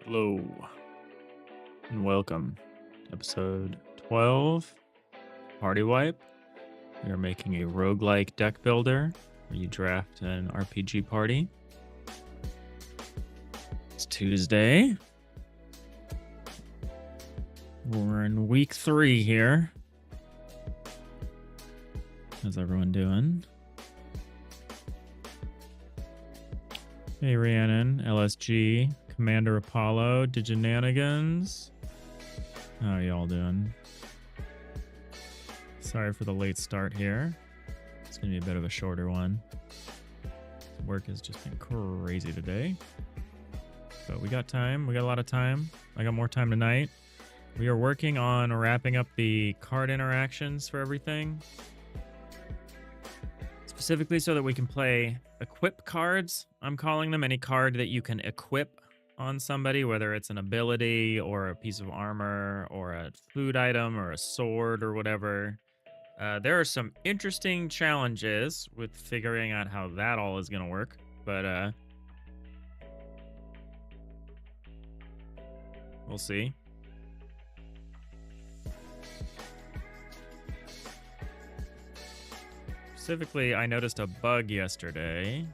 Hello and welcome to episode 12 Party Wipe. We are making a roguelike deck builder where you draft an RPG party. It's Tuesday. We're in week 3 here. How's everyone doing? Hey Rhiannon, LSG, Commander Apollo, Diginanigans. How are y'all doing? Sorry for the late start here. It's going to be a bit of a shorter one. Work has just been crazy today. But we got time. We got a lot of time. I got more time tonight. We are working on wrapping up the card interactions for everything. Specifically so that we can play equip cards. I'm calling them any card that you can equip on somebody, whether it's an ability or a piece of armor or a food item or a sword or whatever. There are some interesting challenges with figuring out how that all is going to work, but we'll see. Specifically, I noticed a bug yesterday.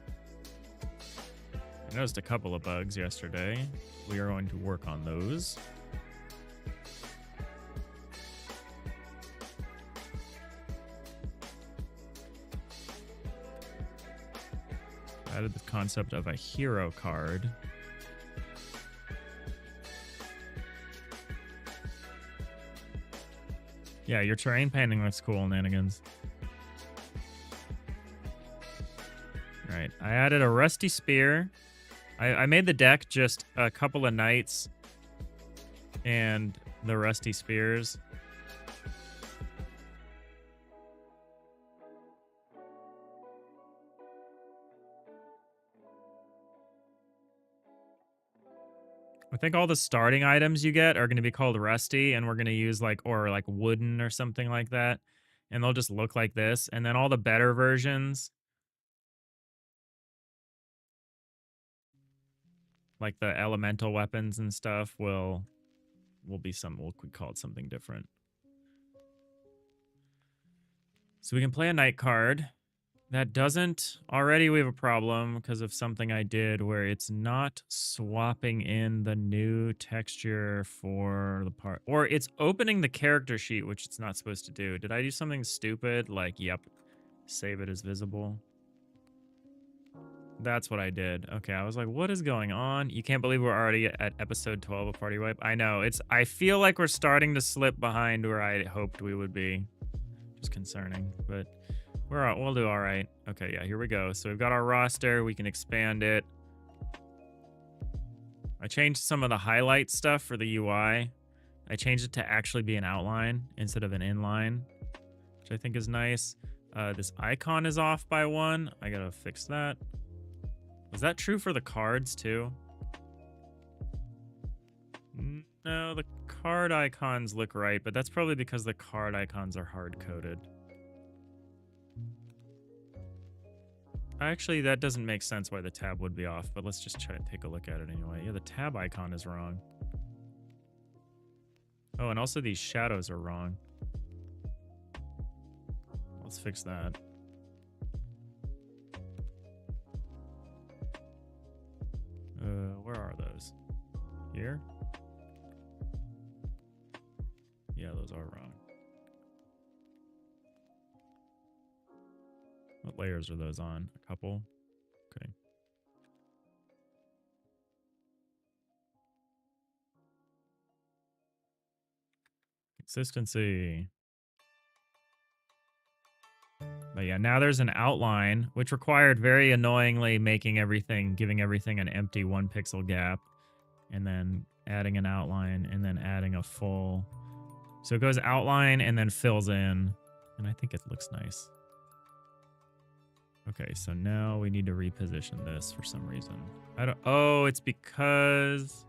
I noticed a couple of bugs yesterday. We are going to work on those. Added the concept of a hero card. Yeah, your terrain painting looks cool, Nanigans. Alright, I added a rusty spear. I made the deck just a couple of knights and the rusty spears. I think all the starting items you get are going to be called rusty, and we're going to use like wooden or something like that, and they'll just look like this. And then all the better versions, like the elemental weapons and stuff, will be we'll call it something different. So we can play a night card. That doesn't... Already we have a problem because of something I did where it's not swapping in the new texture for the part. Or it's opening the character sheet, which it's not supposed to do. Did I do something stupid? Like, yep, save it as visible. That's what I did. Okay, I was like, what is going on? You can't believe we're already at episode 12 of Party Wipe. I know. I feel like we're starting to slip behind where I hoped we would be. Just concerning, but... we'll do all right. Okay, yeah, here we go. So we've got our roster. We can expand it. I changed some of the highlight stuff for the UI. I changed it to actually be an outline instead of an inline, which I think is nice. This icon is off by 1. I gotta fix that. Was that true for the cards too? No, the card icons look right, but that's probably because the card icons are hard-coded. Actually, that doesn't make sense why the tab would be off, but let's just try to take a look at it anyway. Yeah, the tab icon is wrong. Oh, and also these shadows are wrong. Let's fix that. Where are those? Here? Yeah, those are wrong. What layers are those on? A couple? Okay. Consistency. But yeah, now there's an outline, which required very annoyingly giving everything an empty 1 pixel gap, and then adding an outline, and then adding a full. So it goes outline and then fills in, and I think it looks nice. Okay, so now we need to reposition this for some reason. Oh, it's because...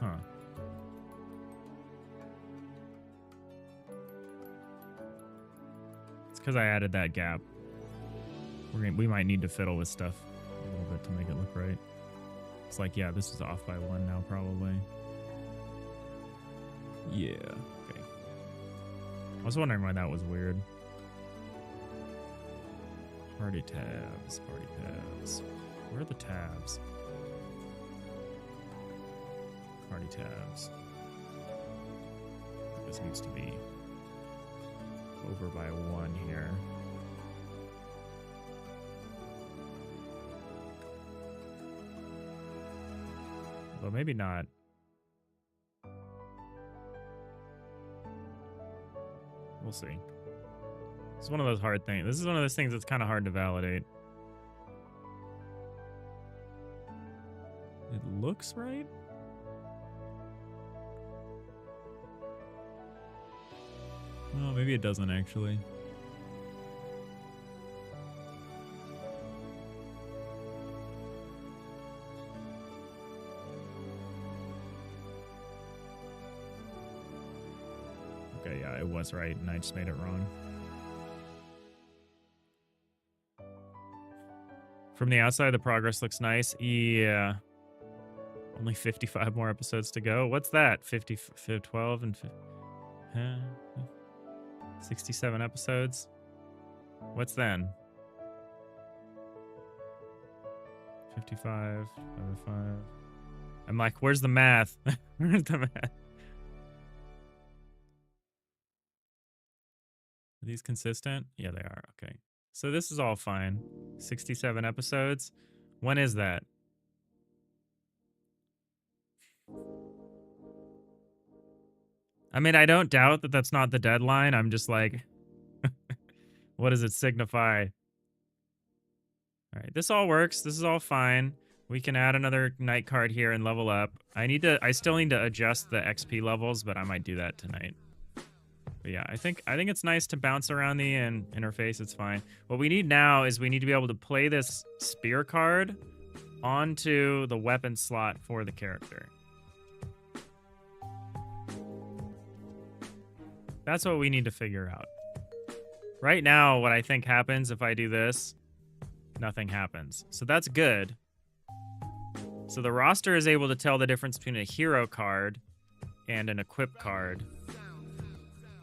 Huh. It's because I added that gap. We might need to fiddle with stuff a little it to make it look right. It's like, yeah, this is off by 1 now, probably. Yeah, okay. I was wondering why that was weird. Party tabs, party tabs. Where are the tabs? Party tabs. This needs to be over by 1 here. But maybe not. We'll see. It's one of those hard things. This is one of those things that's kind of hard to validate. It looks right. Well, maybe it doesn't actually. Okay, yeah, it was right, and I just made it wrong. From the outside, the progress looks nice. Yeah. Only 55 more episodes to go. What's that? 12 and 67 episodes? What's then? 55, 5. I'm like, where's the math? Where's the math? Are these consistent? Yeah, they are. Okay. So this is all fine. 67 episodes. When is that? I mean, I don't doubt that that's not the deadline. I'm just like, what does it signify? All right, this all works. This is all fine. We can add another night card here and level up. I still need to adjust the XP levels, but I might do that tonight. But yeah, I think it's nice to bounce around the interface. It's fine. What we need now is we need to be able to play this spear card onto the weapon slot for the character. That's what we need to figure out. Right now, what I think happens if I do this, nothing happens. So that's good. So the roster is able to tell the difference between a hero card and an equip card.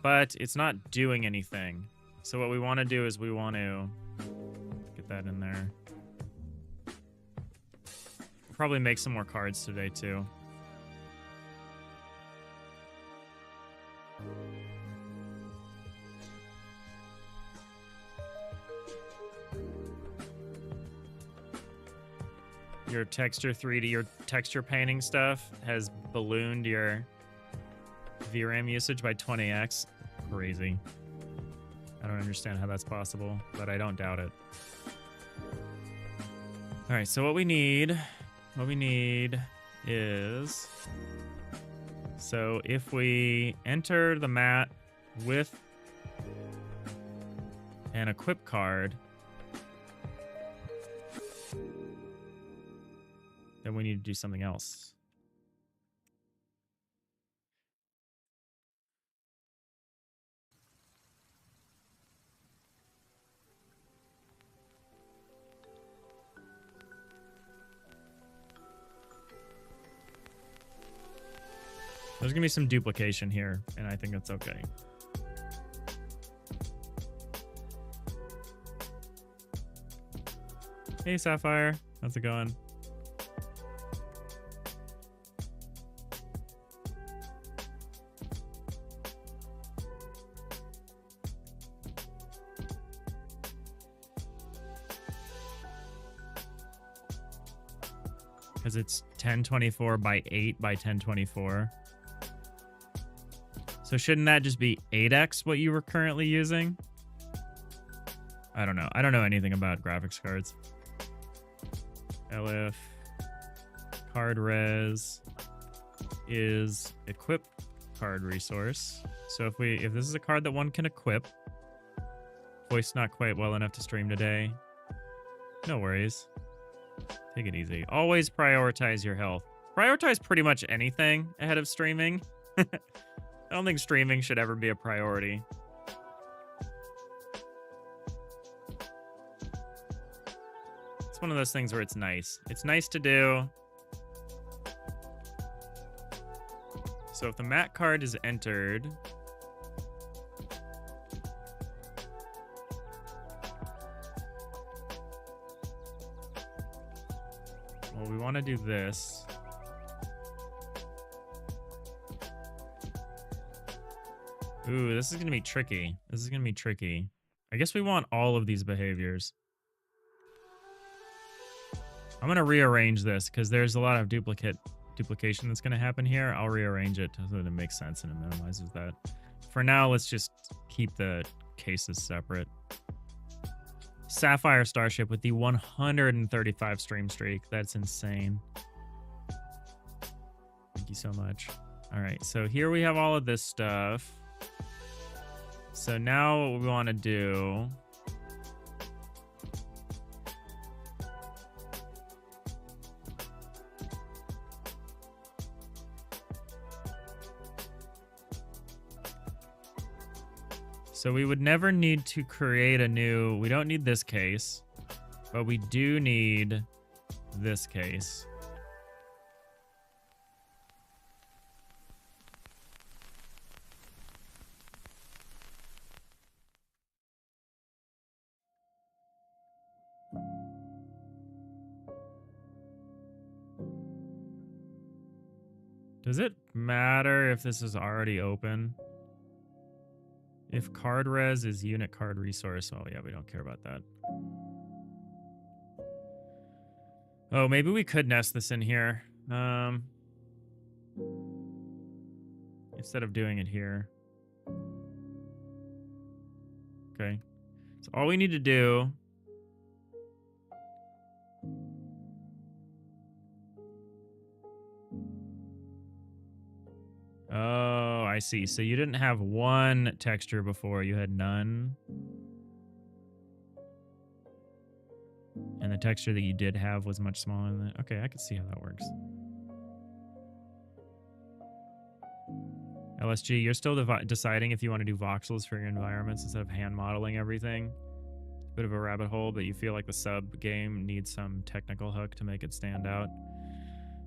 But it's not doing anything. So what we want to do is we want to get that in there. We'll probably make some more cards today too. Your texture 3D, your texture painting stuff has ballooned your VRAM usage by 20x. Crazy. I don't understand how that's possible, but I don't doubt it. All right, so what we need is, so if we enter the mat with an equip card, then we need to do something else. There's gonna be some duplication here, and I think that's okay. Hey, Sapphire. How's it going? Because it's 1024 by 8 by 1024. So shouldn't that just be 8x what you were currently using? I don't know. I don't know anything about graphics cards. Elif card res is equip card resource. So if this is a card that one can equip, voice not quite well enough to stream today. No worries. Take it easy. Always prioritize your health. Prioritize pretty much anything ahead of streaming. I don't think streaming should ever be a priority. It's one of those things where it's nice. It's nice to do. So if the mat card is entered, well, we want to do this. Ooh, this is going to be tricky. This is going to be tricky. I guess we want all of these behaviors. I'm going to rearrange this because there's a lot of duplication that's going to happen here. I'll rearrange it so that it makes sense and it minimizes that. For now, let's just keep the cases separate. Sapphire Starship with the 135 stream streak. That's insane. Thank you so much. All right, so here we have all of this stuff. So now what we want to do... So we would never need to create a new... We don't need this case, but we do need this case. Does it matter if this is already open? If card res is unit card resource, oh yeah, we don't care about that. Oh, maybe we could nest this in here. Instead of doing it here. Okay. So all we need to do... Oh, I see. So you didn't have one texture before. You had none. And the texture that you did have was much smaller than that. Okay, I can see how that works. LSG, you're still deciding if you want to do voxels for your environments instead of hand modeling everything. It's a bit of a rabbit hole, but you feel like the sub game needs some technical hook to make it stand out.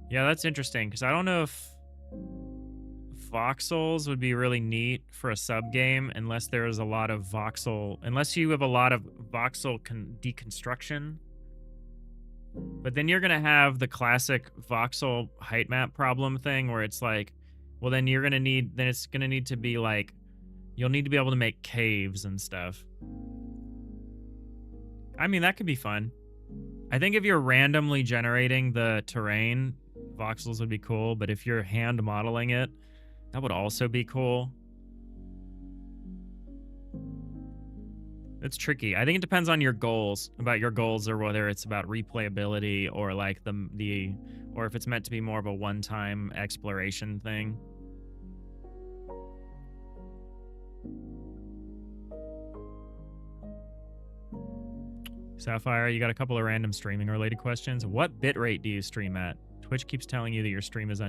Yeah, that's interesting, because I don't know if voxels would be really neat for a sub game unless there is a lot of voxel, unless you have a lot of voxel deconstruction. But then you're gonna have the classic voxel height map problem thing where it's like, well, then you're gonna need, then it's gonna need to be like, you'll need to be able to make caves and stuff. I mean, that could be fun. I think if you're randomly generating the terrain, voxels would be cool, but if you're hand modeling it, that would also be cool. It's tricky. I think it depends on your goals, about your goals, or whether it's about replayability or like or if it's meant to be more of a one-time exploration thing. Sapphire, you got a couple of random streaming related questions. What bitrate do you stream at? Twitch keeps telling you that your stream is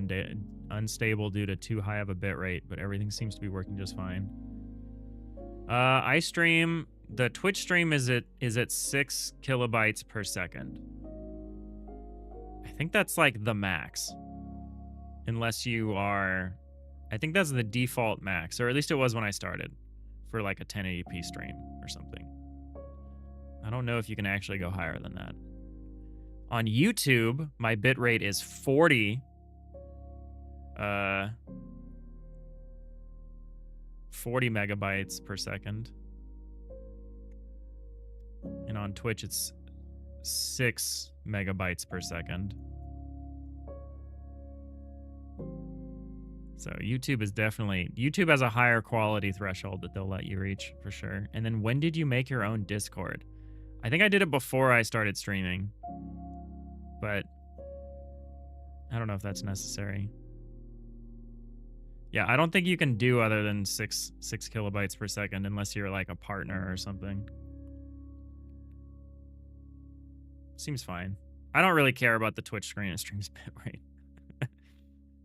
unstable due to too high of a bitrate, but everything seems to be working just fine. I stream, the Twitch stream is at 6 kilobytes per second. I think that's like the max. Unless you are, I think that's the default max, or at least it was when I started, for like a 1080p stream or something. I don't know if you can actually go higher than that. On YouTube, my bitrate is 40 megabytes per second. And on Twitch, it's 6 megabytes per second. So YouTube is definitely, YouTube has a higher quality threshold that they'll let you reach for sure. And then when did you make your own Discord? I think I did it before I started streaming, but I don't know if that's necessary. Yeah, I don't think you can do other than 6 kilobytes per second unless you're like a partner or something. Seems fine. I don't really care about the Twitch screen. It streams bitrate.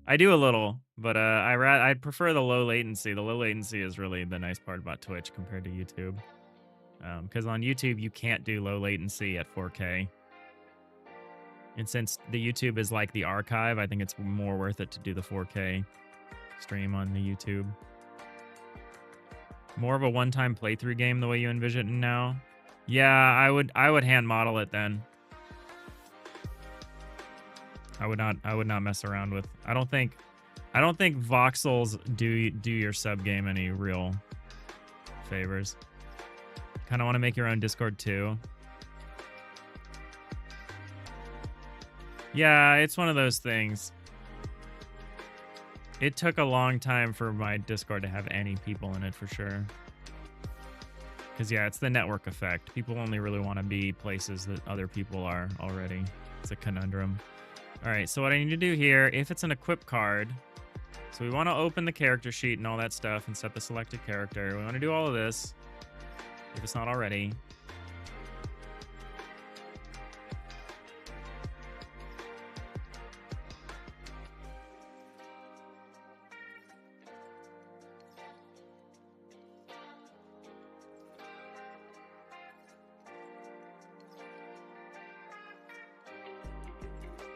I do a little, but I'd prefer the low latency. The low latency is really the nice part about Twitch compared to YouTube. Because on YouTube, you can't do low latency at 4K. And since the YouTube is like the archive, I think it's more worth it to do the 4K stream on the YouTube. More of a one-time playthrough game the way you envision it now. Yeah, I would hand model it then. I would not mess around with. I don't think voxels do your sub game any real favors. Kind of want to make your own Discord too. Yeah, it's one of those things. It took a long time for my Discord to have any people in it for sure. Because yeah, it's the network effect. People only really want to be places that other people are already. It's a conundrum. All right, so what I need to do here, if it's an equip card, so we want to open the character sheet and all that stuff and set the selected character. We want to do all of this, if it's not already.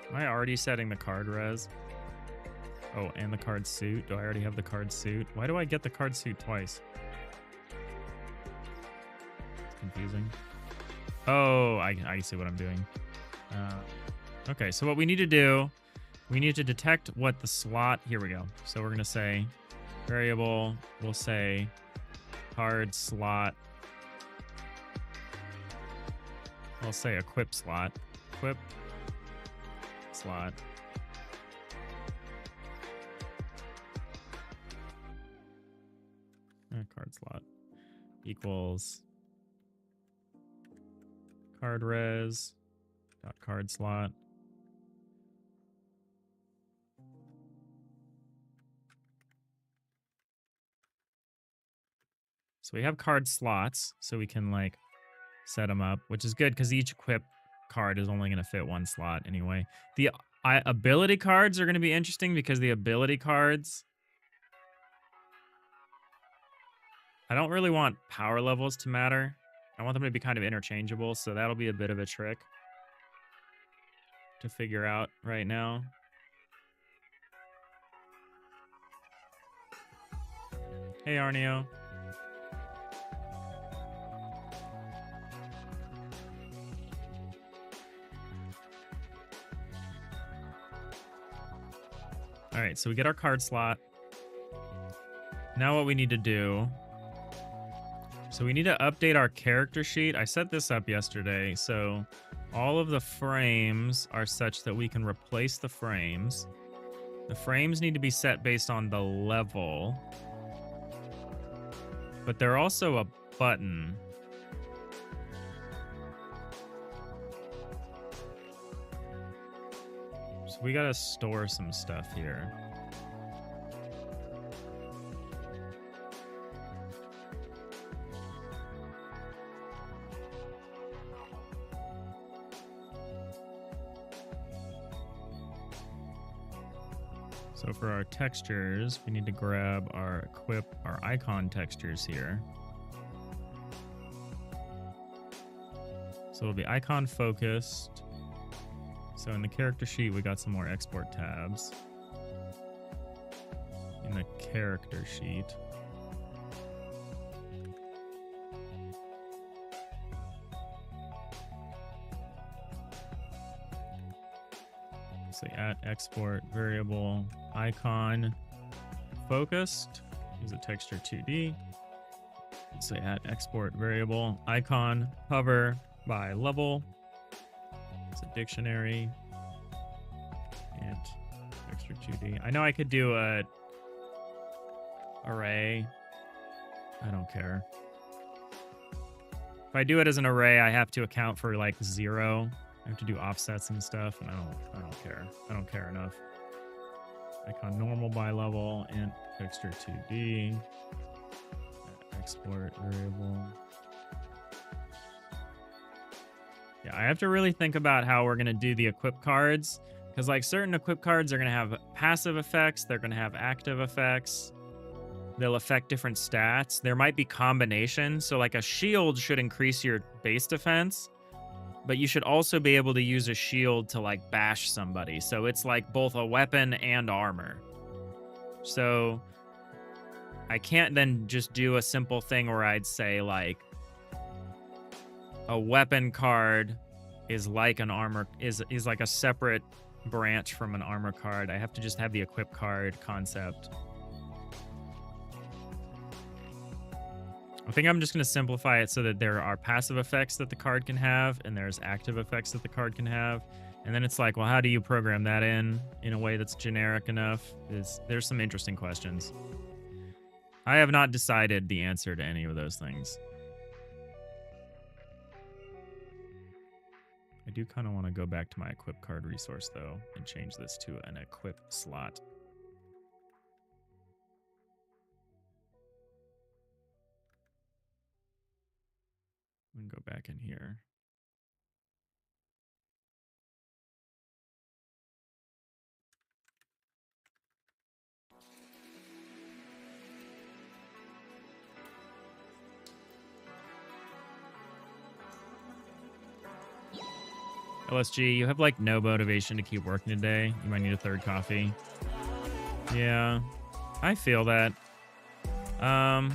Am I already setting the card res? Oh, and the card suit. Do I already have the card suit? Why do I get the card suit twice? It's confusing. Oh, I see what I'm doing. Okay, so what we need to do, we need to detect what the slot... Here we go. So we're going to say variable. We'll say card slot. I'll say equip slot. Equip slot. Card slot equals card res dot card slot. So we have card slots, so we can like set them up, which is good because each equip card is only going to fit one slot anyway. The ability cards are going to be interesting because the ability cards, I don't really want power levels to matter. I want them to be kind of interchangeable, so that'll be a bit of a trick to figure out right now. Hey, Arneo. All right, so we get our card slot. Now what we need to do... So we need to update our character sheet. I set this up yesterday, so all of the frames are such that we can replace the frames. The frames need to be set based on the level. But they're also a button. So we gotta store some stuff here. So for our textures, we need to grab our icon textures here. So it'll be icon focused. So in the character sheet, we got some more export tabs. In the character sheet. Say at export variable icon focused. Use a texture 2D. Say at export variable icon hover by level. It's a dictionary. And texture 2D. I know I could do a array. I don't care. If I do it as an array, I have to account for like 0. I have to do offsets and stuff, and I don't care. I don't care enough. Icon normal by level and texture 2D. Export variable. Yeah, I have to really think about how we're gonna do the equip cards, because like certain equip cards are gonna have passive effects, they're gonna have active effects. They'll affect different stats. There might be combinations. So like a shield should increase your base defense, but you should also be able to use a shield to like bash somebody. So it's like both a weapon and armor. So I can't then just do a simple thing where I'd say like a weapon card is like an armor is like a separate branch from an armor card. I have to just have the equip card concept. I think I'm just going to simplify it so that there are passive effects that the card can have and there's active effects that the card can have. And then it's like, well, how do you program that in a way that's generic enough? There's some interesting questions. I have not decided the answer to any of those things. I do kind of want to go back to my equip card resource, though, and change this to an equip slot. And go back in here. LSG, you have like no motivation to keep working today. You might need a third coffee. Yeah, I feel that. I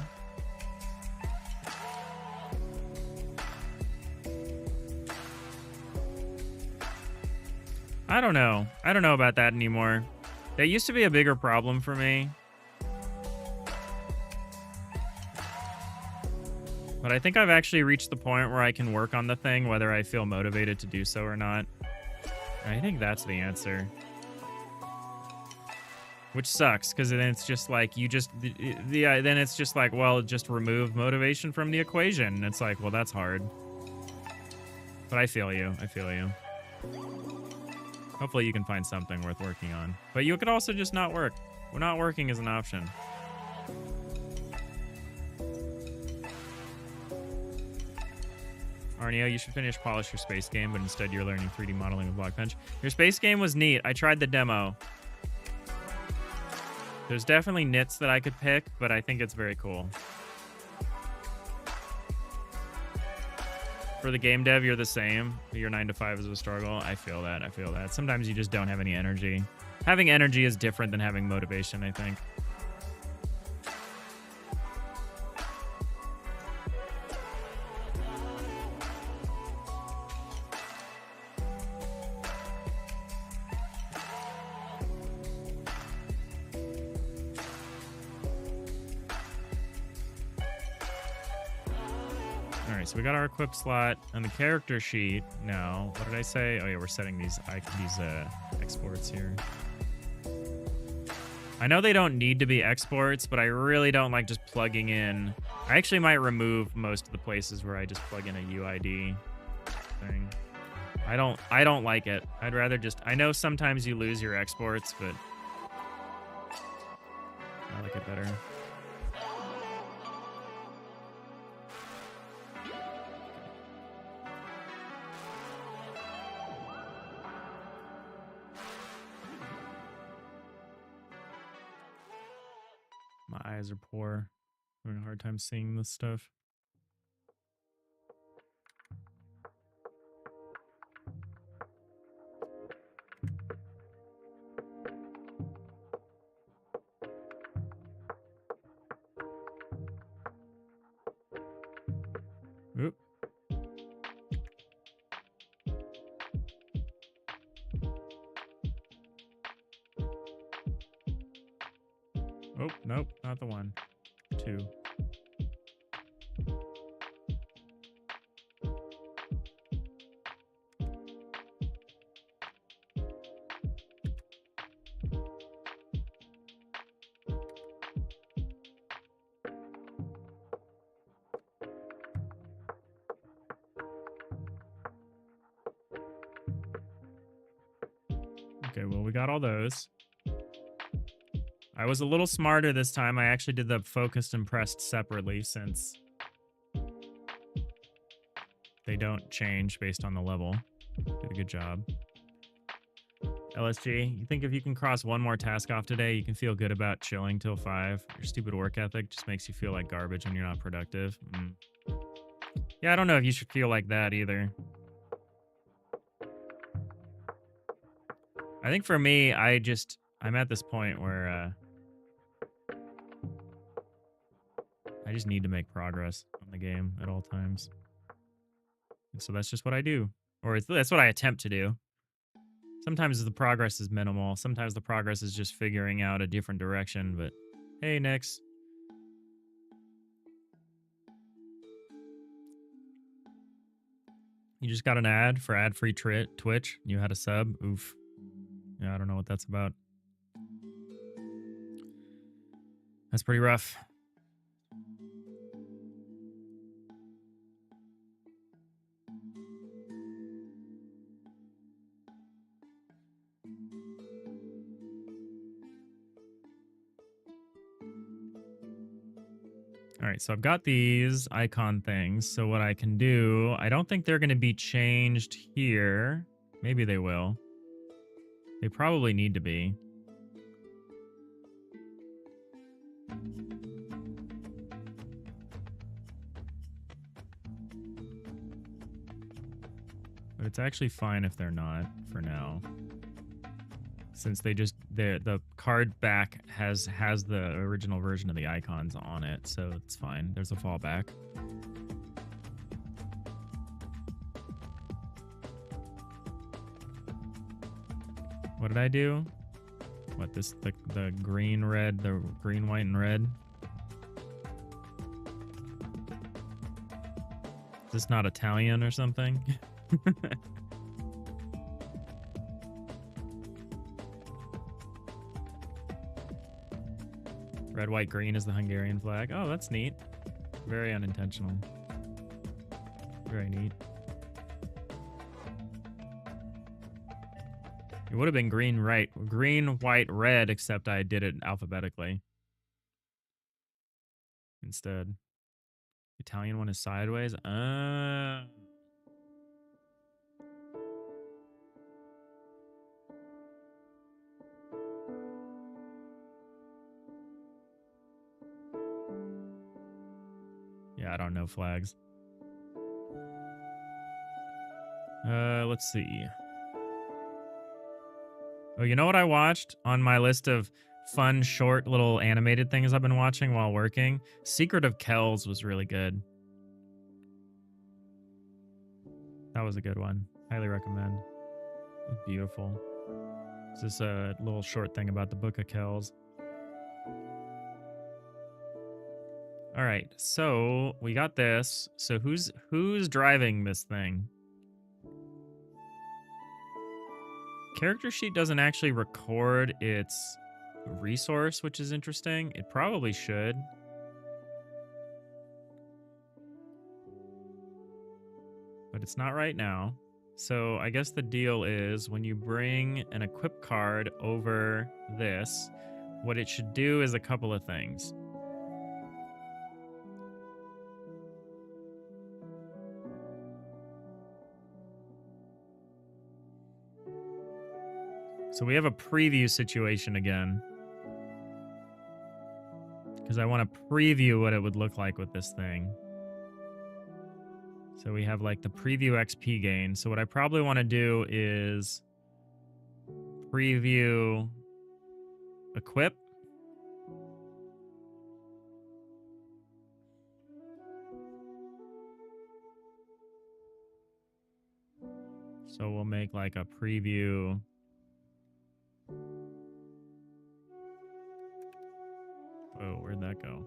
don't know. I don't know about that anymore. That used to be a bigger problem for me. But I think I've actually reached the point where I can work on the thing, whether I feel motivated to do so or not. I think that's the answer. Which sucks, because then it's just like, you just... then it's just like, well, just remove motivation from the equation. And it's like, well, that's hard. But I feel you. I feel you. Hopefully you can find something worth working on. But you could also just not work. Well, not working is an option. Arneo, you should finish polish your space game, but instead you're learning 3D modeling with Blockbench. Your space game was neat. I tried the demo. There's definitely nits that I could pick, but I think it's very cool. For the game dev, you're the same. Your 9 to 5 is a struggle. I feel that. I feel that. Sometimes you just don't have any energy. Having energy is different than having motivation, I think. So we got our equip slot on the character sheet now. What did I say? Oh yeah, we're setting these exports here. I know they don't need to be exports, but I really don't like just plugging in. I actually might remove most of the places where I just plug in a UID thing. I don't like it. I'd rather just, I know sometimes you lose your exports, but I like it better. My eyes are poor. I'm having a hard time seeing this stuff. Oop. Oh, nope, not the one. 2. Okay, well, we got all those. I was a little smarter this time. I actually did the focused and pressed separately since they don't change based on the level. Did a good job. LSG, you think if you can cross one more task off today, you can feel good about chilling till 5? Your stupid work ethic just makes you feel like garbage when you're not productive. Yeah, I don't know if you should feel like that either. I think for me, I'm at this point where I just need to make progress on the game at all times. And so that's just what I do. Or that's what I attempt to do. Sometimes the progress is minimal. Sometimes the progress is just figuring out a different direction. But hey, Nix. You just got an ad for ad-free Twitch. You had a sub. Oof. Yeah, I don't know what that's about. That's pretty rough. All right, so I've got these icon things. So what I can do, I don't think they're going to be changed here. Maybe they will. They probably need to be. But it's actually fine if they're not for now. Since the card back has the original version of the icons on it, so it's fine. There's a fallback. What did I do? What, the green, red, the green, white, and red? Is this not Italian or something? Red, white, green is the Hungarian flag. Oh, that's neat. Very unintentional. Very neat. It would have been green, white, red, except I did it alphabetically instead. Italian one is sideways. Yeah, I don't know flags. Let's see. Oh, you know what I watched on my list of fun, short, little animated things I've been watching while working? Secret of Kells was really good. That was a good one. Highly recommend. It was beautiful. It's just a little short thing about the Book of Kells. All right, so we got this. So who's driving this thing? Character sheet doesn't actually record its resource, which is interesting. It probably should. But it's not right now. So I guess the deal is when you bring an equip card over this, what it should do is a couple of things. So we have a preview situation again. Because I want to preview what it would look like with this thing. So we have like the preview XP gain. So what I probably want to do is preview equip. So we'll make like a preview. Oh, where'd that go?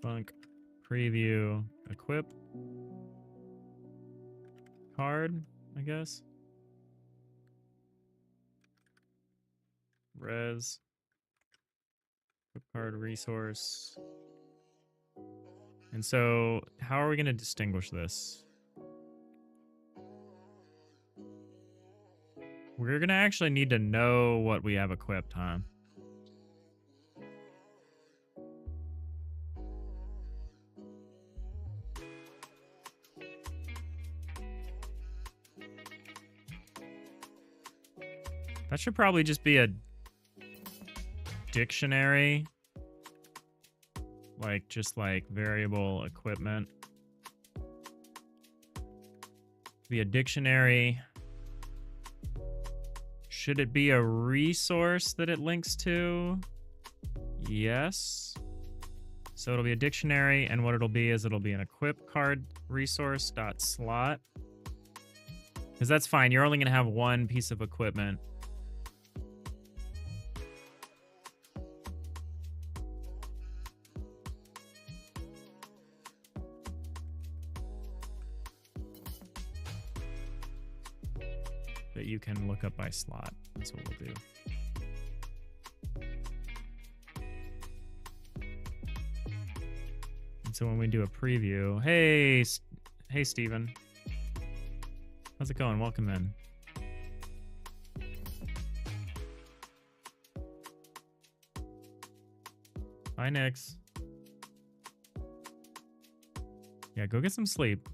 Funk preview equip card, I guess. Res equip card resource. And so how are we going to distinguish this? We're going to actually need to know what we have equipped, huh? That should probably just be a dictionary. Like, just like variable equipment. be a dictionary. Should it be a resource that it links to? Yes. So it'll be a dictionary, and what it'll be is it'll be an equip card resource dot slot. Because that's fine. You're only going to have one piece of equipment. That you can look up by slot. That's what we'll do. And so when we do a preview, hey Steven. How's it going? Welcome in. Hi, Nix. Yeah, go get some sleep.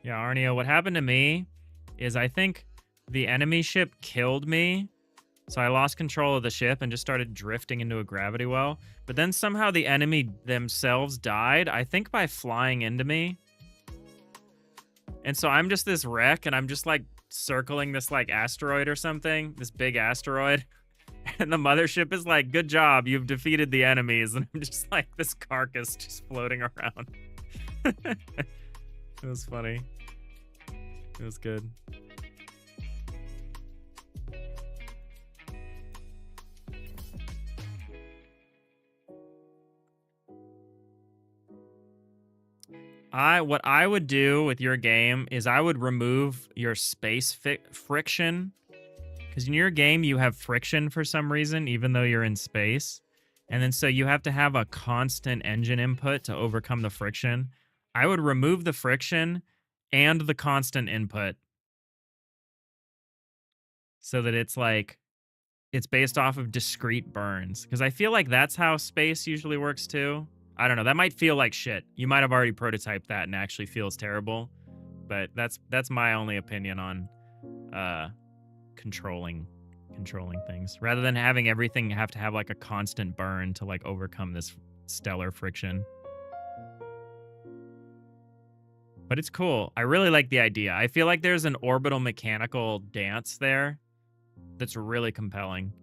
Yeah, Arnio, what happened to me is I think the enemy ship killed me. So I lost control of the ship and just started drifting into a gravity well. But then somehow the enemy themselves died, I think by flying into me. And so I'm just this wreck, and I'm just like circling this like asteroid or something, this big asteroid. And the mothership is like, good job, you've defeated the enemies. And I'm just like this carcass just floating around. It was funny. It was good. What I would do with your game is I would remove your space friction. Because in your game, you have friction for some reason, even though you're in space. And then so you have to have a constant engine input to overcome the friction. I would remove the friction and the constant input. So that it's like, it's based off of discrete burns. Because I feel like that's how space usually works too. I don't know. That might feel like shit. You might have already prototyped that and actually feels terrible. But that's my only opinion on controlling things. Rather than having everything have to have like a constant burn to like overcome this stellar friction. But it's cool. I really like the idea. I feel like there's an orbital mechanical dance there that's really compelling.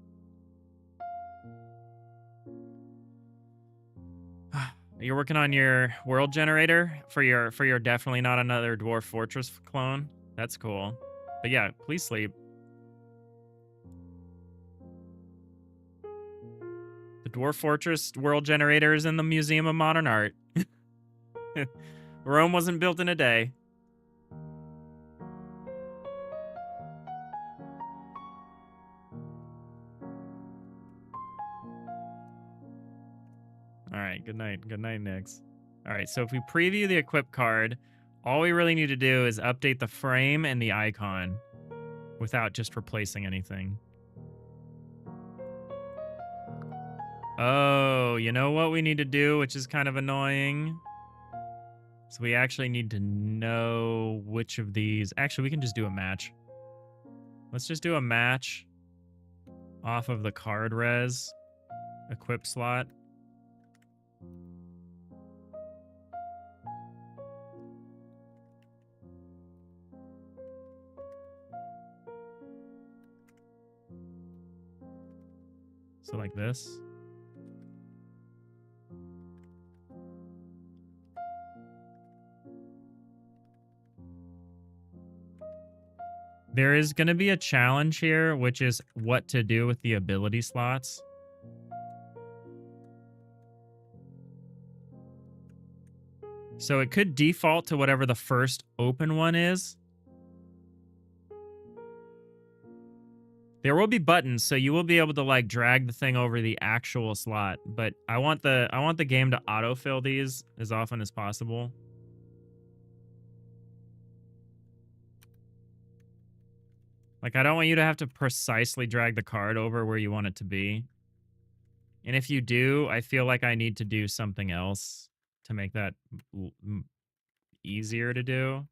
You're working on your world generator for your definitely not another Dwarf Fortress clone. That's cool. But yeah, please sleep. The Dwarf Fortress world generator is in the Museum of Modern Art. Rome wasn't built in a day. All right, good night. Good night, Nix. All right, so if we preview the equip card, all we really need to do is update the frame and the icon without just replacing anything. Oh, you know what we need to do, which is kind of annoying? So we actually need to know which of these... Actually, we can just do a match. Let's just do a match off of the card res equip slot. So like this. There is going to be a challenge here, which is what to do with the ability slots. So it could default to whatever the first open one is. There will be buttons, so you will be able to like drag the thing over the actual slot, but I want the game to autofill these as often as possible. Like, I don't want you to have to precisely drag the card over where you want it to be. And if you do, I feel like I need to do something else to make that easier to do.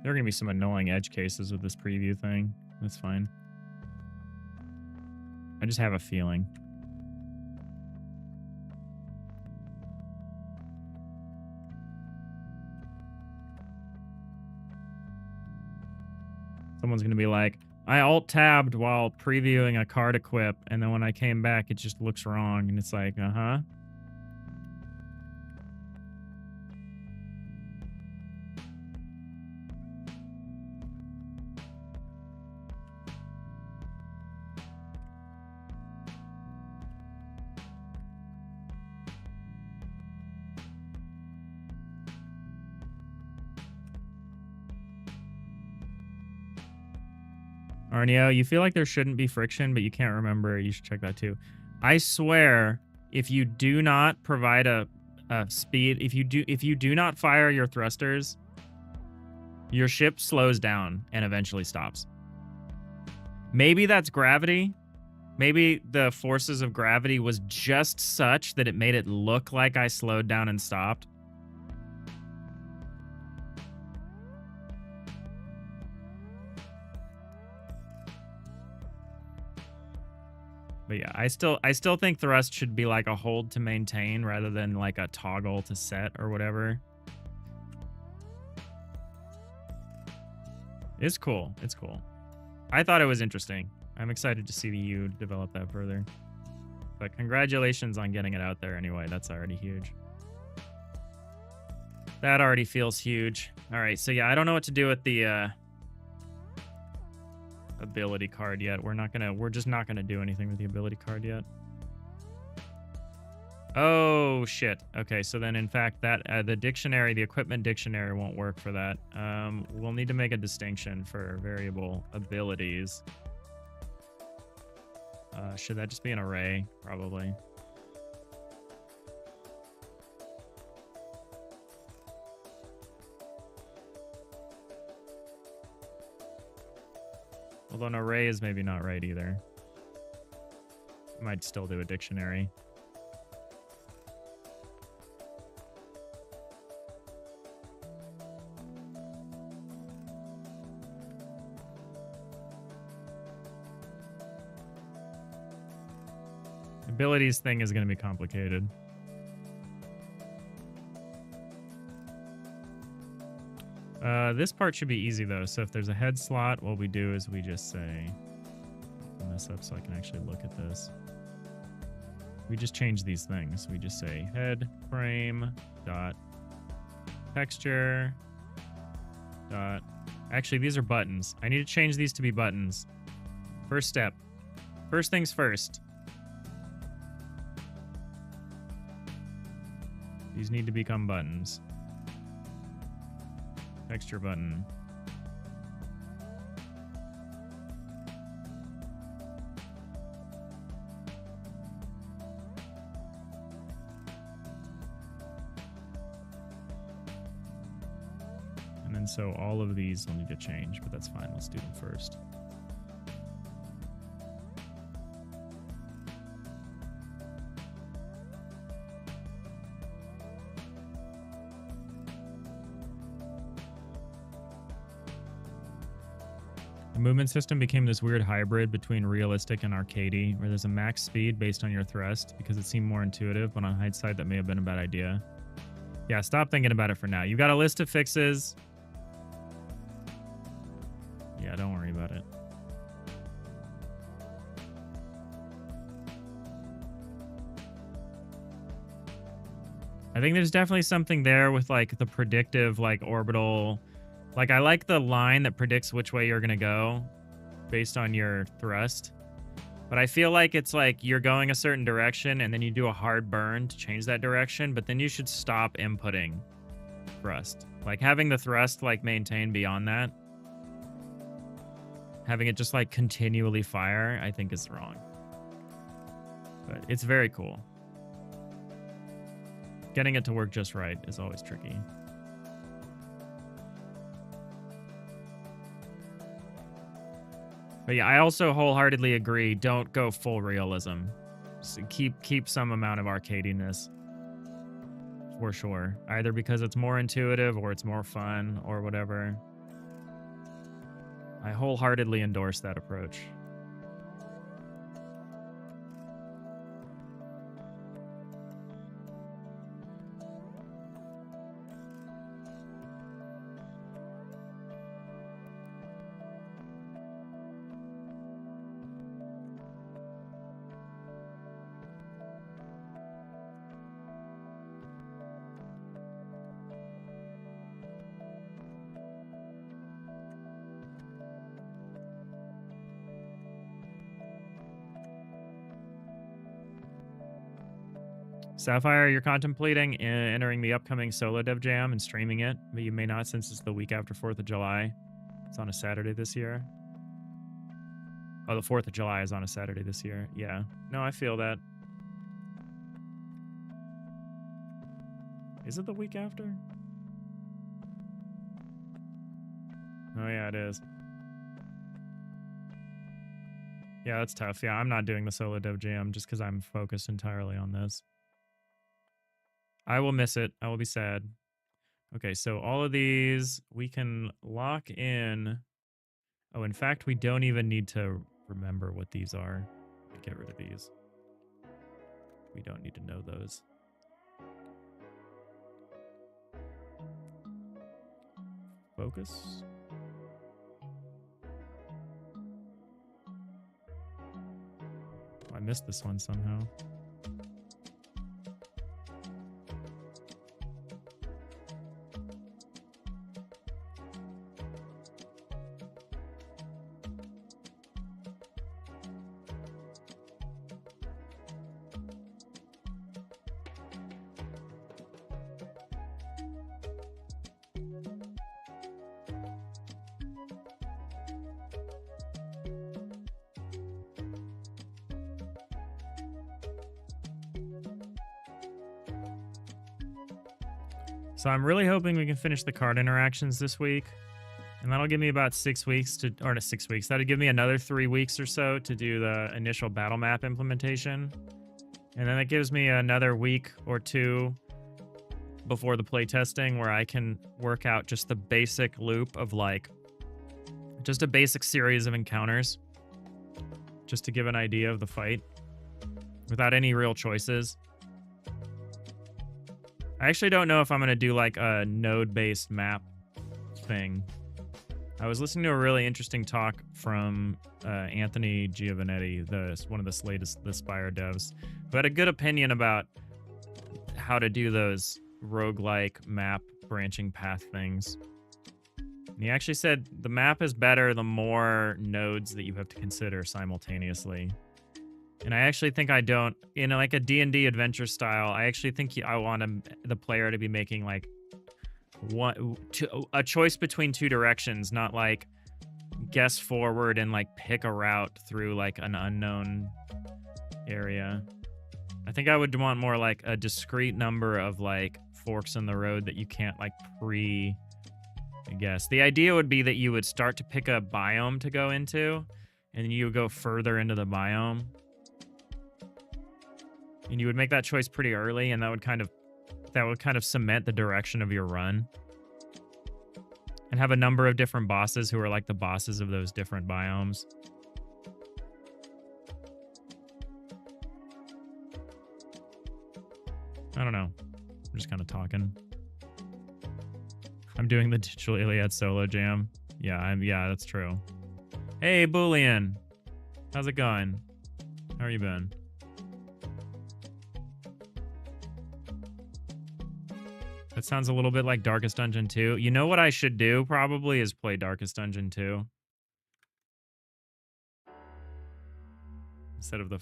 There are going to be some annoying edge cases with this preview thing. That's fine. I just have a feeling. Someone's going to be like, I alt-tabbed while previewing a card equip, and then when I came back, it just looks wrong. And it's like, uh-huh. Arneo, you feel like there shouldn't be friction, but you can't remember. You should check that too. I swear, if you do not provide a speed, if you do not fire your thrusters, your ship slows down and eventually stops. Maybe that's gravity. Maybe the forces of gravity was just such that it made it look like I slowed down and stopped. But yeah, I still think thrust should be like a hold to maintain rather than like a toggle to set or whatever. It's cool. It's cool. I thought it was interesting. I'm excited to see you develop that further. But congratulations on getting it out there anyway. That's already huge. That already feels huge. All right, so yeah, I don't know what to do with the ability card yet. We're just not gonna do anything with the ability card yet. Oh shit. Okay, so then in fact that the equipment dictionary won't work for that. We'll need to make a distinction for variable abilities. Should that just be an array? Probably. Although an array is maybe not right either. Might still do a dictionary. Abilities thing is going to be complicated. This part should be easy though. So if there's a head slot, what we do is we just say, open this up so I can actually look at this. We just change these things. We just say head frame dot texture dot. Actually, these are buttons. I need to change these to be buttons. First step. First things first. These need to become buttons. Texture button. And then so all of these will need to change, but that's fine. Let's do them first. The movement system became this weird hybrid between realistic and arcadey, where there's a max speed based on your thrust because it seemed more intuitive, but on hindsight that may have been a bad idea. Yeah, stop thinking about it for now. You've got a list of fixes. Yeah, don't worry about it. I think there's definitely something there with like the predictive like orbital. Like, I like the line that predicts which way you're going to go based on your thrust. But I feel like it's like you're going a certain direction and then you do a hard burn to change that direction, but then you should stop inputting thrust. Like, having the thrust, like, maintain beyond that. Having it just, like, continually fire, I think is wrong. But it's very cool. Getting it to work just right is always tricky. But yeah, I also wholeheartedly agree. Don't go full realism. So keep some amount of arcadiness. For sure. Either because it's more intuitive or it's more fun or whatever. I wholeheartedly endorse that approach. Sapphire, you're contemplating entering the upcoming solo dev jam and streaming it, but you may not since it's the week after 4th of July. It's on a Saturday this year. Oh, the 4th of July is on a Saturday this year. Yeah. No, I feel that. Is it the week after? Oh, yeah, it is. Yeah, that's tough. Yeah, I'm not doing the solo dev jam just because I'm focused entirely on this. I will miss it. I will be sad. Okay, so all of these we can lock in. Oh, in fact, we don't even need to remember what these are. Get rid of these. We don't need to know those. Focus. Oh, I missed this one somehow. So I'm really hoping we can finish the card interactions this week. And that'll give me about 6 weeks to, or not 6 weeks, that'll give me another 3 weeks or so to do the initial battle map implementation. And then it gives me another week or two before the playtesting where I can work out just the basic loop of like, just a basic series of encounters. Just to give an idea of the fight without any real choices. I actually don't know if I'm going to do like a node-based map thing. I was listening to a really interesting talk from Anthony Giovanetti, one of the latest Spire devs, who had a good opinion about how to do those roguelike map branching path things. And he actually said the map is better the more nodes that you have to consider simultaneously. And I actually think I don't, in like a D&D adventure style, I actually think I want the player to be making like a choice between two directions, not like guess forward and like pick a route through like an unknown area. I think I would want more like a discrete number of like forks in the road that you can't like guess. The idea would be that you would start to pick a biome to go into, and you would go further into the biome. And you would make that choice pretty early, and that would kind of cement the direction of your run. And have a number of different bosses who are like the bosses of those different biomes. I don't know. I'm just kind of talking. I'm doing the Digital Iliad solo jam. Yeah, that's true. Hey, Boolean. How's it going? How are you been? That sounds a little bit like Darkest Dungeon 2. You know what I should do probably is play Darkest Dungeon 2. Instead of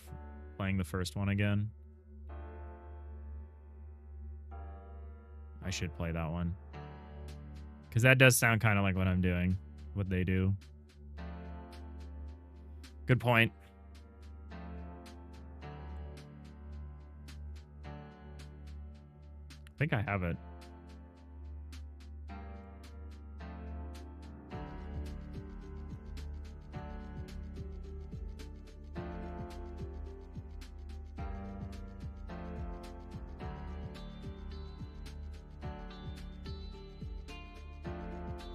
playing the first one again. I should play that one. Because that does sound kind of like what I'm doing. What they do. Good point. I think I have it.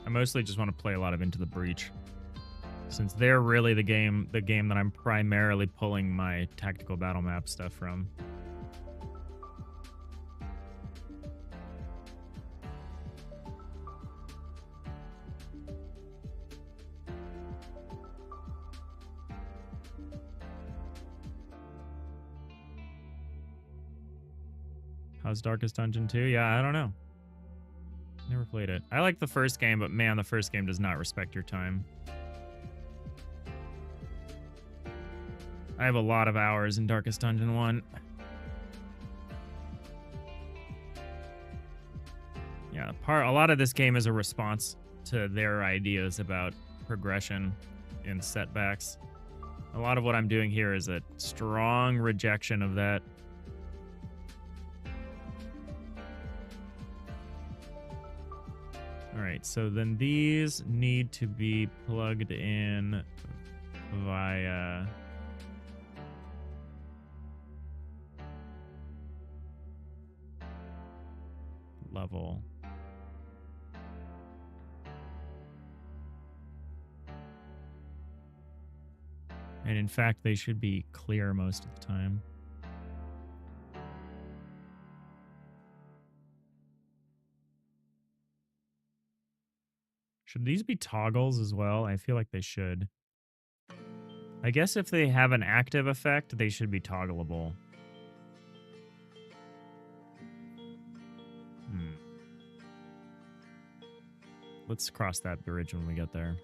I mostly just want to play a lot of Into the Breach. Since they're really the game that I'm primarily pulling my tactical battle map stuff from. How's Darkest Dungeon 2? Yeah, I don't know. Never played it. I like the first game, but man, the first game does not respect your time. I have a lot of hours in Darkest Dungeon 1. Yeah, a lot of this game is a response to their ideas about progression and setbacks. A lot of what I'm doing here is a strong rejection of that. All right, so then these need to be plugged in via level. And in fact, they should be clear most of the time. Should these be toggles as well? I feel like they should. I guess if they have an active effect, they should be toggleable. Let's cross that bridge when we get there.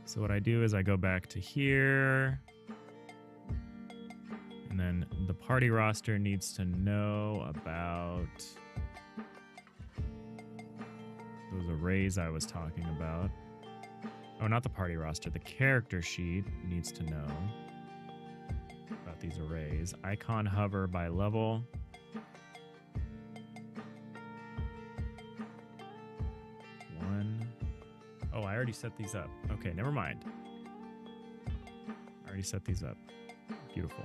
So what I do is I go back to here. And then the party roster needs to know about those arrays I was talking about. Oh, not the party roster. The character sheet needs to know about these arrays. Icon hover by level. Oh, I already set these up. Okay, never mind. I already set these up. Beautiful.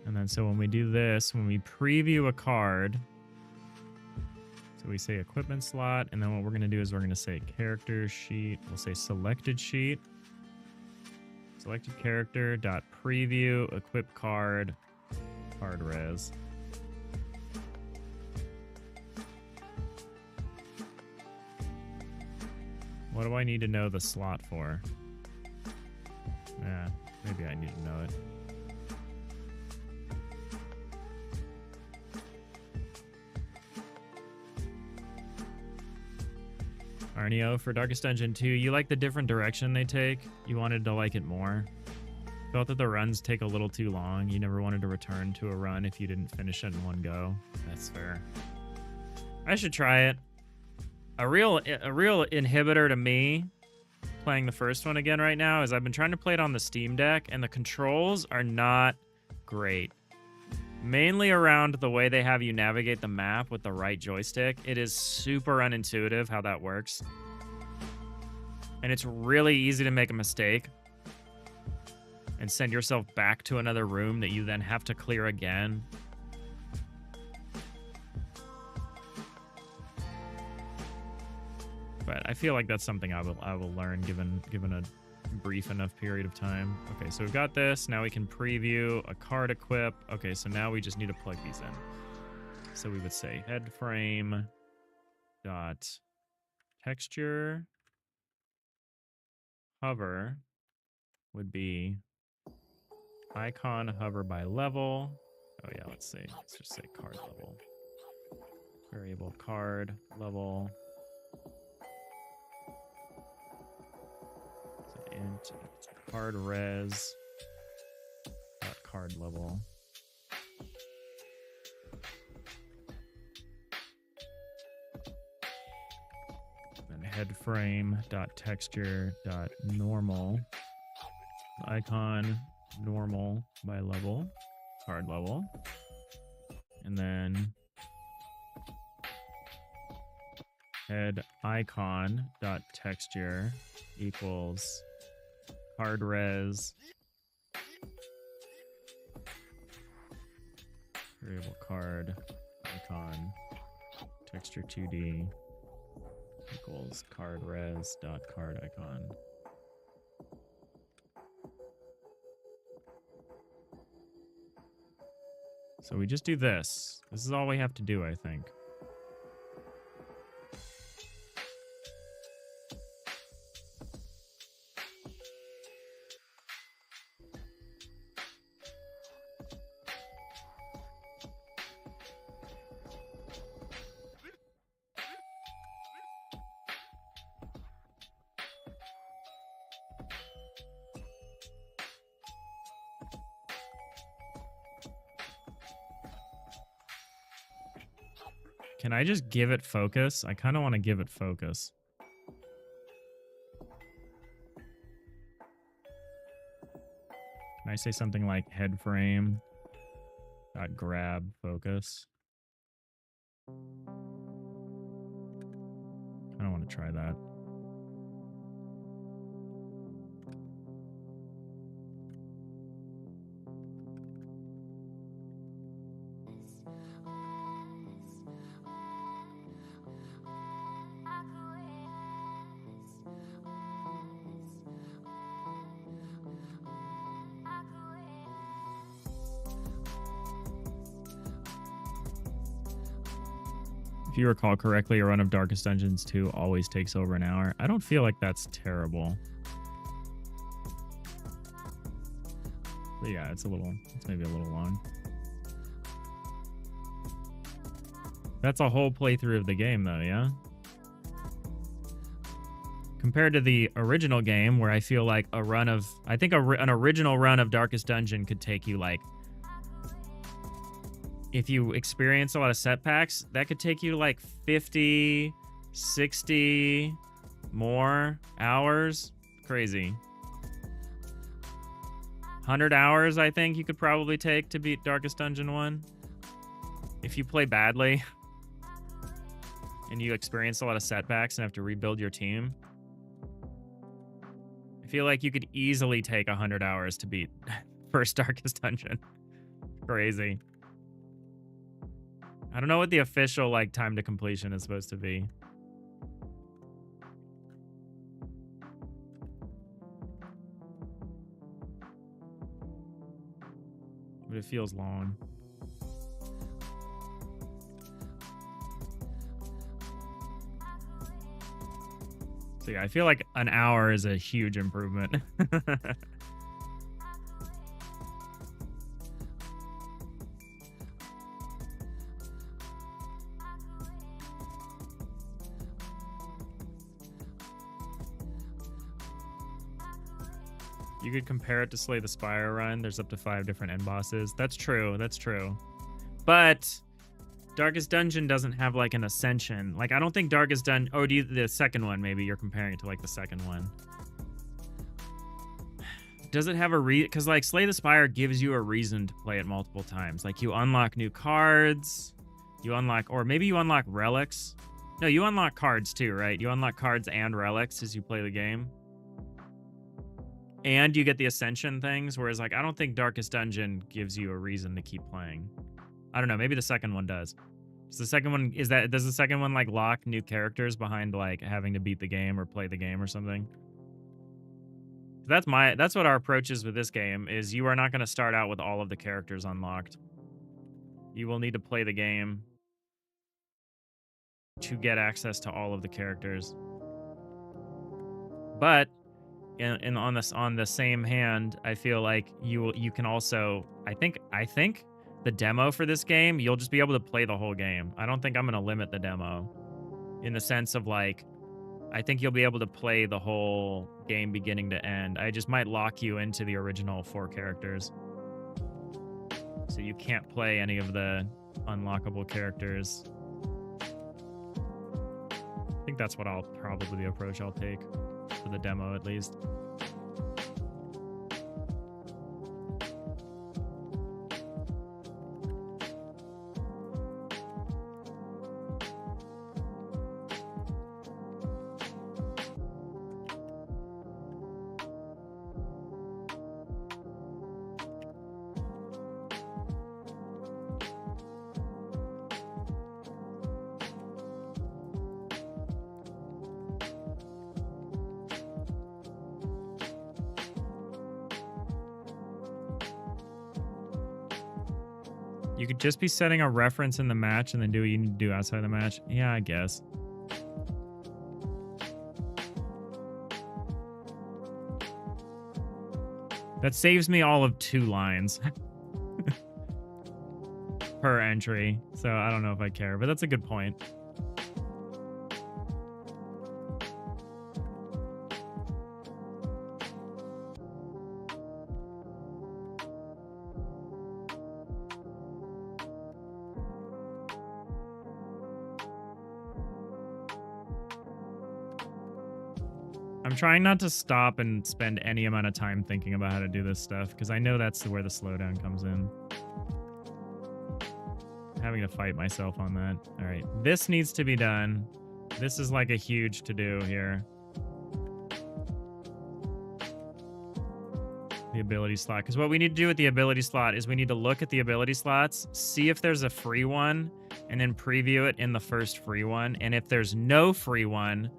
And then so when we do this, when we preview a card, so we say equipment slot, and then what we're going to do is we're going to say character sheet. We'll say selected sheet. Selected character dot preview equip card res. What do I need to know the slot for? Yeah, maybe I need to know it. Arneo, for Darkest Dungeon 2, you like the different direction they take? You wanted to like it more? Felt that the runs take a little too long. You never wanted to return to a run if you didn't finish it in one go. That's fair. I should try it. A real inhibitor to me playing the first one again right now is I've been trying to play it on the Steam Deck, and the controls are not great. Mainly around the way they have you navigate the map with the right joystick. It is super unintuitive how that works. And it's really easy to make a mistake and send yourself back to another room that you then have to clear again. But I feel like that's something I will learn given a brief enough period of time. Okay, so we've got this. Now we can preview a card equip. Okay, so now we just need to plug these in. So we would say head frame dot texture hover would be icon hover by level. Oh yeah, let's just say card level. Variable card level. Int card res dot card level. Then head frame dot texture dot normal icon normal by level card level, and then head icon dot texture equals card res. Variable card icon texture 2D equals card res dot card icon. So we just do this. This is all we have to do, I think. Can I just give it focus? I kind of want to give it focus. Can I say something like head frame dot grab focus? I don't want to try that. If you recall correctly, a run of Darkest Dungeons 2 always takes over an hour. I don't feel like that's terrible. But yeah, it's maybe a little long. That's a whole playthrough of the game though, yeah? Compared to the original game where I feel like a run of, I think an original run of Darkest Dungeon could take you like, if you experience a lot of setbacks, that could take you like 50, 60 more hours. Crazy. 100 hours, I think you could probably take to beat Darkest Dungeon 1. If you play badly and you experience a lot of setbacks and have to rebuild your team, I feel like you could easily take 100 hours to beat first Darkest Dungeon. Crazy. I don't know what the official like time to completion is supposed to be. But it feels long. So yeah, I feel like an hour is a huge improvement. You could compare it to Slay the Spire run. There's up to 5 different end bosses. That's true. That's true. But Darkest Dungeon doesn't have like an ascension. Like I don't think Darkest Dungeon. Oh, the second one maybe you're comparing it to like the second one. Does it have a because like Slay the Spire gives you a reason to play it multiple times. Like you unlock new cards, you unlock, or maybe you unlock relics. No, you unlock cards too, right? You unlock cards and relics as you play the game. And you get the ascension things, whereas like I don't think Darkest Dungeon gives you a reason to keep playing. I don't know, maybe the second one does. Does the second one like lock new characters behind like having to beat the game or play the game or something? That's what our approach is with this game, is you are not going to start out with all of the characters unlocked. You will need to play the game to get access to all of the characters. But on the same hand, I feel like you can also, I think the demo for this game, you'll just be able to play the whole game. I don't think I'm going to limit the demo in the sense of like, I think you'll be able to play the whole game beginning to end. I just might lock you into the original 4 characters. So you can't play any of the unlockable characters. I think that's what probably the approach I'll take for the demo at least. You could just be setting a reference in the match and then do what you need to do outside the match. Yeah, I guess. That saves me all of 2 lines per entry. So I don't know if I care, but that's a good point. I'm trying not to stop and spend any amount of time thinking about how to do this stuff, because I know that's where the slowdown comes in. Having to fight myself on that. All right, this needs to be done. This is like a huge to-do here. The ability slot. Because what we need to do with the ability slot is we need to look at the ability slots, see if there's a free one, and then preview it in the first free one. And if there's no free one,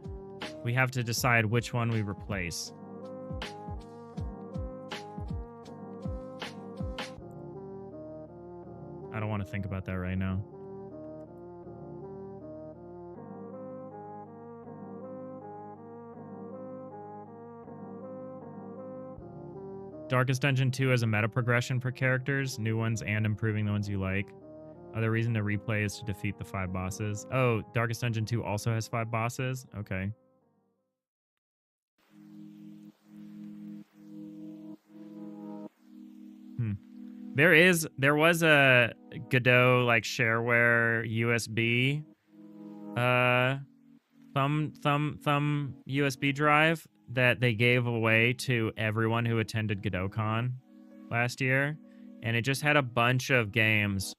we have to decide which one we replace. I don't want to think about that right now. Darkest Dungeon 2 has a meta progression for characters, new ones, and improving the ones you like. Other reason to replay is to defeat the 5 bosses. Oh, Darkest Dungeon 2 also has 5 bosses? Okay. There was a Godot like shareware USB thumb USB drive that they gave away to everyone who attended GodotCon last year, and it just had a bunch of games,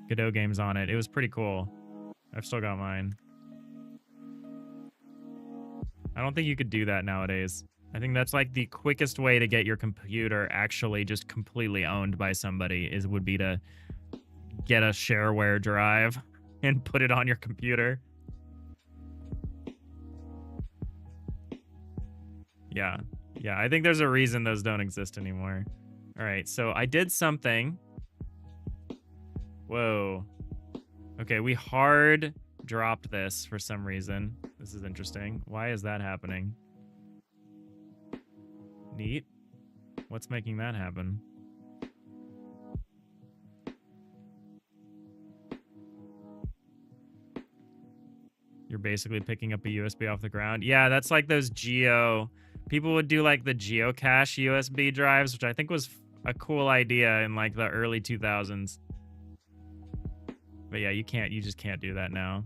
Godot games on it. It was pretty cool. I've still got mine. I don't think you could do that nowadays. I think that's like the quickest way to get your computer actually just completely owned by somebody would be to get a shareware drive and put it on your computer. Yeah. Yeah, I think there's a reason those don't exist anymore. All right, so I did something. Whoa. Okay, we hard dropped this for some reason. This is interesting. Why is that happening? Neat. What's making that happen? You're basically picking up a USB off the ground. Yeah, that's like those people would do like the geocache USB drives, which I think was a cool idea in like the early 2000s. But yeah, you just can't do that now.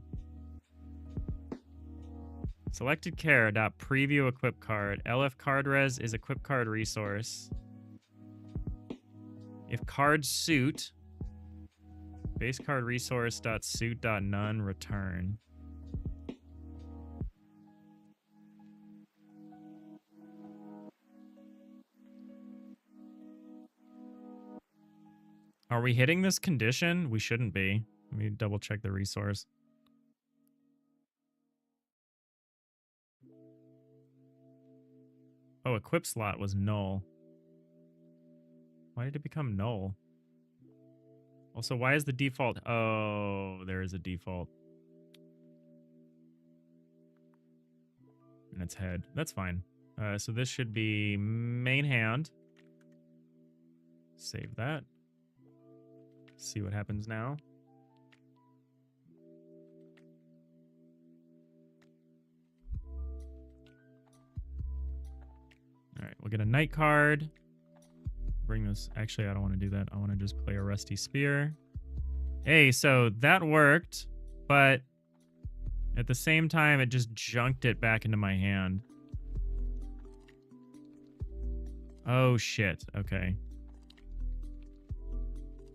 Selected care. Preview equip card. LF card res is equip card resource. If cards suit, base card resource .suit .none return. Are we hitting this condition? We shouldn't be. Let me double check the resource. Oh, equip slot was null. Why did it become null? Also, why is the default? Oh, there is a default. And it's head. That's fine. So this should be main hand. Save that. See what happens now. All right, we'll get a night card. Bring this. Actually, I don't want to do that. I want to just play a Rusty Spear. Hey, so that worked, but at the same time, it just junked it back into my hand. Oh, shit. Okay.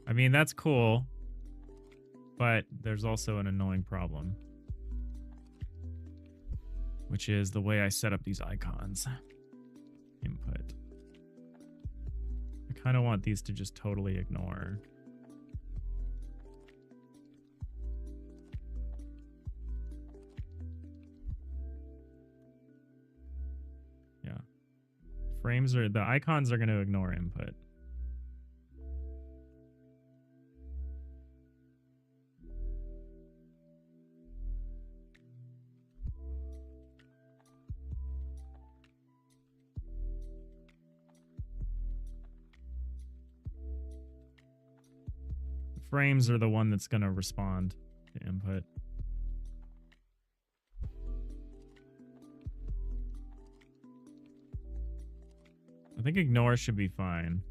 I mean, that's cool, but there's also an annoying problem, which is the way I set up these icons. Input. I kind of want these to just totally ignore. Yeah. The icons are going to ignore input. frames are the one that's going to respond to input. I think ignore should be fine.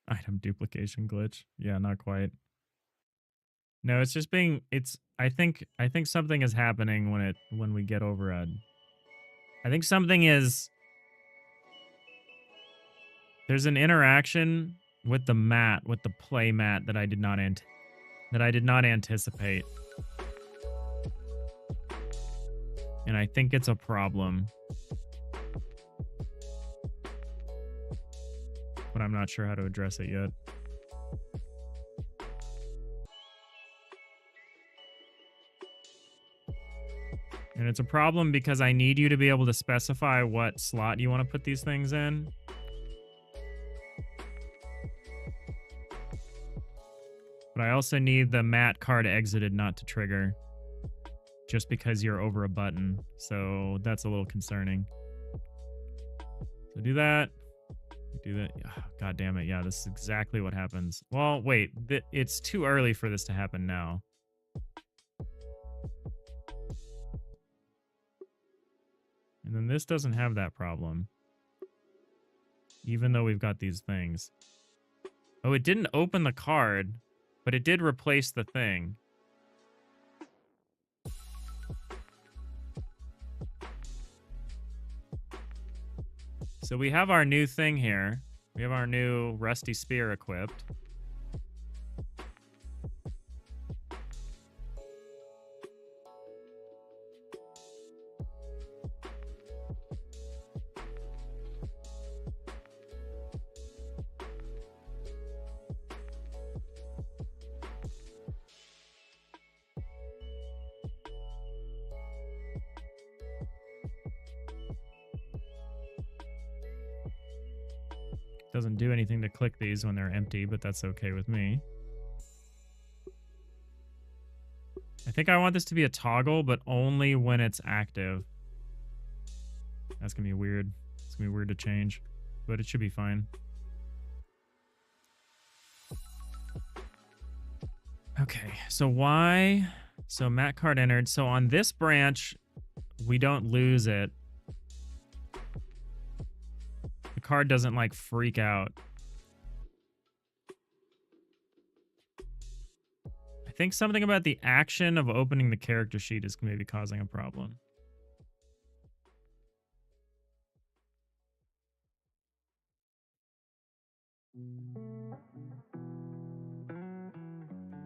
Item duplication glitch. Yeah, not quite. No, it's just being I think something is happening when we get overhead. I think something is there's an interaction with the mat, with the play mat that I did not anticipate. And I think it's a problem. But I'm not sure how to address it yet. And it's a problem because I need you to be able to specify what slot you want to put these things in. But I also need the mat card exited not to trigger just because you're over a button. So that's a little concerning. So do that. Do that. Oh, God damn it. Yeah, this is exactly what happens. Well, wait. It's too early for this to happen now. And then this doesn't have that problem. Even though we've got these things. Oh, it didn't open the card, but it did replace the thing. So we have our new thing here. We have our new rusty spear equipped. Doesn't do anything to click these when they're empty, but that's okay with me. I think I want this to be a toggle, but only when it's active. That's going to be weird. It's going to be weird to change, but it should be fine. Okay, so why? So mat card entered. So on this branch, we don't lose it. The card doesn't like freak out. I think something about the action of opening the character sheet is maybe causing a problem.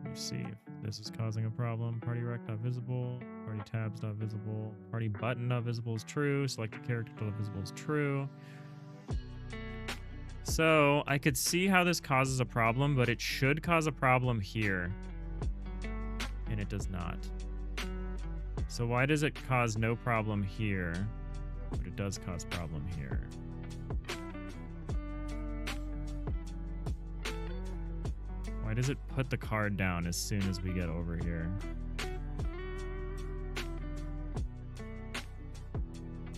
Let me see if this is causing a problem. Party rec.visible, party tabs.visible, party button.visible is true, select character.visible is true. So I could see how this causes a problem, but it should cause a problem here. And it does not. So why does it cause no problem here, but it does cause problem here? Why does it put the card down as soon as we get over here?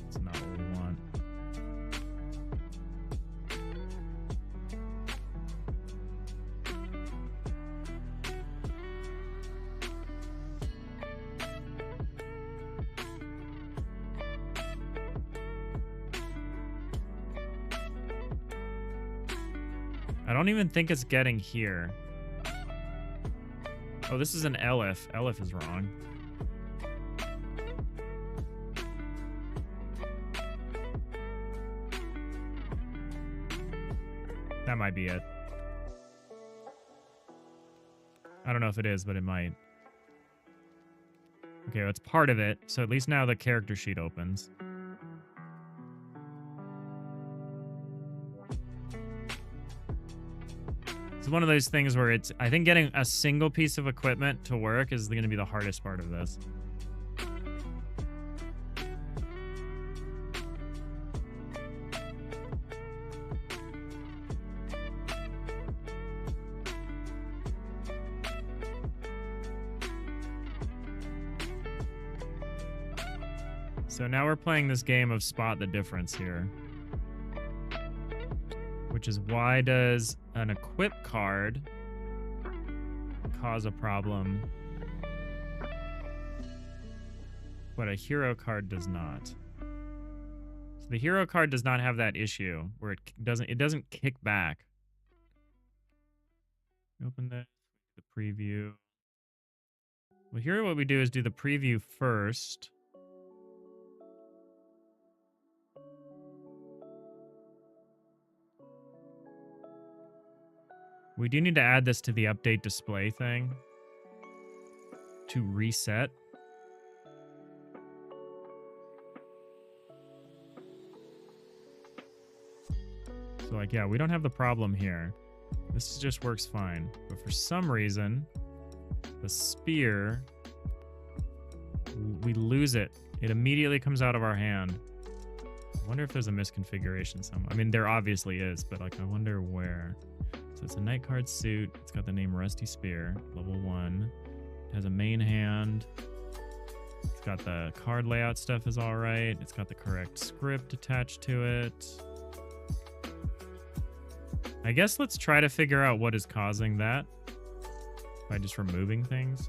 It's not what we want. I don't even think it's getting here. Oh, this is an elif. Elif is wrong. That might be it. I don't know if it is, but it might. Okay, well, it's part of it. So at least now the character sheet opens. It's one of those things where it's, I think getting a single piece of equipment to work is going to be the hardest part of this. So now we're playing this game of spot the difference here. Which is, why does an equip card cause a problem, but a hero card does not? So the hero card does not have that issue where it doesn't kick back. Open the preview. Well, here what we do is do the preview first. We do need to add this to the update display thing to reset. So like, yeah, we don't have the problem here. This just works fine. But for some reason, the spear, we lose it. It immediately comes out of our hand. I wonder if there's a misconfiguration somewhere. I mean, there obviously is, but like, I wonder where. So it's a night card suit. It's got the name Rusty Spear, level 1. It has a main hand. It's got the card layout stuff is all right. It's got the correct script attached to it. I guess let's try to figure out what is causing that by just removing things.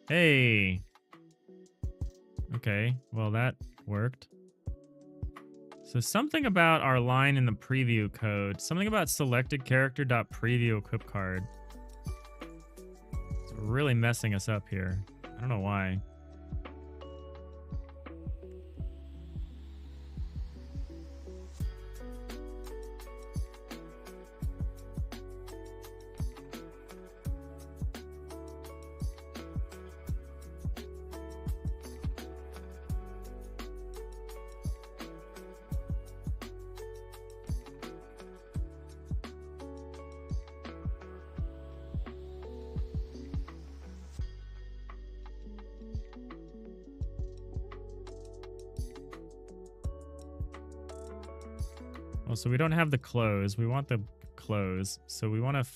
Hey. Okay, well that worked. So something about our line in the preview code, something about selected character.preview equip card. It's really messing us up here. I don't know why. Well, so we don't have the close. We want the close. So we want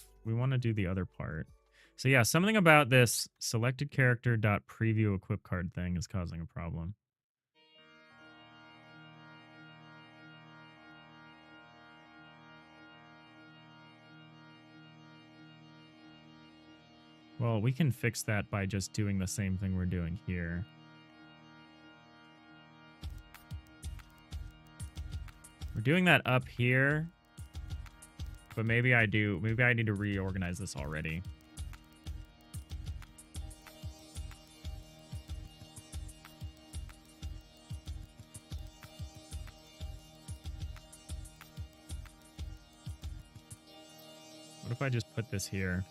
to do the other part. So yeah, something about this selected character.preview equip card thing is causing a problem. Well, we can fix that by just doing the same thing we're doing here. We're doing that up here, but maybe I need to reorganize this already. What if I just put this here?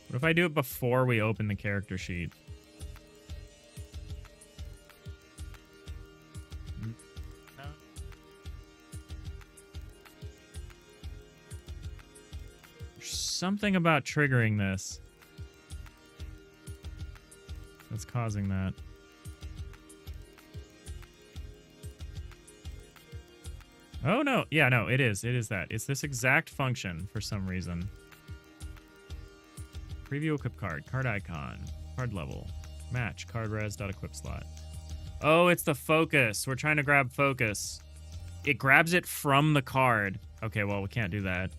What if I do it before we open the character sheet? No. There's something about triggering this that's causing that. Oh, no. Yeah, no, it is. It is that. It's this exact function for some reason. Preview equip card, card icon, card level, match, card res.equip slot. Oh, it's the focus. We're trying to grab focus. It grabs it from the card. Okay, well, we can't do that.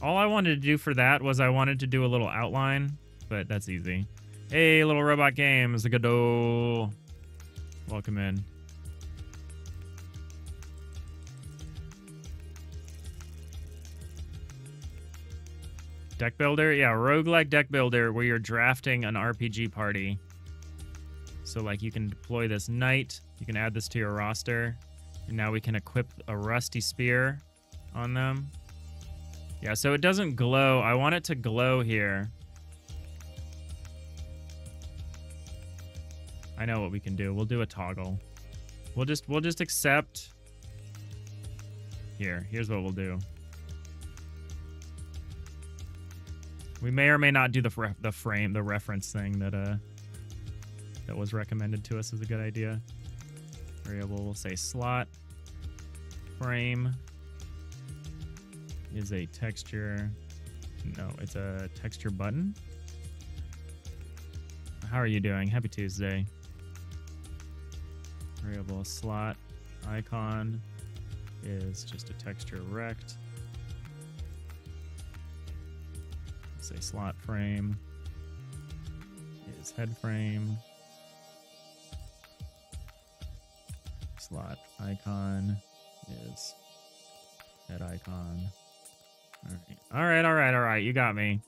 All I wanted to do for that was I wanted to do a little outline, but that's easy. Hey, Little Robot Games, the Godot. Welcome in. Deck builder? Yeah, roguelike deck builder where you're drafting an RPG party. So like you can deploy this knight, you can add this to your roster, and now we can equip a rusty spear on them. Yeah, so it doesn't glow. I want it to glow here. I know what we can do. We'll do a toggle. We'll just accept. Here's what we'll do. We may or may not do the reference thing that was recommended to us as a good idea. Variable, we'll say slot frame is a texture. No, it's a texture button. How are you doing? Happy Tuesday. Variable slot icon is just a texture rect. Say slot frame is head frame. Slot icon is head icon. All right. You got me.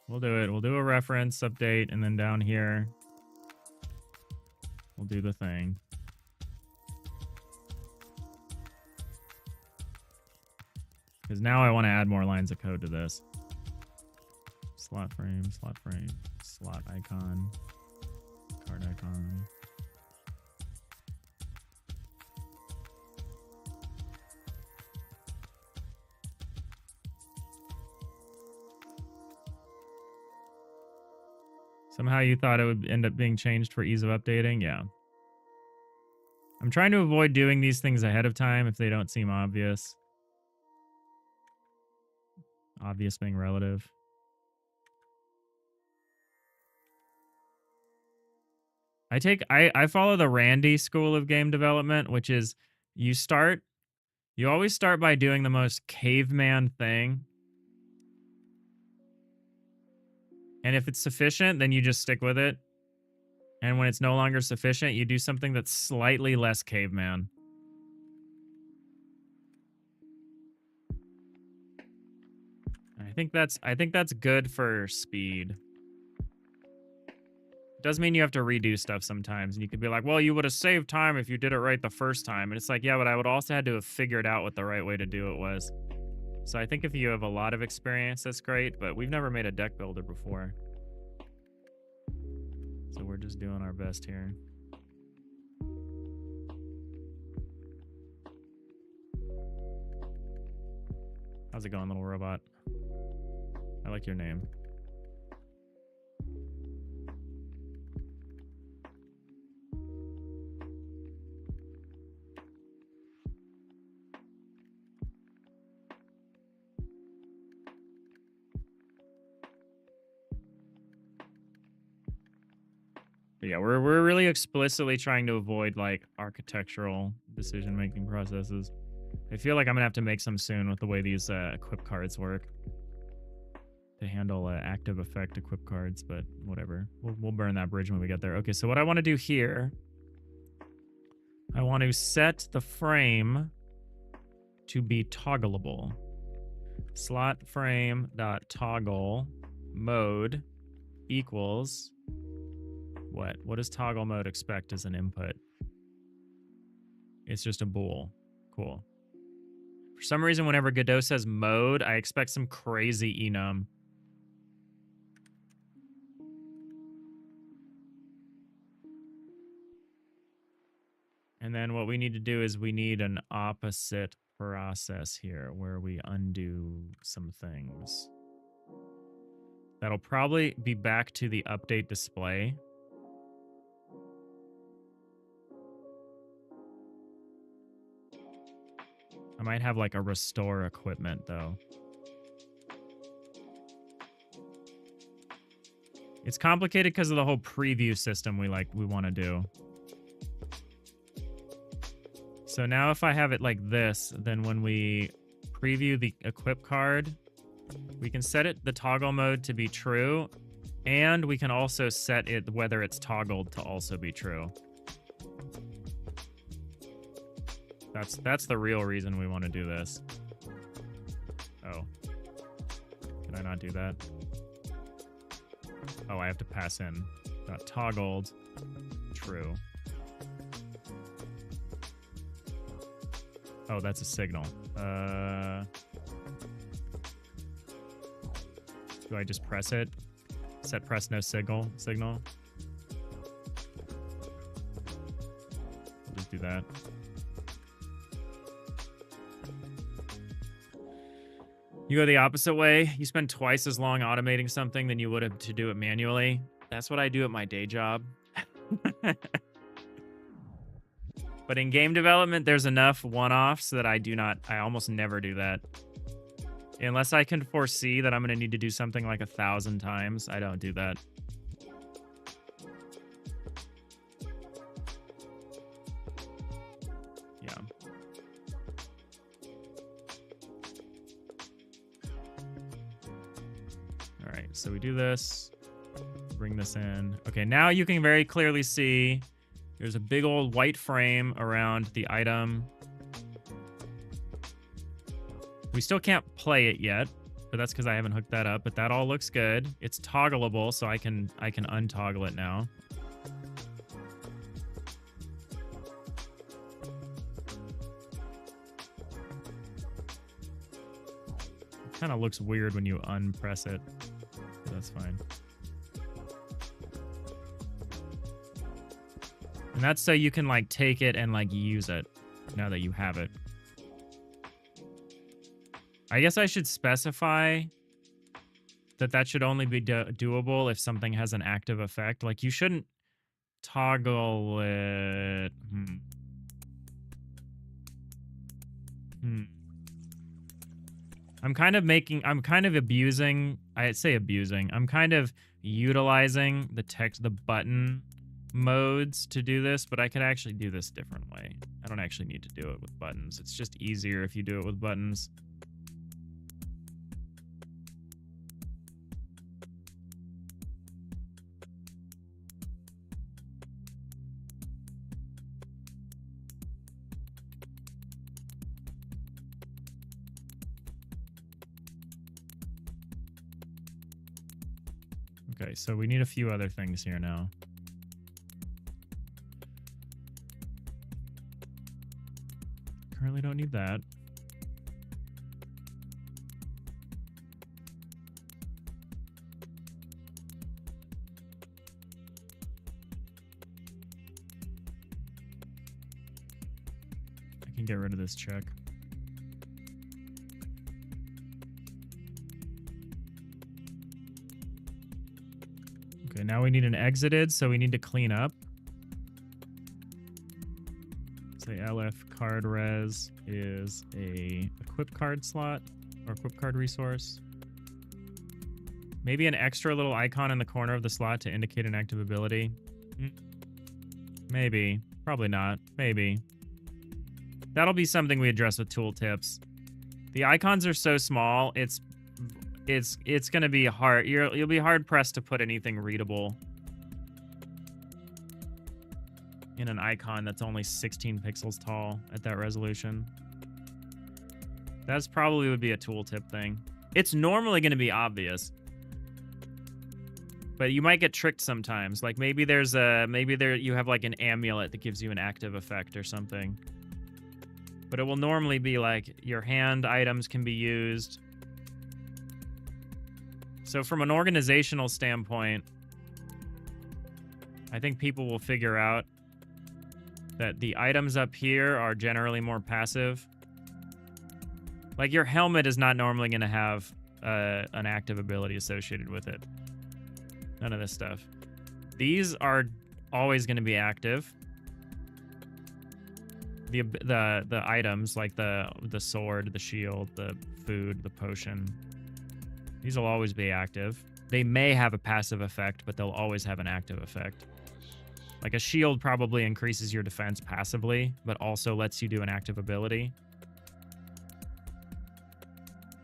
We'll do it. We'll do a reference update, and then down here, we'll do the thing. Because now I want to add more lines of code to this. Slot frame, slot icon, card icon. Somehow you thought it would end up being changed for ease of updating? Yeah. I'm trying to avoid doing these things ahead of time if they don't seem obvious. Obvious being relative. I follow the Randy school of game development, which is you always start by doing the most caveman thing. And if it's sufficient, then you just stick with it. And when it's no longer sufficient, you do something that's slightly less caveman. I think that's good for speed. It does mean you have to redo stuff sometimes, and you could be like, well, you would have saved time if you did it right the first time. And it's like, yeah, but I would also had to have figured out what the right way to do it was. So I think if you have a lot of experience, that's great, but we've never made a deck builder before. So we're just doing our best here. How's it going, little robot? I like your name. But yeah, we're really explicitly trying to avoid like architectural decision-making processes. I feel like I'm gonna have to make some soon with the way these equip cards work to handle active effect equip cards, but whatever. We'll burn that bridge when we get there. Okay, so what I want to do here, I want to set the frame to be toggleable. Slot frame dot toggle mode equals what? What does toggle mode expect as an input? It's just a bool. Cool. For some reason, whenever Godot says mode, I expect some crazy enum. And then what we need to do is we need an opposite process here where we undo some things. That'll probably be back to the update display. I might have like a restore equipment though. It's complicated because of the whole preview system we want to do. So now if I have it like this, then when we preview the equip card, we can set the toggle mode to be true, and we can also set it whether it's toggled to also be true. That's the real reason we want to do this. Oh. Can I not do that? Oh, I have to pass in. Got toggled. True. Oh, that's a signal. Do I just press it? Set press no signal. We'll just do that. You go the opposite way. You spend twice as long automating something than you would have to do it manually. That's what I do at my day job. But in game development, there's enough one-offs that I almost never do that. Unless I can foresee that I'm going to need to do something like 1,000 times, I don't do that. Yeah. All right, so we do this. Bring this in. Okay, now you can very clearly see there's a big old white frame around the item. We still can't play it yet, but that's because I haven't hooked that up, but that all looks good. It's toggleable, so I can untoggle it now. It kind of looks weird when you unpress it, but that's fine. And that's so you can like take it and like use it now that you have it. I guess I should specify that should only be doable if something has an active effect. Like you shouldn't toggle it. I'm kind of abusing, I'd say abusing. I'm kind of utilizing the button modes to do this, but I could actually do this a different way. I don't actually need to do it with buttons. It's just easier if you do it with buttons. Okay, so we need a few other things here now. Currently don't need that. I can get rid of this check. Okay, now we need an exited, so we need to clean up. Say LF card res is a equip card slot or equip card resource. Maybe an extra little icon in the corner of the slot to indicate an active ability. Maybe. Probably not. Maybe. That'll be something we address with tooltips. The icons are so small, it's gonna be hard. You'll be hard pressed to put anything readable in an icon that's only 16 pixels tall at that resolution. That's probably would be a tooltip thing. It's normally going to be obvious, but you might get tricked sometimes. Like maybe you have like an amulet that gives you an active effect or something. But it will normally be like your hand items can be used. So from an organizational standpoint, I think people will figure out that the items up here are generally more passive. Like your helmet is not normally going to have an active ability associated with it. None of this stuff. These are always going to be active. The items like the sword, the shield, the food, the potion. These will always be active. They may have a passive effect, but they'll always have an active effect. Like a shield probably increases your defense passively, but also lets you do an active ability.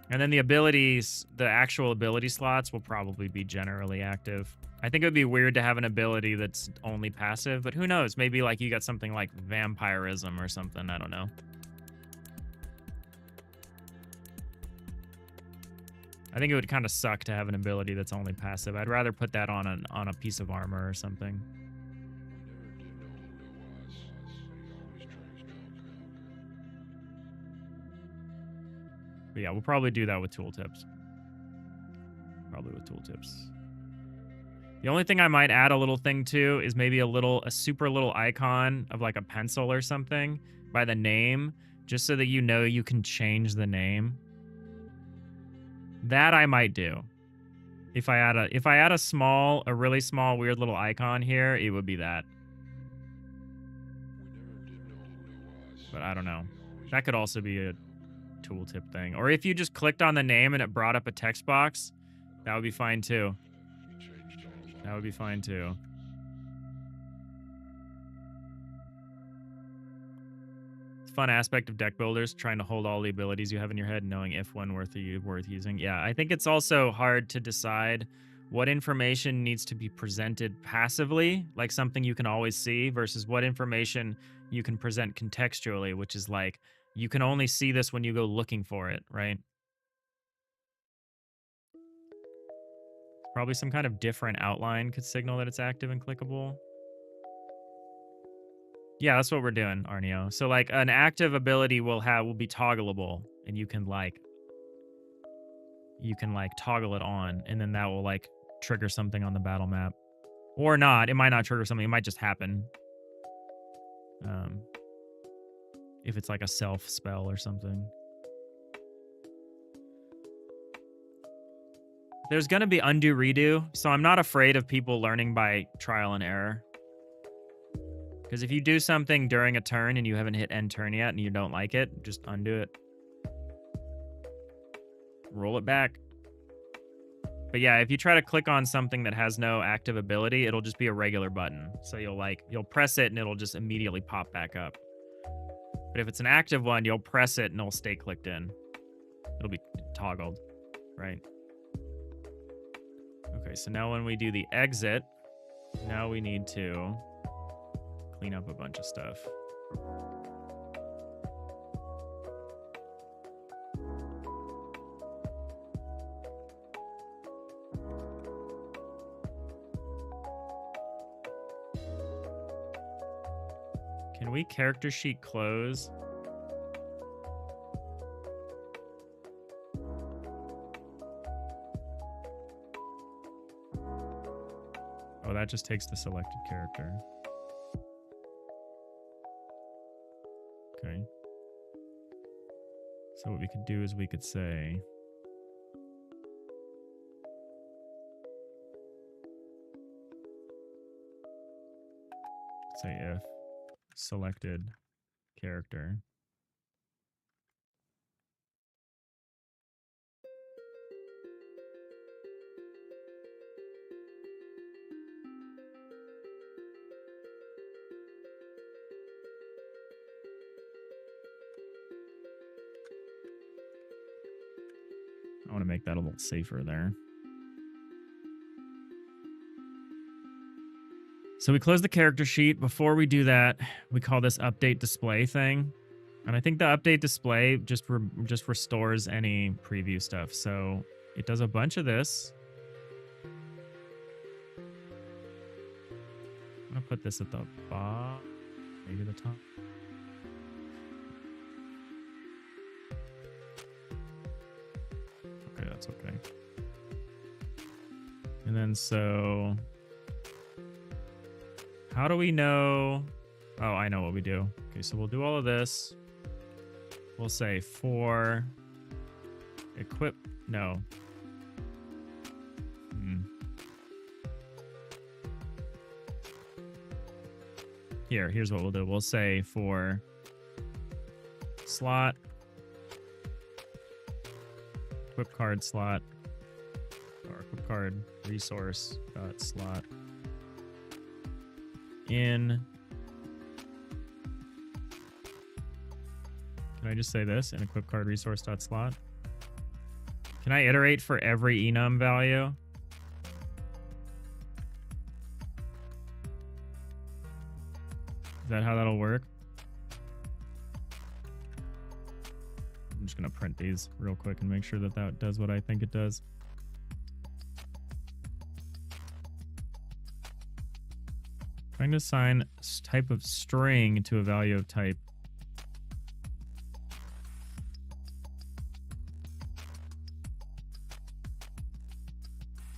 And then the abilities, the actual ability slots will probably be generally active. I think it would be weird to have an ability that's only passive, but who knows? Maybe like you got something like vampirism or something. I don't know. I think it would kind of suck to have an ability that's only passive. I'd rather put that on a piece of armor or something. But yeah, we'll probably do that with tooltips. The only thing I might add a little thing to is maybe a super little icon of like a pencil or something by the name, just so that you know you can change the name. That I might do. If I add a really small weird little icon here, it would be that. But I don't know. That could also be a tooltip thing. Or if you just clicked on the name and it brought up a text box, that would be fine too. That would be fine too. It's a fun aspect of deck builders, trying to hold all the abilities you have in your head, knowing if one worth using. Yeah, I think it's also hard to decide what information needs to be presented passively, like something you can always see, versus what information you can present contextually, which is like, you can only see this when you go looking for it, right? Probably some kind of different outline could signal that it's active and clickable. Yeah, that's what we're doing, Arneo. So like an active ability will be toggleable, and you can like toggle it on, and then that will like trigger something on the battle map. Or not. It might not trigger something, it might just happen. If it's like a self spell or something. There's going to be undo redo, so I'm not afraid of people learning by trial and error. Because if you do something during a turn and you haven't hit end turn yet and you don't like it, just undo it. Roll it back. But yeah, if you try to click on something that has no active ability, it'll just be a regular button. So you'll press it and it'll just immediately pop back up. But if it's an active one, you'll press it and it'll stay clicked in. It'll be toggled, right? Okay, so now when we do the exit, now we need to clean up a bunch of stuff. Can we character sheet close? Oh, that just takes the selected character. Okay. So what we could do is we could say if selected character. I want to make that a little safer there. So we close the character sheet. Before we do that, we call this update display thing. And I think the update display just restores any preview stuff. So it does a bunch of this. I'm going to put this at the bottom, maybe the top. Okay, that's okay. And then so how do we know? Oh, I know what we do. Okay, so we'll do all of this. We'll say for equip. No. Here's what we'll do. We'll say for slot, equip card slot, or equip card resource dot slot in. Can I just say this in equip card resource dot slot? Can I iterate for every enum value? Is that how that'll work? I'm just going to print these real quick and make sure that that does what I think it does. Trying to assign type of string to a value of type.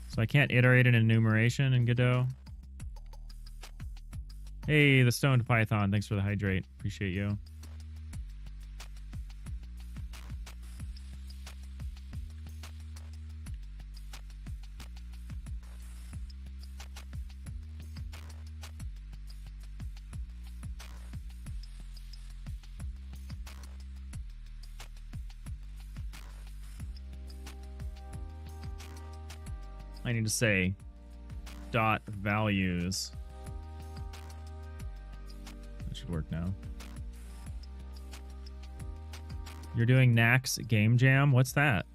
So I can't iterate an enumeration in Godot. Hey, the stoned python. Thanks for the hydrate. Appreciate you. I need to say dot values. That should work now. You're doing Knack's Game Jam? What's that?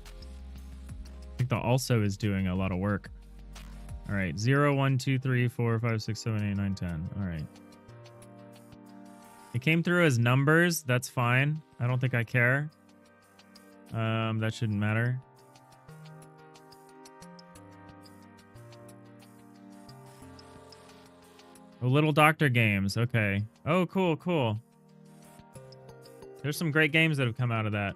I think the also is doing a lot of work. All right, 0, 1, 2, 3, 4, 5, 6, 7, 8, 9, 10. All right. It came through as numbers. That's fine. I don't think I care. That shouldn't matter. Oh, Little Doctor games. Okay. Oh, cool, cool. There's some great games that have come out of that.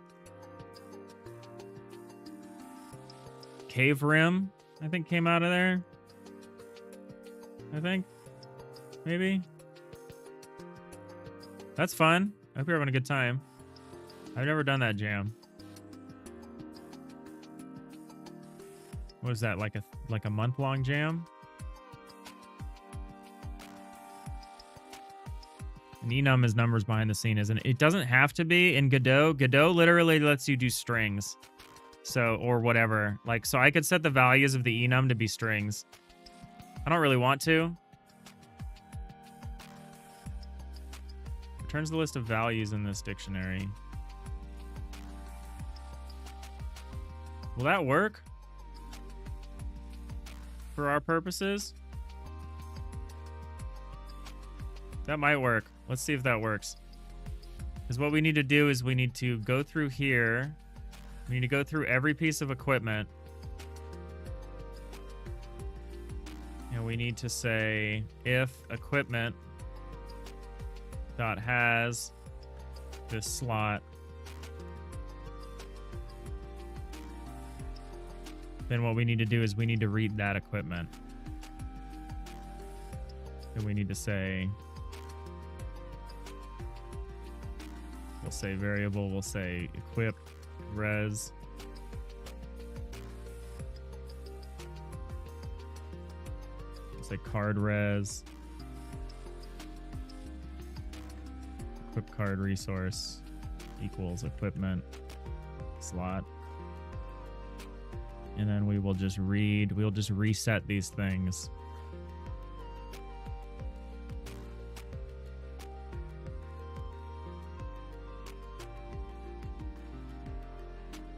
Cave Rim, I think, came out of there. I think. Maybe. That's fun. I hope you're having a good time. I've never done that jam. What is that, like a month-long jam? An enum is numbers behind the scene, isn't it? It doesn't have to be in Godot. Godot literally lets you do strings. So, or whatever. Like, so I could set the values of the enum to be strings. I don't really want to. Returns the list of values in this dictionary. Will that work? For our purposes? That might work. Let's see if that works. Because what we need to do is we need to go through here. We need to go through every piece of equipment. And we need to say if equipment dot has this slot, then what we need to do is we need to read that equipment. And we need to say, we'll say variable, we'll say equip res. We'll say card res. Equip card resource equals equipment slot. And then we will just read, we'll just reset these things.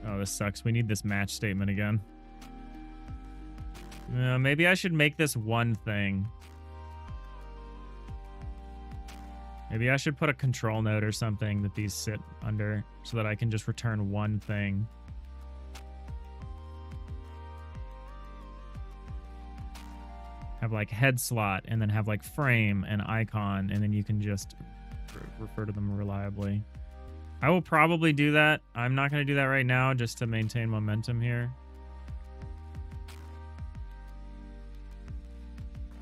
Oh, this sucks. We need this match statement again. Maybe I should make this one thing. Maybe I should put a control node or something that these sit under so that I can just return one thing. Have like head slot and then have like frame and icon, and then you can just refer to them reliably. I will probably do that. I'm not going to do that right now just to maintain momentum here.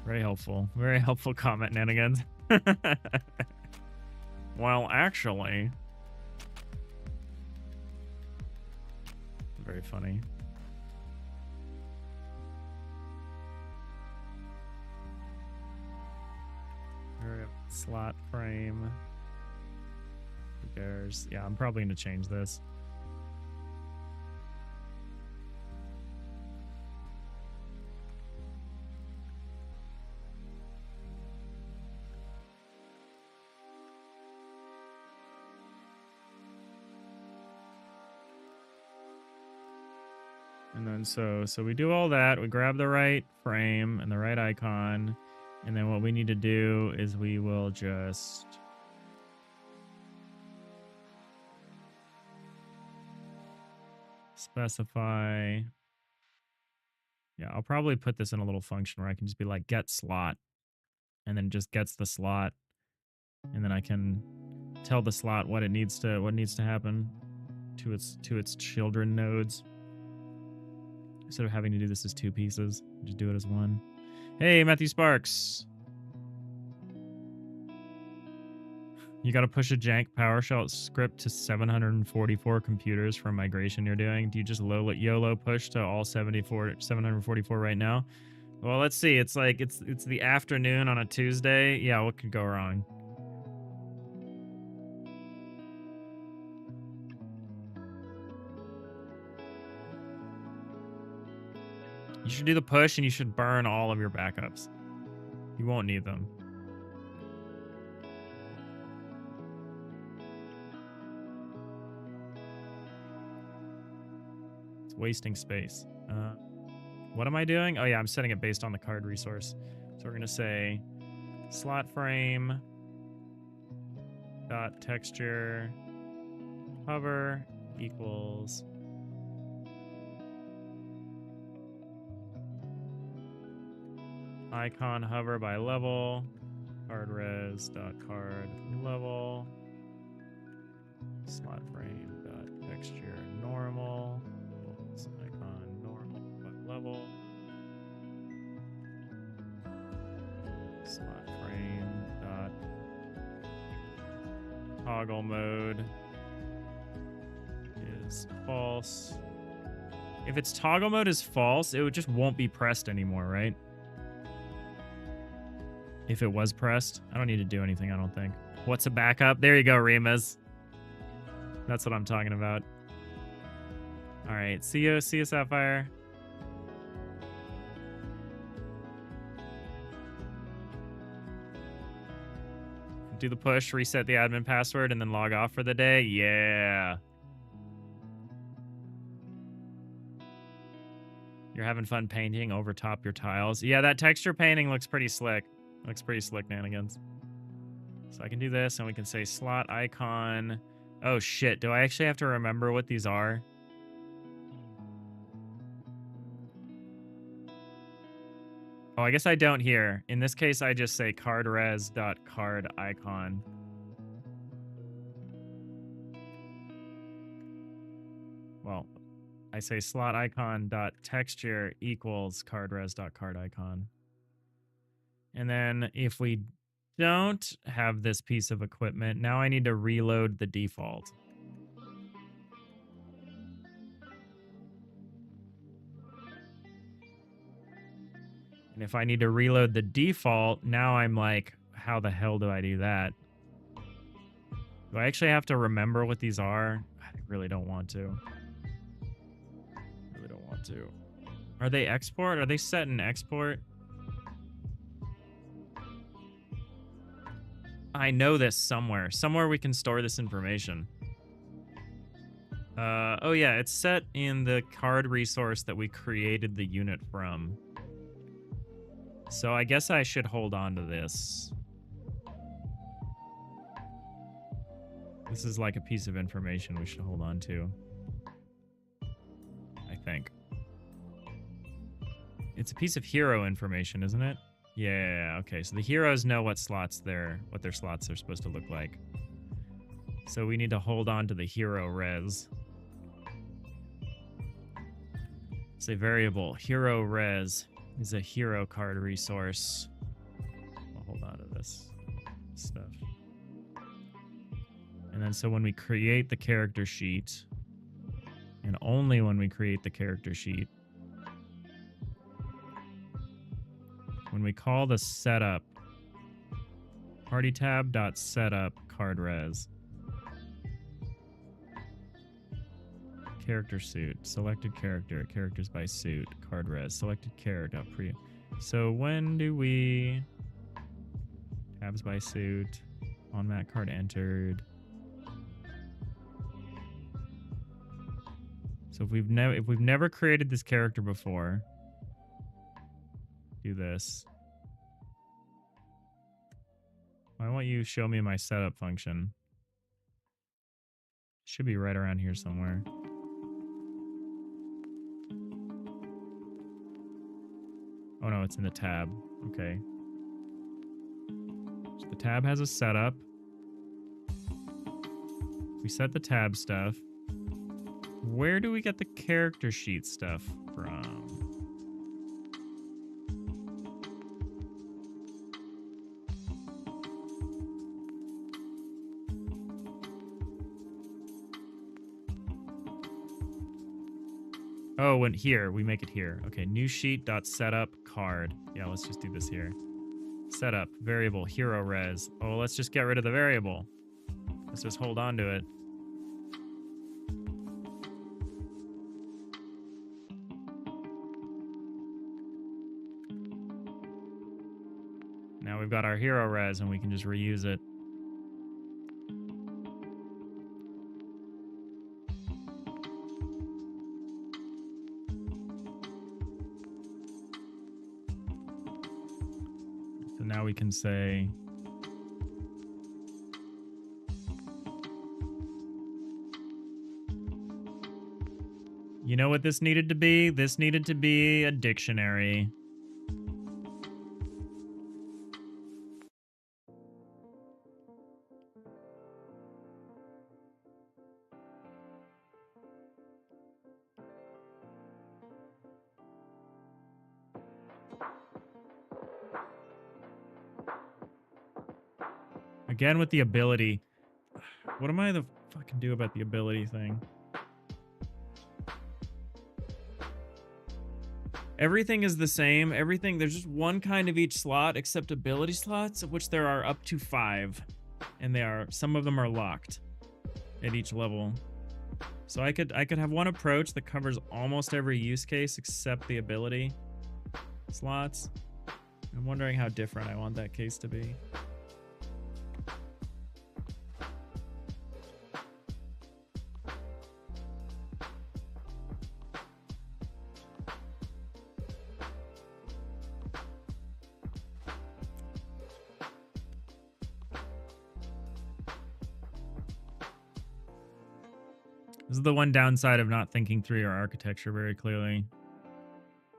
Very helpful. Very helpful comment, Nanigans. Well, actually... Very funny. Slot frame. Who cares? Yeah, I'm probably going to change this. And then so we do all that. We grab the right frame and the right icon. And then what we need to do is we will just specify. Yeah, I'll probably put this in a little function where I can just be like get slot, and then it just gets the slot, and then I can tell the slot what needs to happen to its children nodes. Instead of having to do this as two pieces, just do it as one. Hey, Matthew Sparks. You got to push a jank PowerShell script to 744 computers from migration you're doing. Do you just YOLO push to all 744 right now? Well, let's see. It's like it's the afternoon on a Tuesday. Yeah, what could go wrong? You should do the push and you should burn all of your backups. You won't need them. It's wasting space. What am I doing? Oh yeah, I'm setting it based on the card resource. So we're gonna say slot frame dot texture hover equals icon hover by level card res dot card level slot frame dot texture normal icon normal by level slot frame dot toggle mode is false. If its toggle mode is false, it just won't be pressed anymore, right? If it was pressed, I don't need to do anything, I don't think. What's a backup? There you go, Remus. That's what I'm talking about. All right, see you, Sapphire. Do the push, reset the admin password, and then log off for the day. Yeah. You're having fun painting over top your tiles. Yeah, that texture painting looks pretty slick. Looks pretty slick, Nanigans. So I can do this, and we can say slot icon. Oh, shit. Do I actually have to remember what these are? Oh, I guess I don't here. In this case, I just say cardres.card icon. Well, I say slot icon dot texture equals cardres.card icon. And then if we don't have this piece of equipment, now I need to reload the default. And if I need to reload the default, now I'm like, how the hell do I do that? Do I actually have to remember what these are? I really don't want to. Really don't want to. Are they export? Are they set in export? I know this somewhere. Somewhere we can store this information. Oh yeah, it's set in the card resource that we created the unit from. So I guess I should hold on to this. This is like a piece of information we should hold on to. I think. It's a piece of hero information, isn't it? Yeah, okay. So the heroes know what their slots are supposed to look like. So we need to hold on to the hero res. It's a variable. Hero res is a hero card resource. I'll hold on to this stuff. And then so when we create the character sheet, and only when we create the character sheet, when we call the setup, party tab dot setup card res, character suit, selected character, characters by suit, card res, selected character, pre. So when do we tabs by suit, on mat card entered. So if we've never created this character before, do this. Why won't you show me my setup function? Should be right around here somewhere. Oh no, it's in the tab. Okay. So the tab has a setup. We set the tab stuff. Where do we get the character sheet stuff from? Oh, and here, we make it here. Okay, new sheet dot setup card. Yeah, let's just do this here. Setup, variable, hero res. Oh, let's just get rid of the variable. Let's just hold on to it. Now we've got our hero res and we can just reuse it. So now we can say, you know what this needed to be? This needed to be a dictionary. Again with the ability. What am I the fucking do about the ability thing? Everything is the same. Everything, there's just one kind of each slot except ability slots, of which there are up to 5. And some of them are locked at each level. So I could have one approach that covers almost every use case except the ability slots. I'm wondering how different I want that case to be. This is the one downside of not thinking through your architecture very clearly.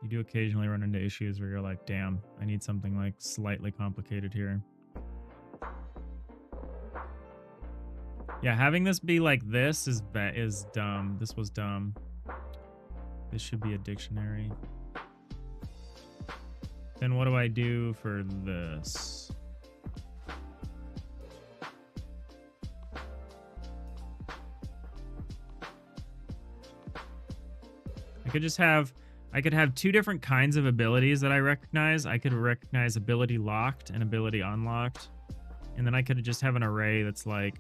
You do occasionally run into issues where you're like, damn, I need something like slightly complicated here. Yeah, having this be like this is dumb. This was dumb. This should be a dictionary. Then what do I do for this? I could have 2 different kinds of abilities that I recognize. I could recognize ability locked and ability unlocked. And then I could just have an array that's like,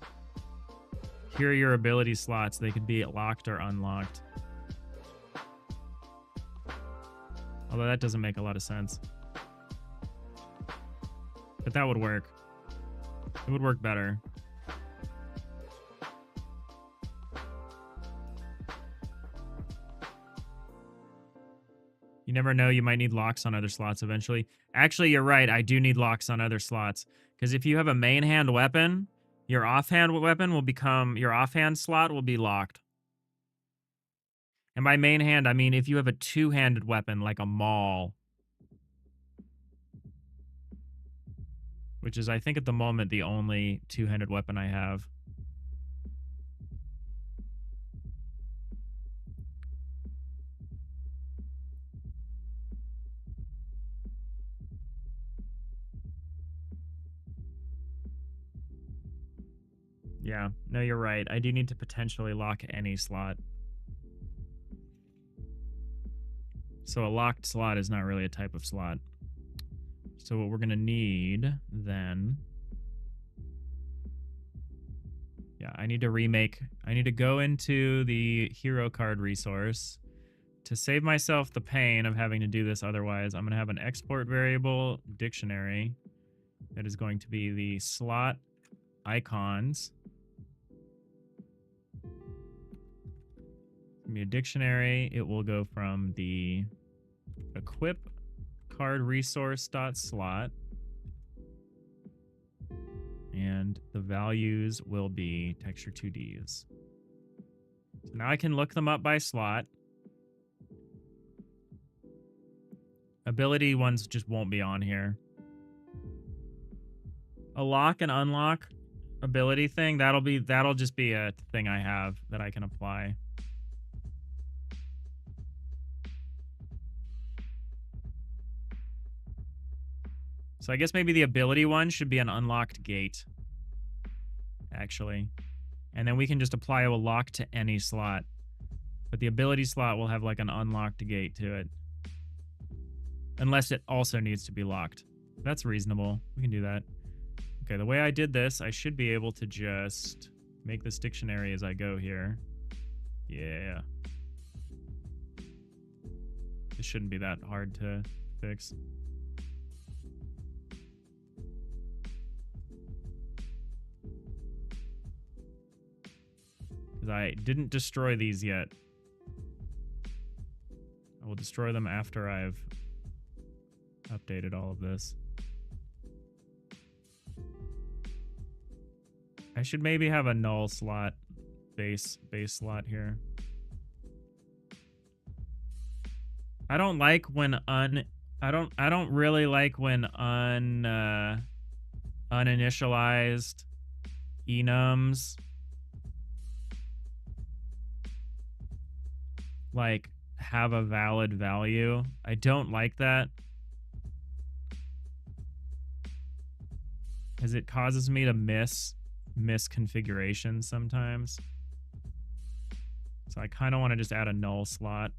here are your ability slots. They could be locked or unlocked. Although that doesn't make a lot of sense. But that would work. It would work better. You never know, you might need locks on other slots eventually. Actually, you're right, I do need locks on other slots. Because if you have a main hand weapon, your offhand weapon will become, your offhand slot will be locked. And by main hand, I mean if you have a 2-handed weapon, like a maul. Which is, I think at the moment, the only 2-handed weapon I have. Yeah, no, you're right. I do need to potentially lock any slot. So a locked slot is not really a type of slot. So what we're going to need then... Yeah, I need to go into the hero card resource. To save myself the pain of having to do this otherwise, I'm going to have an export variable dictionary that is going to be the slot icons. It's going to be a dictionary. It will go from the equip card resource dot slot, and the values will be texture 2Ds. So now I can look them up by slot. Ability ones just won't be on here. A lock and unlock ability thing, that'll just be a thing I have that I can apply. So I guess maybe the ability one should be an unlocked gate, actually. And then we can just apply a lock to any slot. But the ability slot will have like an unlocked gate to it. Unless it also needs to be locked. That's reasonable. We can do that. Okay, the way I did this, I should be able to just make this dictionary as I go here. Yeah. This shouldn't be that hard to fix. Because I didn't destroy these yet. I will destroy them after I've updated all of this. I should maybe have a null slot, base slot here. I don't like when I don't really like when uninitialized enums like have a valid value. I don't like that. Because it causes me to miss configurations sometimes. So I kind of want to just add a null slot.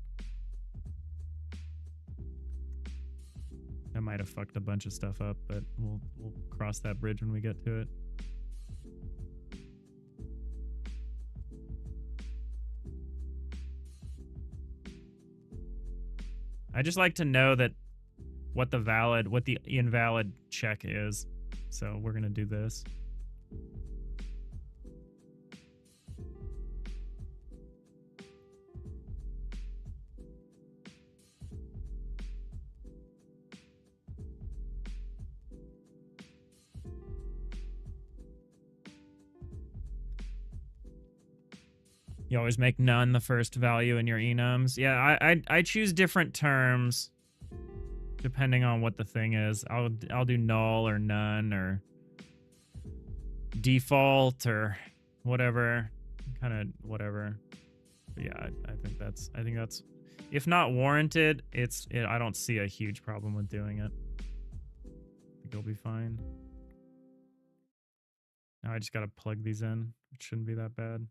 That might have fucked a bunch of stuff up, but we'll cross that bridge when we get to it. I just like to know that what the invalid check is. So we're going to do this. You always make none the first value in your enums. Yeah, I choose different terms depending on what the thing is. I'll do null or none or default or whatever, kind of whatever. But yeah, I think that's if not warranted, I don't see a huge problem with doing it. I think it'll be fine. Now I just gotta plug these in. It shouldn't be that bad.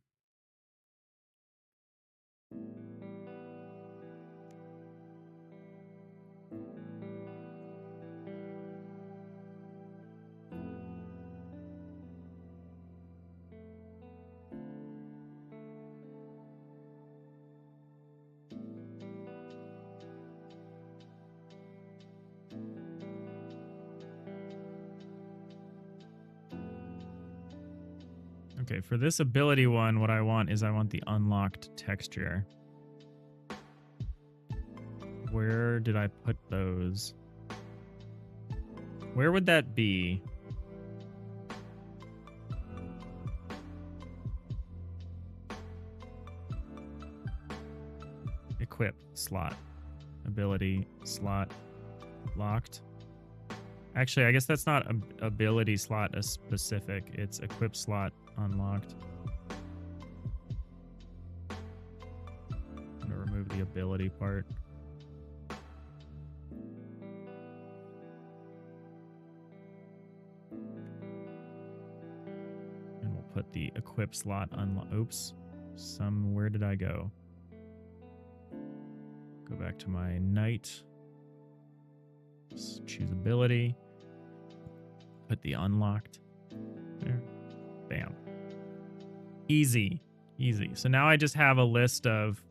Okay, for this ability one, what I want the unlocked texture. Where did I put those? Where would that be? Equip slot. Ability slot locked. Actually, I guess that's not ability slot a specific. It's equip slot unlocked. I'm gonna remove the ability part. And we'll put the equip slot unlocked. Oops. Where did I go? Go back to my knight. Just choose ability. Put the unlocked. There. Bam. Easy. Easy. So now I just have a list of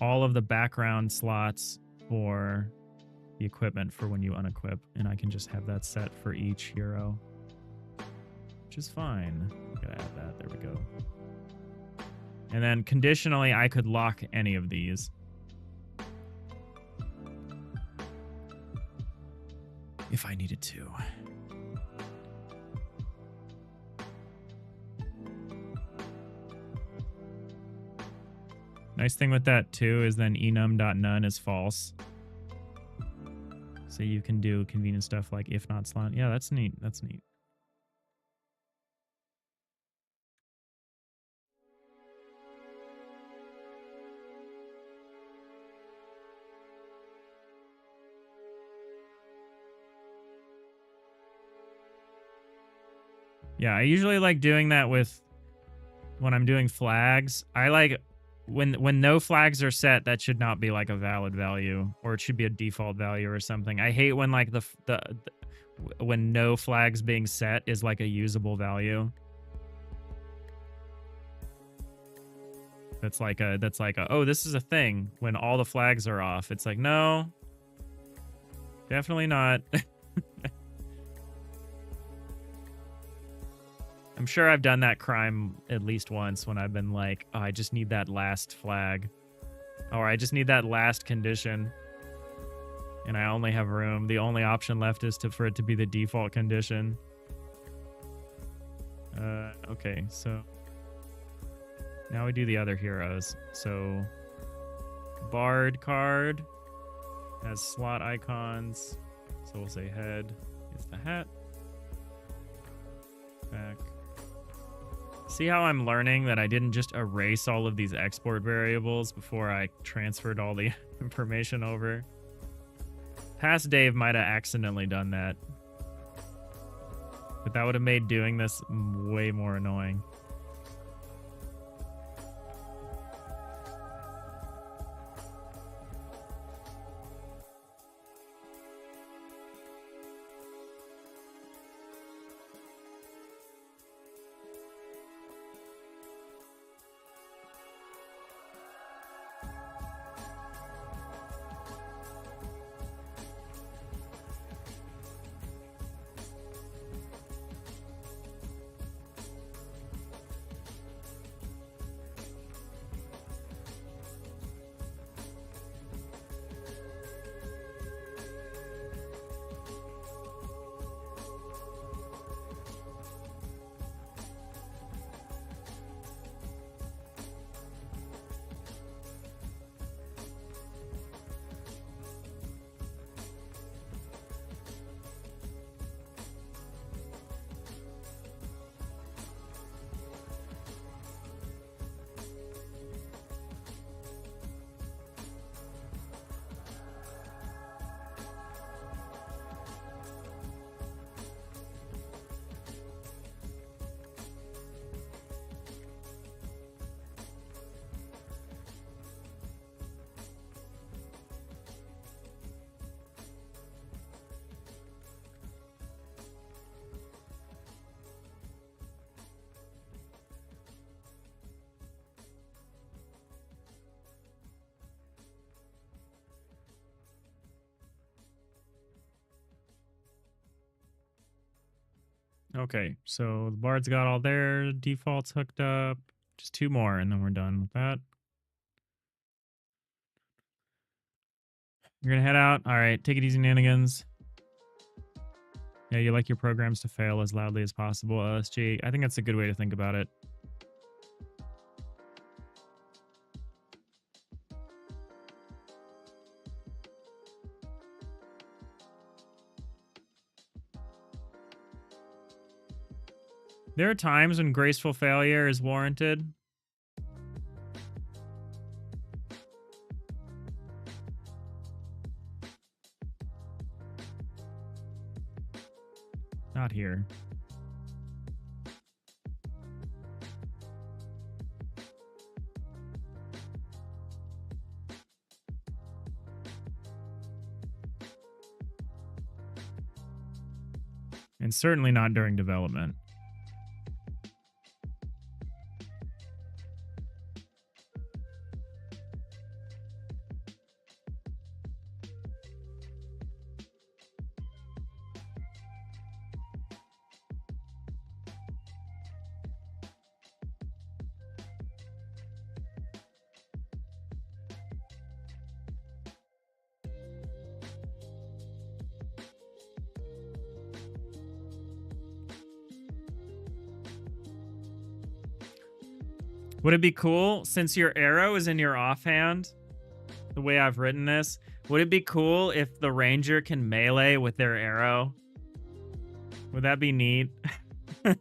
all of the background slots for the equipment for when you unequip. And I can just have that set for each hero. Which is fine. Gotta add that. There we go. And then conditionally, I could lock any of these. If I needed to. Nice thing with that too is then enum.none is false. So you can do convenient stuff like if not slot. Yeah, that's neat. That's neat. Yeah, I usually like doing that with when I'm doing flags. I like when no flags are set, that should not be like a valid value, or it should be a default value or something. I hate when like when no flags being set is like a usable value. That's like a oh, this is a thing when all the flags are off. It's like, no. Definitely not. I'm sure I've done that crime at least once when I've been like, oh, I just need that last flag. Or I just need that last condition. And I only have room. The only option left is for it to be the default condition. Okay, so now we do the other heroes. So Bard card has slot icons. So we'll say head is the hat. Back. See how I'm learning that I didn't just erase all of these export variables before I transferred all the information over? Past Dave might have accidentally done that. But that would have made doing this way more annoying. Okay, so the Bard's got all their defaults hooked up. Just two more, and then we're done with that. You're gonna head out? All right, take it easy, Nanigans. Yeah, you like your programs to fail as loudly as possible, LSG. I think that's a good way to think about it. There are times when graceful failure is warranted. Not here. And certainly not during development. Would it be cool, since your arrow is in your offhand, the way I've written this, Would it be cool if the ranger can melee with their arrow? Would that be neat? That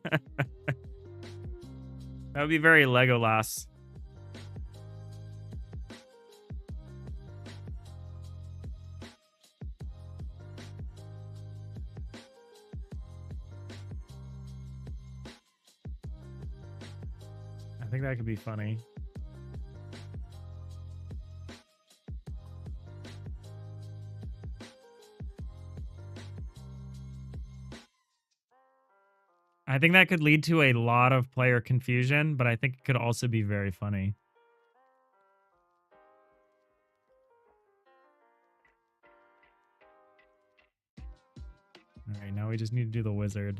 would be very Legolas. I think that could be funny. I think that could lead to a lot of player confusion, but I think it could also be very funny. All right, now we just need to do the wizard.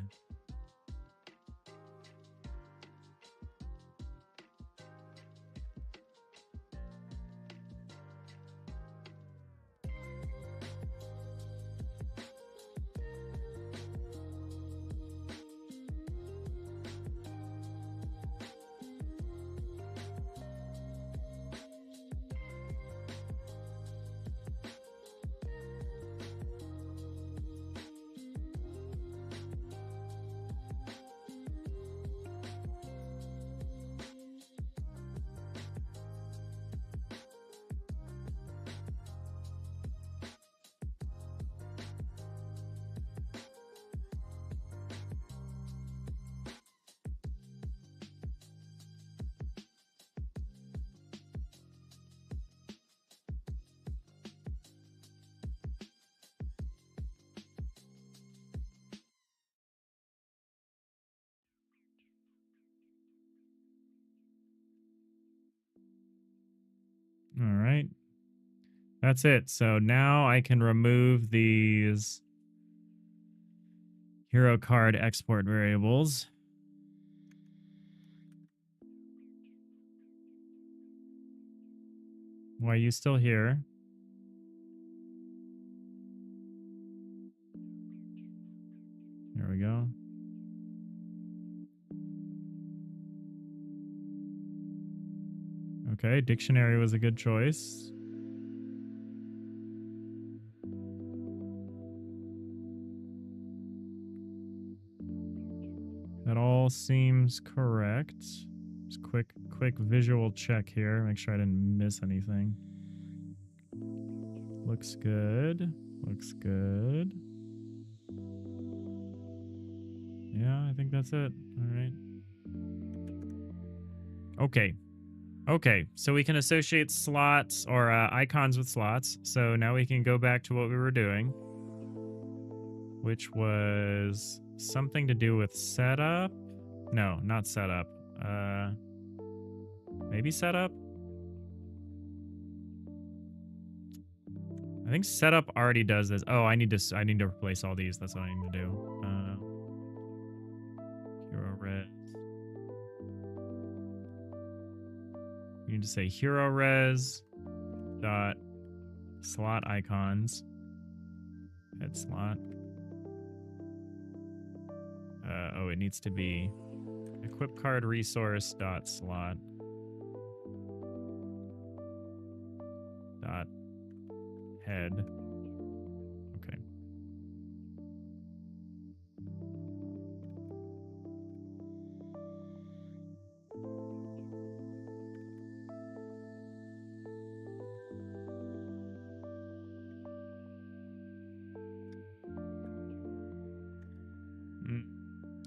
All right. That's it. So now I can remove these hero card export variables. Why are you still here? There we go. Okay, dictionary was a good choice. That all seems correct. Just quick visual check here. Make sure I didn't miss anything. Looks good. Looks good. Yeah, I think that's it. All right. Okay. Okay, so we can associate slots or icons with slots. So now we can go back to what we were doing, which was something to do with setup. No, not setup. Maybe setup? I think setup already does this. Oh, I need to replace all these. That's what I need to do. Hero res. You need to say hero res dot slot icons. Head slot. Oh, it needs to be equip card resource dot slot dot head. Okay.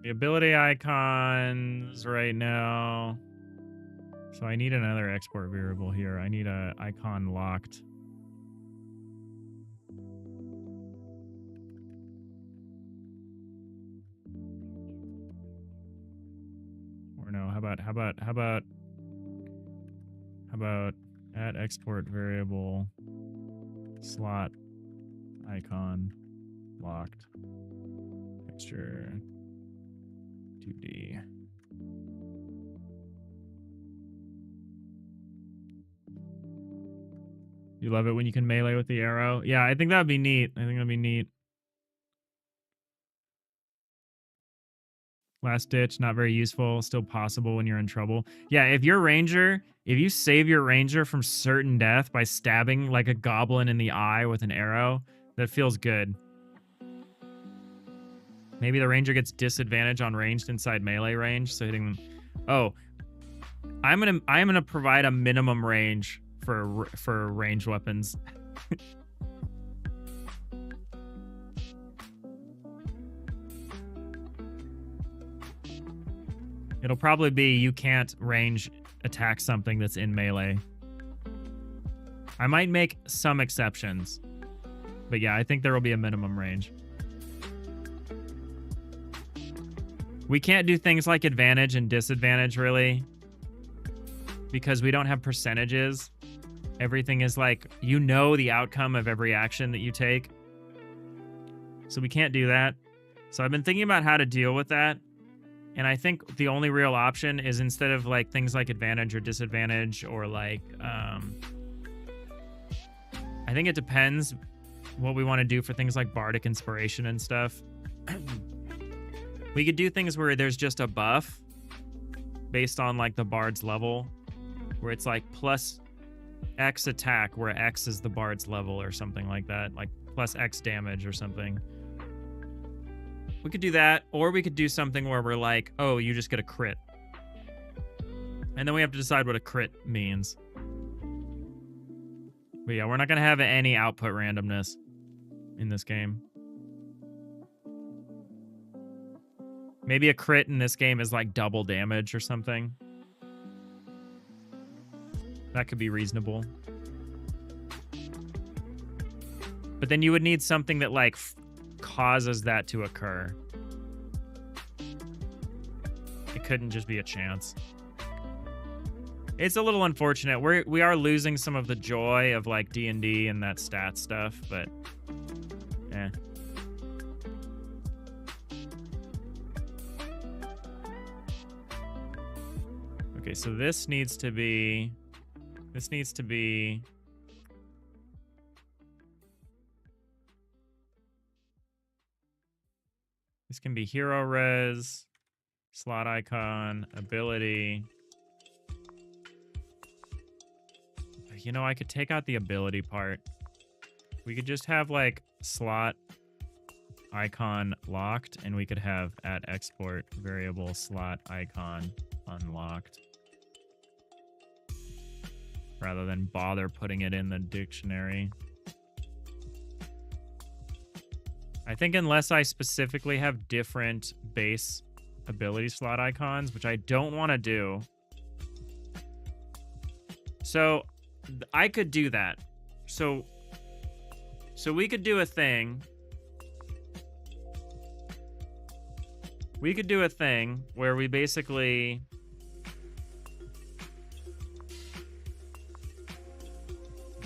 The ability icons right now. So I need another export variable here. I need a icon locked. Or no, how about add export variable slot icon locked texture 2D. You love it when you can melee with the arrow? Yeah, I think that'd be neat. I think that'd be neat. Last ditch, not very useful, still possible when you're in trouble. Yeah, if your ranger, if you save your ranger from certain death by stabbing like a goblin in the eye with an arrow, that feels good. Maybe the ranger gets disadvantage on ranged inside melee range, so hitting them. Oh, I'm gonna provide a minimum range for ranged weapons. It'll probably be you can't range attack something that's in melee. I might make some exceptions. But yeah, I think there will be a minimum range. We can't do things like advantage and disadvantage, really. Because we don't have percentages. Everything is like, you know the outcome of every action that you take. So we can't do that. So I've been thinking about how to deal with that. And I think the only real option is instead of like things like advantage or disadvantage or like, I think it depends what we want to do for things like bardic inspiration and stuff. We could do things where there's just a buff based on like the bard's level, where it's like plus X attack, where X is the bard's level or something like that, like plus X damage or something. We could do that, or we could do something where we're like, oh, you just get a crit. And then we have to decide what a crit means. But yeah, we're not going to have any output randomness in this game. Maybe a crit in this game is like double damage or something. That could be reasonable. But then you would need something that like causes that to occur. It couldn't just be a chance. It's a little unfortunate. We are losing some of the joy of like D&D and that stat stuff, but eh. Okay, so this needs to be this can be hero res, slot icon, ability. You know, I could take out the ability part. We could just have like slot icon locked, and we could have at export variable slot icon unlocked, rather than bother putting it in the dictionary. I think unless I specifically have different base ability slot icons, which I don't want to do. So I could do that. So we could do a thing. We could do a thing where we basically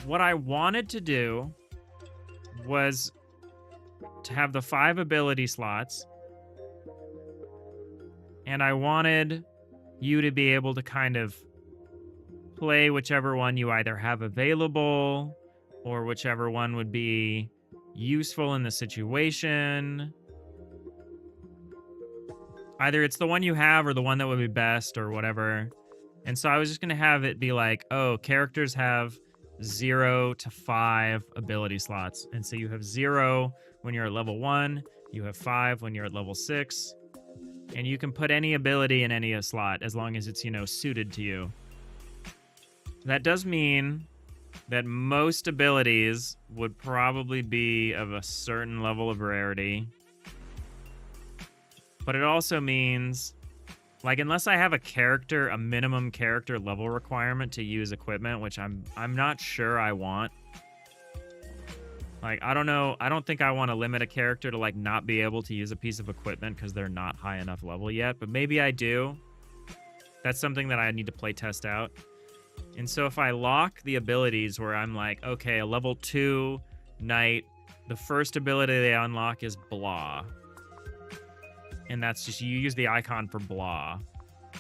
what I wanted to do was to have the 5 ability slots, and I wanted you to be able to kind of play whichever one you either have available or whichever one would be useful in the situation. Either it's the one you have or the one that would be best or whatever. And so I was just going to have it be like, oh, characters have 0 to 5 ability slots. And so you have 0 when you're at level 1, you have 5 when you're at level 6, and you can put any ability in any slot as long as it's, you know, suited to you. That does mean that most abilities would probably be of a certain level of rarity. But it also means, like, unless I have a minimum character level requirement to use equipment, which I'm not sure I want. Like, I don't know. I don't think I want to limit a character to, like, not be able to use a piece of equipment because they're not high enough level yet. But maybe I do. That's something that I need to play test out. And so if I lock the abilities where I'm like, okay, a level 2 knight, the first ability they unlock is blah. And that's just, you use the icon for blah,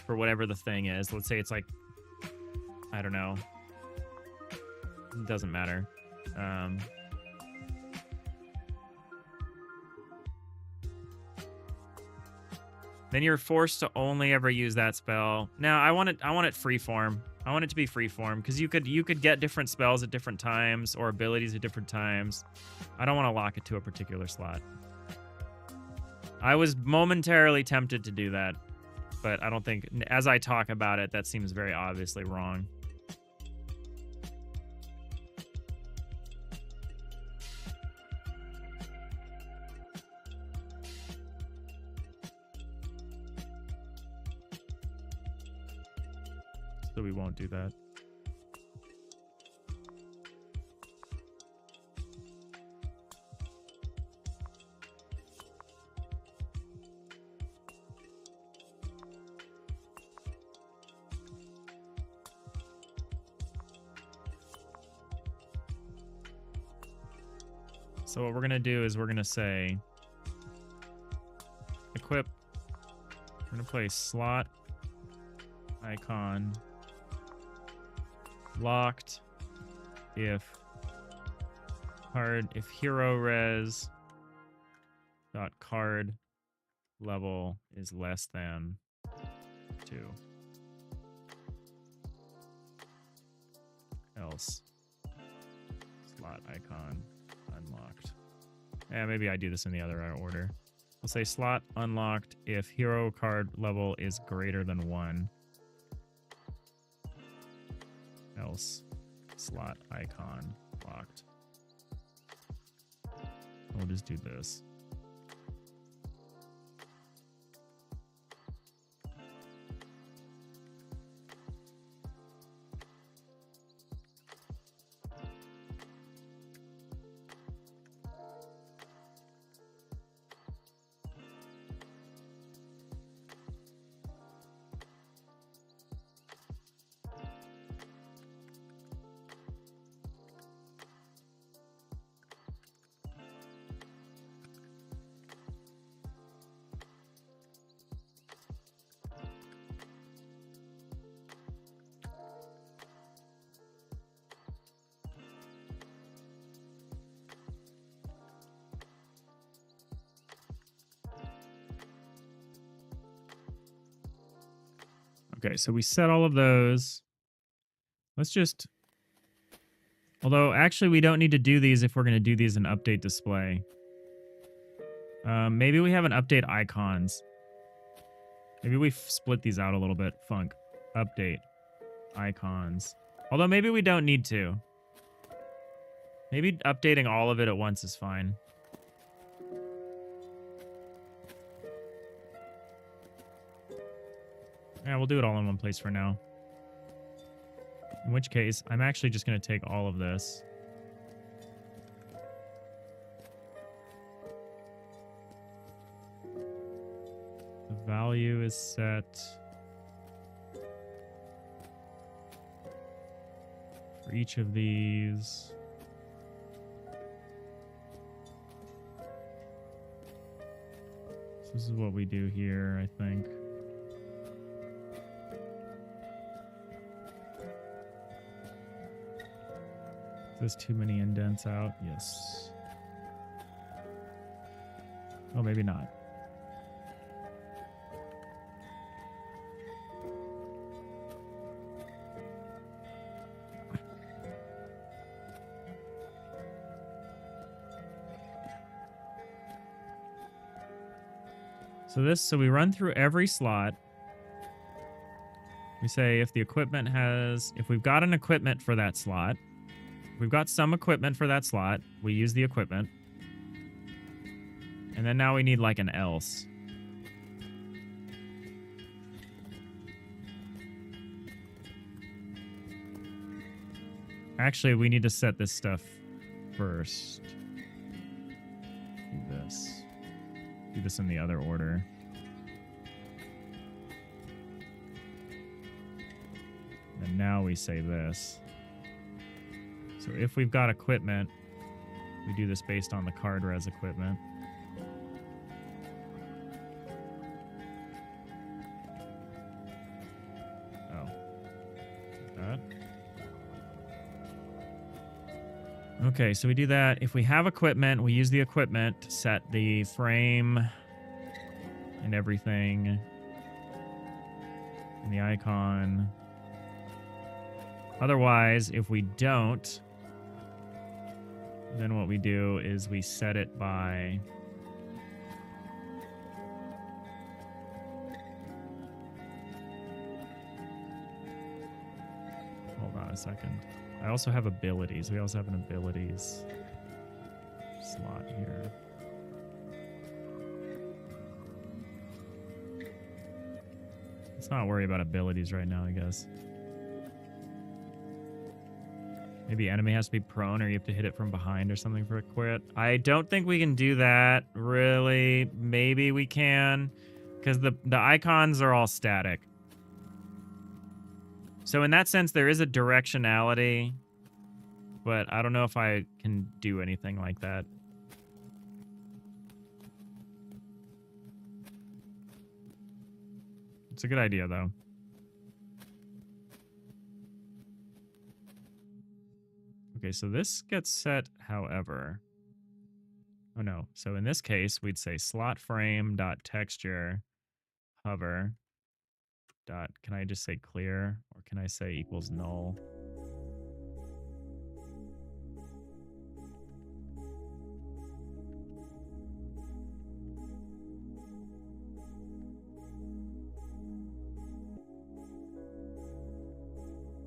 for whatever the thing is. Let's say it's like, I don't know. It doesn't matter. then you're forced to only ever use that spell. Now, I want it freeform. I want it to be freeform because you could get different spells at different times or abilities at different times. I don't want to lock it to a particular slot. I was momentarily tempted to do that, but I don't think, as I talk about it, that seems very obviously wrong. So we won't do that. So what we're going to do is we're going to say equip. We're going to play slot icon locked if hero res dot card level is less than 2. Else slot icon unlocked. Yeah, maybe I do this in the other order. I'll say slot unlocked if hero card level is greater than 1. Else slot icon locked. We'll just do this. Okay, so we set all of those. Let's just... Although, actually, we don't need to do these if we're going to do these in update display. Maybe we have an update icons. Maybe we split these out a little bit. Func. Update. Icons. Although, maybe we don't need to. Maybe updating all of it at once is fine. Yeah, we'll do it all in one place for now. In which case, I'm actually just going to take all of this. The value is set for each of these. So this is what we do here, I think. There's too many indents out. Yes. Oh, maybe not. So we run through every slot. We say if the equipment has, if we've got an equipment for that slot, if we've got some equipment for that slot, we use the equipment. And then now we need like an else. Actually, we need to set this stuff first. Do this. Do this in the other order. And now we say this. So if we've got equipment, we do this based on the card res equipment. Oh. Like that. Okay, so we do that. If we have equipment, we use the equipment to set the frame and everything in the icon. Otherwise, if we don't, then what we do is we set it by hold on a second. I also have abilities. We also have an abilities slot here. Let's not worry about abilities right now, I guess. Maybe enemy has to be prone, or you have to hit it from behind or something for a quit. I don't think we can do that, really. Maybe we can, because the icons are all static. So in that sense, there is a directionality, but I don't know if I can do anything like that. It's a good idea, though. Okay, so this gets set, however. Oh, no. So in this case, we'd say slot frame dot texture hover dot. Can I just say clear, or can I say equals null?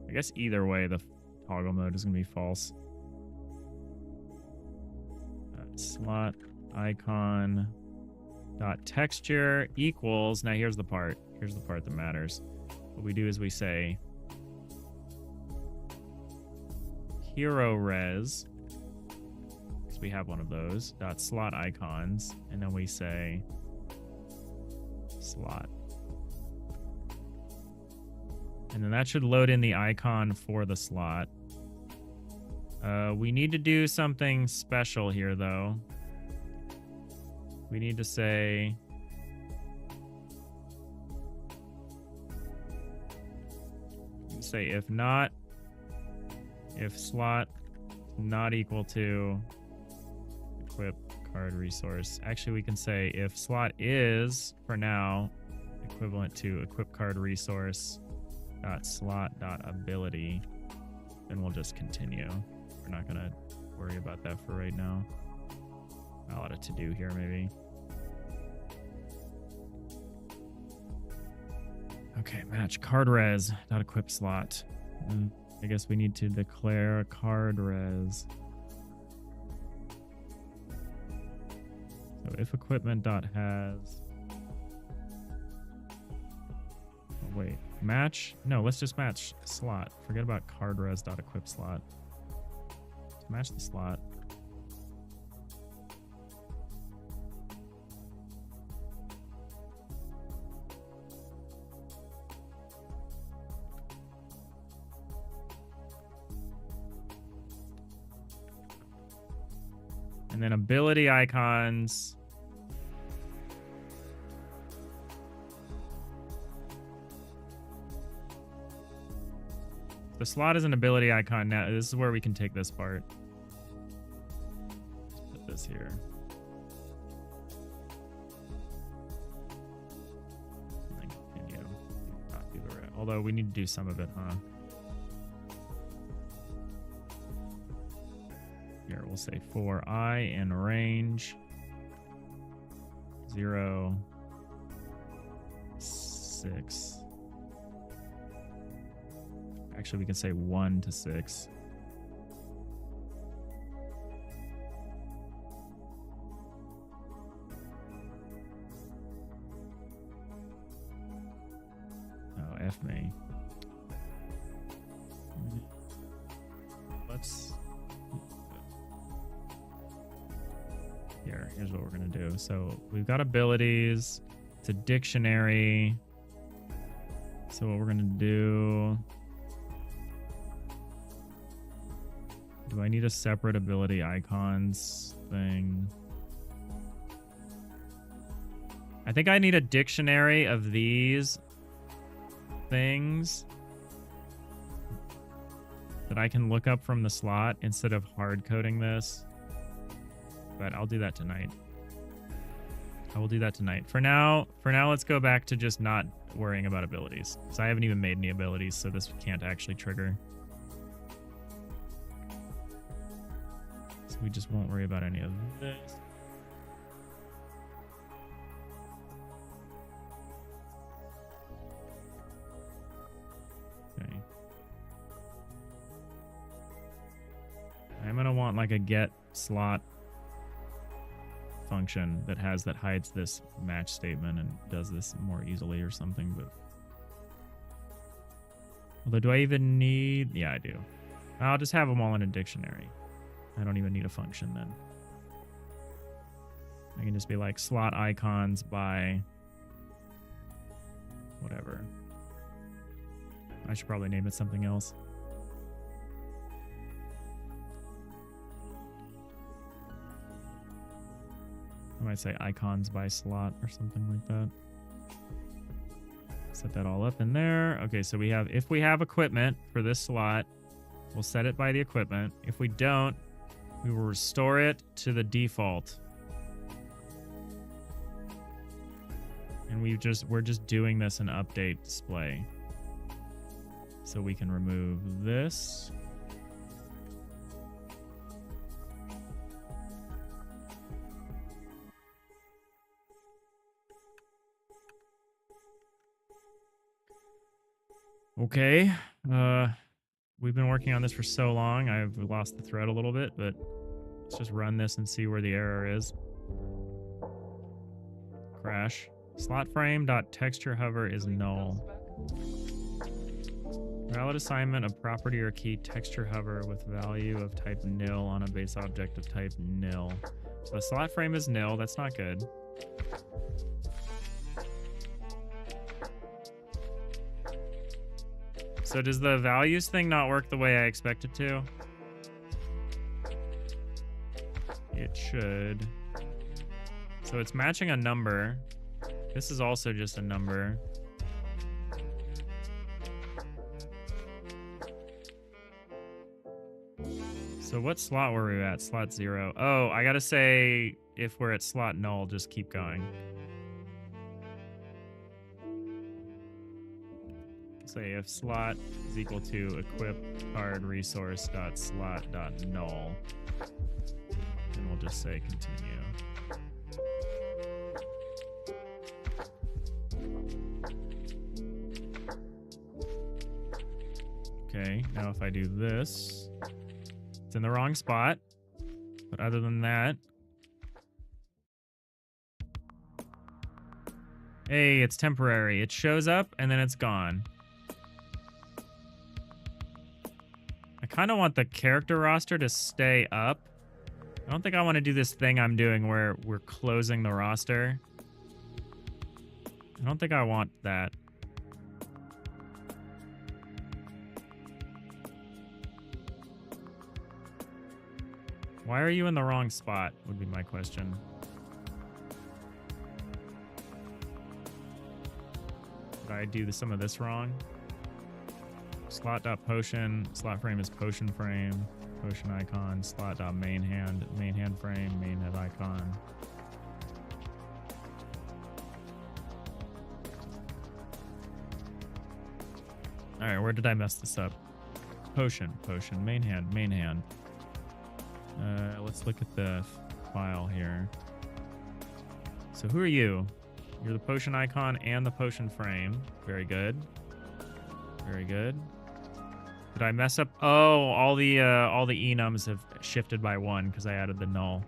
I guess either way, the toggle mode is going to be false. Slot icon dot texture equals. Now here's the part. Here's the part that matters. What we do is we say hero res, because we have one of those, dot slot icons, and then we say slot. And then that should load in the icon for the slot. We need to do something special here, though. We need to say if not, if slot not equal to equip card resource. Actually, we can say if slot is, for now, equivalent to equip card resource dot slot dot ability, then we'll just continue. We're not gonna worry about that for right now. A lot of to do here, maybe. Okay, match card res dot equip slot. I guess we need to declare card res. So if equipment dot has. Oh, wait, match? No, let's just match slot. Forget about card res dot equip slot. Let's match the slot. And then ability icons. The slot is an ability icon now. This is where we can take this part. Let's put this here. And then continue. Copy the rest. Although we need to do some of it, huh? Here, we'll say for I in range 0, 6. Actually, we can say 1 to 6. Oh, F me. Let's... Here's what we're going to do. So we've got abilities. It's a dictionary. So what we're going to do... Do I need a separate ability icons thing? I think I need a dictionary of these things that I can look up from the slot instead of hard coding this. But I'll do that tonight. I will do that tonight. For now, let's go back to just not worrying about abilities. So I haven't even made any abilities, so this can't actually trigger. So we just won't worry about any of this. Okay. I'm gonna want like a get slot function that hides this match statement and does this more easily or something. But although, do I even need? Yeah, I do. I'll just have them all in a dictionary. I don't even need a function then. I can just be like slot icons by whatever. I should probably name it something else. I might say icons by slot or something like that. Set that all up in there. Okay, so we have, if we have equipment for this slot, we'll set it by the equipment. If we don't, we will restore it to the default. And we're just doing this in update display. So we can remove this. Okay. We've been working on this for so long. I've lost the thread a little bit, but let's just run this and see where the error is. Crash. Slot frame.texture hover is null. Valid assignment of property or key texture hover with value of type nil on a base object of type nil. So the slot frame is nil. That's not good. So does the values thing not work the way I expect it to? It should. So it's matching a number. This is also just a number. So what slot were we at? Slot 0. Oh, I gotta say, if we're at slot null, just keep going. Say if slot is equal to equip card resource dot slot dot null, then we'll just say continue. Okay, now if I do this, it's in the wrong spot, but other than that, hey, it's temporary. It shows up and then it's gone. I kind of want the character roster to stay up. I don't think I want to do this thing I'm doing where we're closing the roster. I don't think I want that. Why are you in the wrong spot, would be my question. Did I do some of this wrong? Slot.potion, slot frame is potion frame, potion icon, slot.main hand frame, main head icon. All right, where did I mess this up? Potion, main hand. Let's look at the file here. So who are you? You're the potion icon and the potion frame. Very good. Very good. Did I mess up? Oh, all the enums have shifted by 1 because I added the null.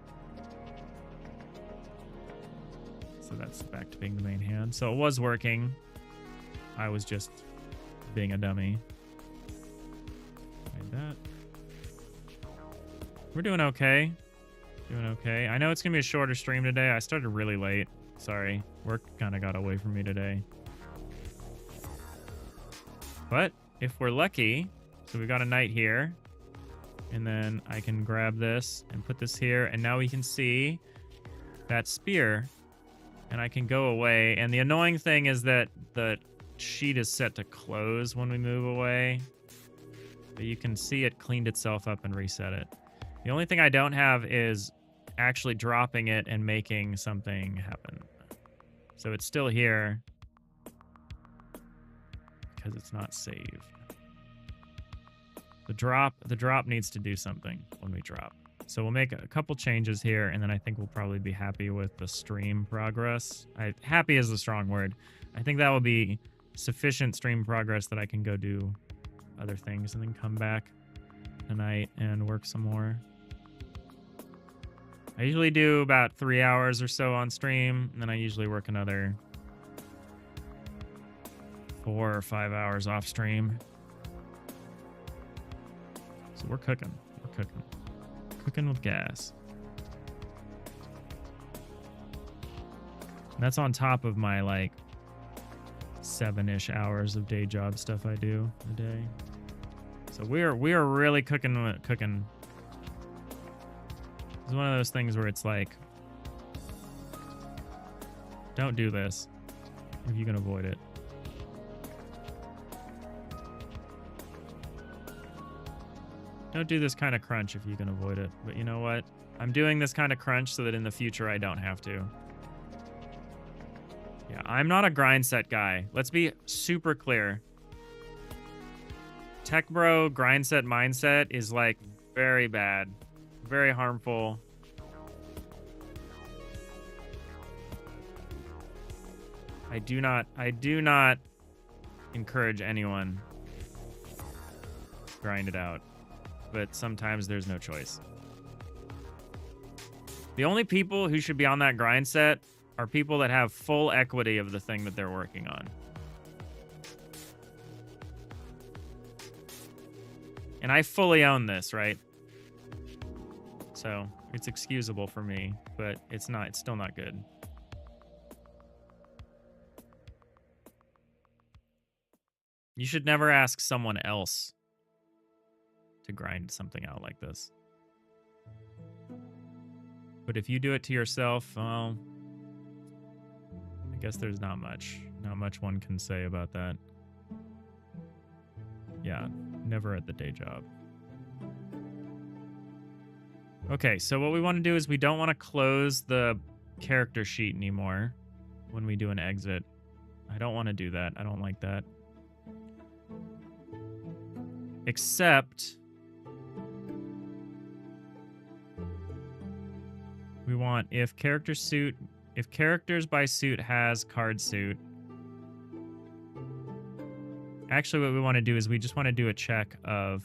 So that's back to being the main hand. So it was working. I was just being a dummy. Like that. We're doing okay. Doing okay. I know it's going to be a shorter stream today. I started really late. Sorry. Work kind of got away from me today. But if we're lucky, so we got a knight here. And then I can grab this and put this here. And now we can see that spear. And I can go away. And the annoying thing is that the sheet is set to close when we move away. But you can see it cleaned itself up and reset it. The only thing I don't have is actually dropping it and making something happen. So it's still here because it's not saved. The drop needs to do something when we drop. So we'll make a couple changes here, and then I think we'll probably be happy with the stream progress. Happy is the strong word. I think that will be sufficient stream progress that I can go do other things and then come back tonight and work some more. I usually do about 3 hours or so on stream, and then I usually work another 4 or 5 hours off stream. So we're cooking. We're cooking. Cooking with gas. And that's on top of my like 7-ish hours of day job stuff I do a day. So we are really cooking. It's one of those things where it's like, don't do this if you can avoid it. Don't do this kind of crunch if you can avoid it. But you know what? I'm doing this kind of crunch so that in the future I don't have to. Yeah, I'm not a grind set guy. Let's be super clear. Tech bro grind set mindset is like very bad. Very harmful. I do not encourage anyone to grind it out. But sometimes there's no choice. The only people who should be on that grind set are people that have full equity of the thing that they're working on. And I fully own this, right? So it's excusable for me, but it's still not good. You should never ask someone else to grind something out like this. But if you do it to yourself, well, I guess there's not much one can say about that. Yeah, never at the day job. Okay, so what we want to do is we don't want to close the character sheet anymore when we do an exit. I don't want to do that. I don't like that. Except we want if characters by suit has card suit. Actually, what we want to do is we just want to do a check of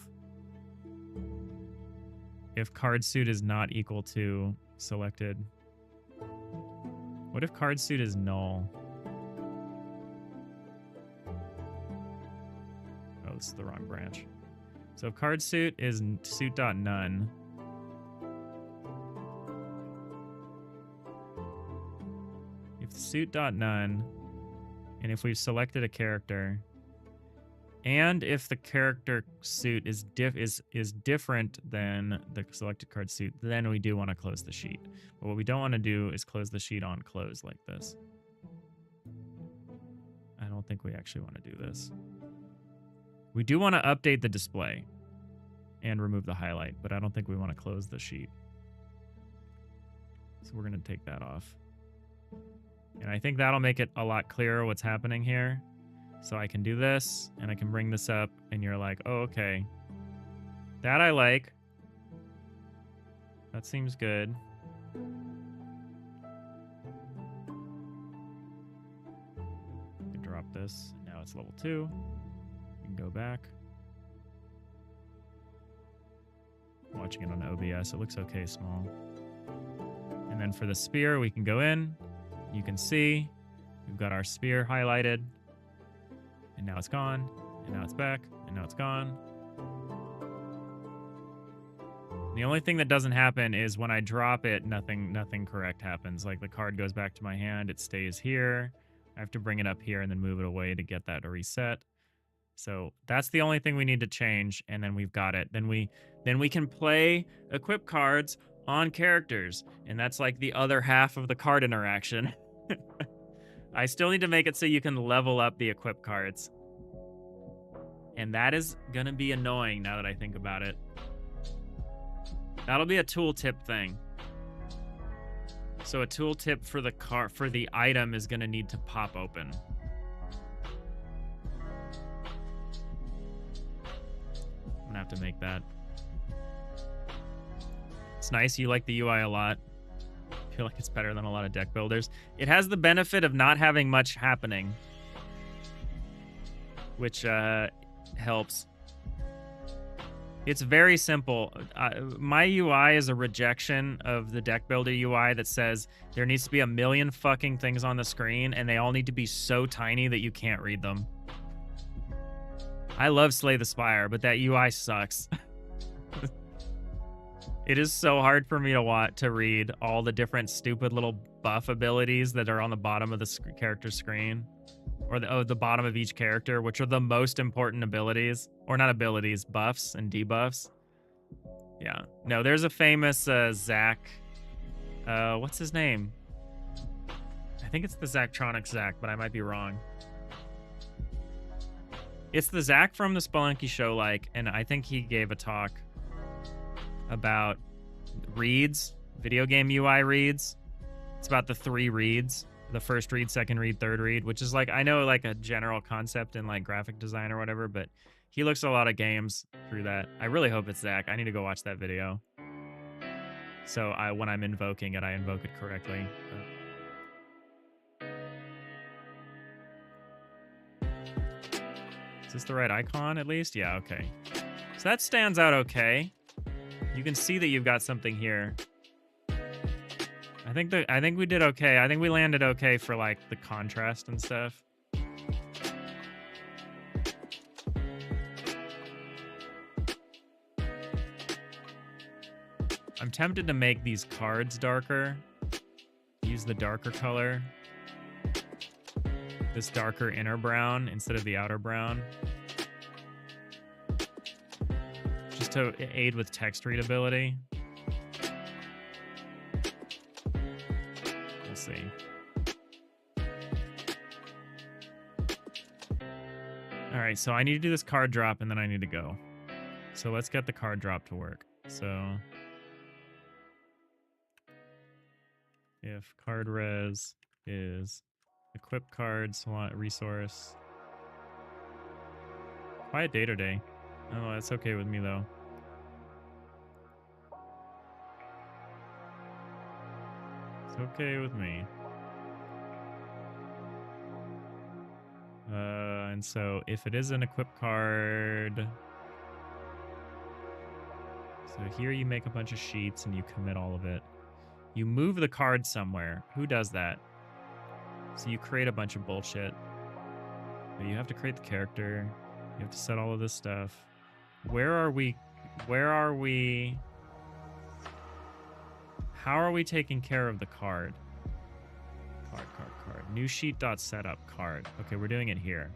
if card suit is not equal to selected. What if card suit is null? Oh, this is the wrong branch. So if card suit is suit.none. If suit.none, and if we've selected a character, and if the character suit is different than the selected card suit, then we do want to close the sheet. But what we don't want to do is close the sheet on close like this. I don't think we actually want to do this. We do want to update the display and remove the highlight, but I don't think we want to close the sheet. So we're going to take that off. And I think that'll make it a lot clearer what's happening here. So I can do this, and I can bring this up, and you're like, oh, okay. That I like. That seems good. We can drop this. Now it's level 2. We can go back. I'm watching it on OBS. It looks okay small. And then for the spear, we can go in. You can see we've got our spear highlighted. And now it's gone. And now it's back. And now it's gone. The only thing that doesn't happen is when I drop it, nothing correct happens. Like the card goes back to my hand. It stays here. I have to bring it up here and then move it away to get that to reset. So that's the only thing we need to change, and then we've got it. Then we can play equip cards on characters, and that's like the other half of the card interaction. I still need to make it so you can level up the equip cards. And that is gonna be annoying now that I think about it. That'll be a tooltip thing. So a tooltip for the item is going to need to pop open. I'm gonna have to make that. It's nice. You like the UI a lot. I feel like it's better than a lot of deck builders. It has the benefit of not having much happening, which helps. It's very simple. My UI is a rejection of the deck builder UI that says there needs to be a million fucking things on the screen and they all need to be so tiny that you can't read them. I love Slay the Spire, but that UI sucks. It is so hard for me to read all the different stupid little buff abilities that are on the bottom of the character screen. Or the bottom of each character, which are the most important abilities. Or not abilities, buffs and debuffs. Yeah. No, there's a famous Zack. What's his name? I think it's the Zachtronic Zack, but I might be wrong. It's the Zack from the Spelunky show, and I think he gave a talk about reads, video game UI reads. It's about the 3 reads. The first read, second read, third read, which is I know a general concept in graphic design or whatever, but he looks at a lot of games through that. I really hope it's Zach. I need to go watch that video. So when I'm invoking it, I invoke it correctly. Is this the right icon at least? Yeah, okay. So that stands out okay. You can see that you've got something here. I think we did okay. I think we landed okay for the contrast and stuff. I'm tempted to make these cards darker. Use the darker color. This darker inner brown instead of the outer brown. Just to aid with text readability. See. All right, so I need to do this card drop and then I need to go. So let's get the card drop to work. So if card res is equip cards, resource. Quiet Data Day. Oh, that's okay with me though. It's okay with me. And so if it is an equip card, so here you make a bunch of sheets and you commit all of it. You move the card somewhere. Who does that? So you create a bunch of bullshit. But you have to create the character. You have to set all of this stuff. Where are we? Where are we? How are we taking care of the card? Card. New sheet dot setup card. Okay, we're doing it here.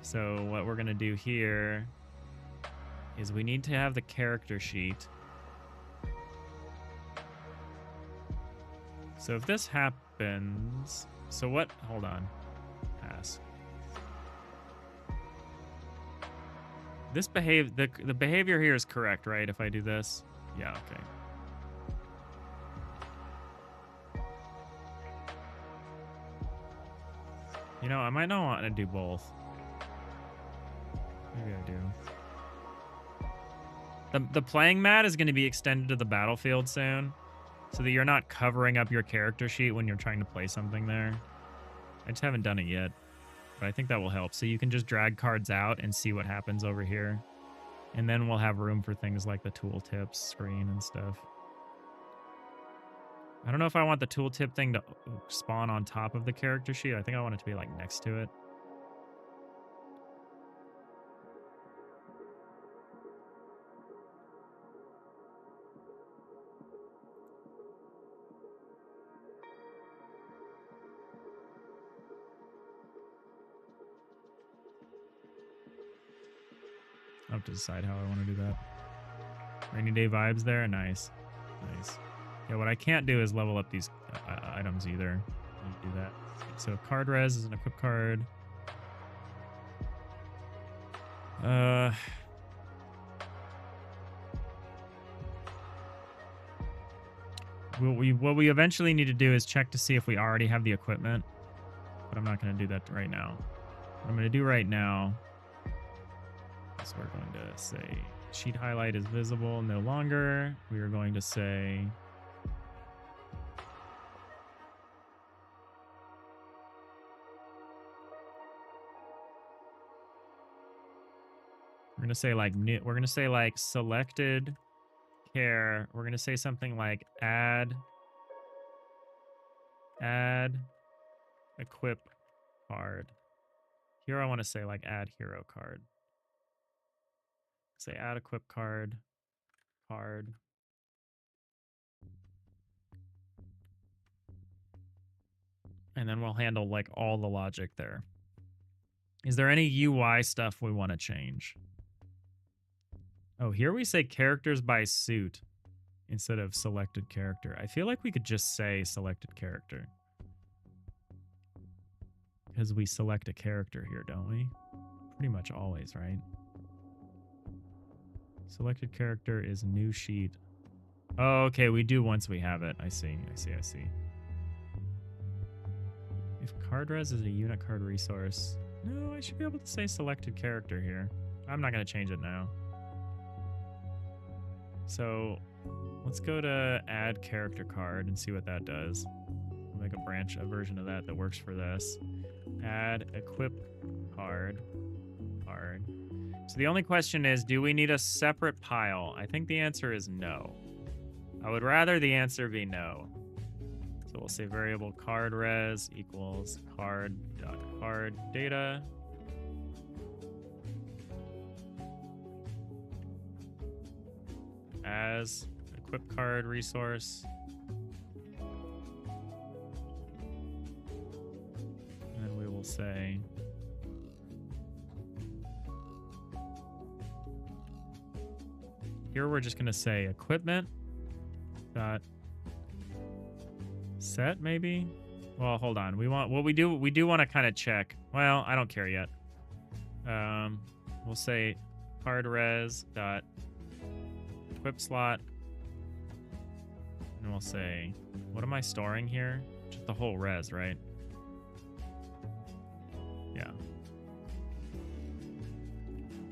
So what we're gonna do here is we need to have the character sheet. So if this happens, so what? Hold on. Pass. This the behavior here is correct, right? If I do this, yeah, okay. You know, I might not want to do both. Maybe I do. The playing mat is going to be extended to the battlefield soon, so that you're not covering up your character sheet when you're trying to play something there. I just haven't done it yet, but I think that will help. So you can just drag cards out and see what happens over here. And then we'll have room for things like the tooltips screen and stuff. I don't know if I want the tooltip thing to spawn on top of the character sheet. I think I want it to be like next to it. I'll have to decide how I want to do that. Rainy day vibes there. Nice. Nice. Yeah, what I can't do is level up these items either. I need to do that. So card res is an equip card. What we eventually need to do is check to see if we already have the equipment, but I'm not going to do that right now. What I'm going to do right now is we're going to say sheet highlight is visible no longer. We are going to say we're going to say like new, we're going to say like selected care. We're going to say something like add equip card. Here I want to say like add hero card. Say add equip card. And then we'll handle like all the logic there. Is there any UI stuff we want to change? Oh, here we say characters by suit instead of selected character. I feel like we could just say selected character. Because we select a character here, don't we? Pretty much always, right? Selected character is new sheet. Oh, okay, we do once we have it. I see. If card res is a unit card resource, no, I should be able to say selected character here. I'm not going to change it now. So let's go to add character card and see what that does. We'll make a version of that works for this. Add equip card. So the only question is, do we need a separate pile? I think the answer is no. I would rather the answer be no. So we'll say variable card res equals card.card data. As equip card resource. And then we will say here we're just going to say equipment dot set maybe. Well, hold on. We do want to kind of check. Well, I don't care yet. We'll say card res dot equip slot, and we'll say, what am I storing here? Just the whole res, right? Yeah.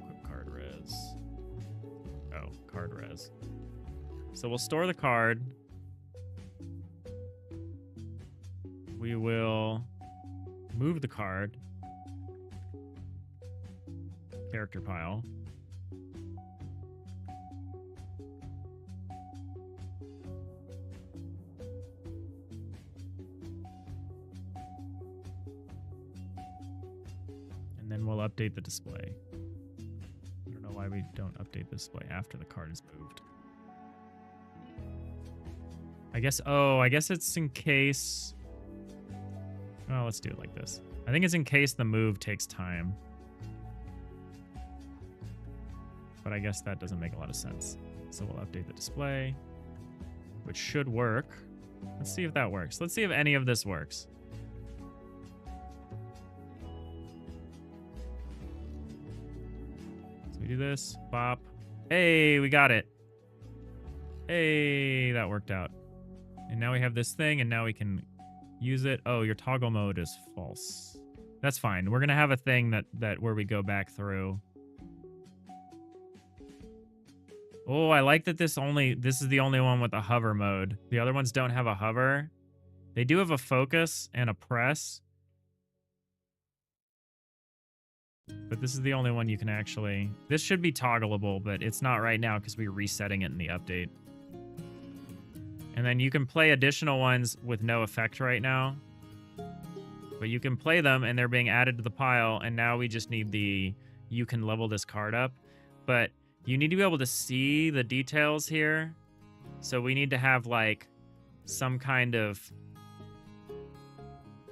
Equip card res. Oh, card res. So we'll store the card. We will move the card. Character pile. And then we'll update the display. I don't know why we don't update the display after the card is moved. I guess it's in case... Well, let's do it like this. I think it's in case the move takes time. But I guess that doesn't make a lot of sense. So we'll update the display, which should work. Let's see if that works. Let's see if any of this works. So we do this, bop. Hey, we got it. Hey, that worked out. And now we have this thing, and now we can use it. Oh, your toggle mode is false. That's fine. We're gonna have a thing that where we go back through. Oh, I like that this is the only one with a hover mode. The other ones don't have a hover. They do have a focus and a press. But this is the only one you can actually... This should be toggleable, but it's not right now because we're resetting it in the update. And then you can play additional ones with no effect right now. But you can play them and they're being added to the pile. And now we just need the... You can level this card up. But you need to be able to see the details here. So we need to have like some kind of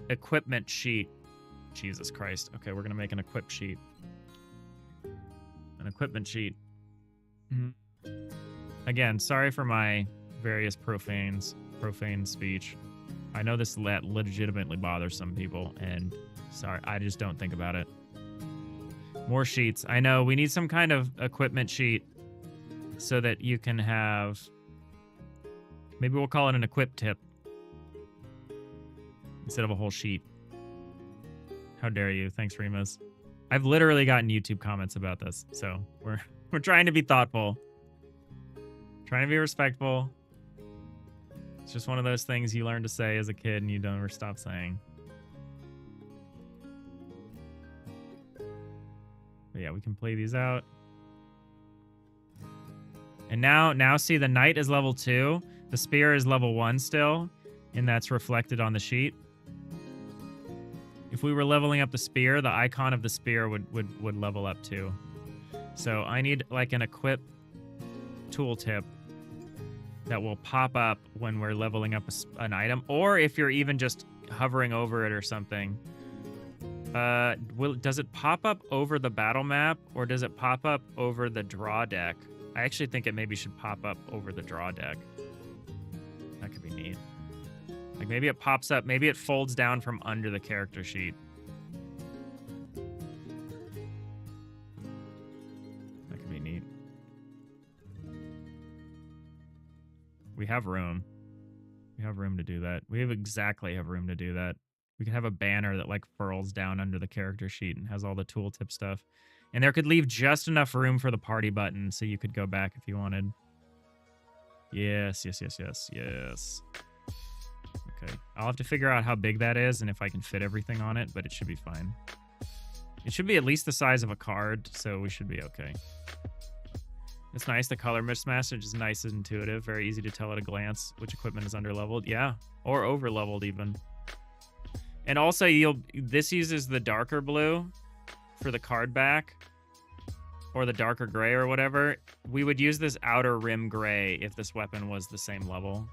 equipment sheet. Jesus Christ. Okay, we're going to make an equip sheet. An equipment sheet. Mm-hmm. Again, sorry for my various profane speech. I know this legitimately bothers some people, and sorry, I just don't think about it. More sheets. I know we need some kind of equipment sheet so that you can have Maybe we'll call it an equip tip instead of a whole sheet. How dare you? Thanks, Remus. I've literally gotten YouTube comments about this, so we're trying to be thoughtful, trying to be respectful. It's just one of those things you learn to say as a kid and you don't ever stop saying. But yeah, we can play these out. And now see, the knight is level 2. The spear is level 1 still, and that's reflected on the sheet. If we were leveling up the spear, the icon of the spear would level up too. So I need like an equip tooltip that will pop up when we're leveling up an item, or if you're even just hovering over it or something. Does it pop up over the battle map, or does it pop up over the draw deck? I actually think it maybe should pop up over the draw deck. That could be neat. Like maybe it pops up, maybe it folds down from under the character sheet. That could be neat. We have room. We have room to do that. We exactly have room to do that. We could have a banner that like furls down under the character sheet and has all the tooltip stuff. And there could leave just enough room for the party button so you could go back if you wanted. Yes, yes, yes, yes, yes. Okay, I'll have to figure out how big that is and if I can fit everything on it, but it should be fine. It should be at least the size of a card, so we should be okay. It's nice. The color mismatch is nice and intuitive. Very easy to tell at a glance which equipment is underleveled. Yeah, or overleveled even. And also, this uses the darker blue for the card back, or the darker gray or whatever. We would use this outer rim gray if this weapon was the same level.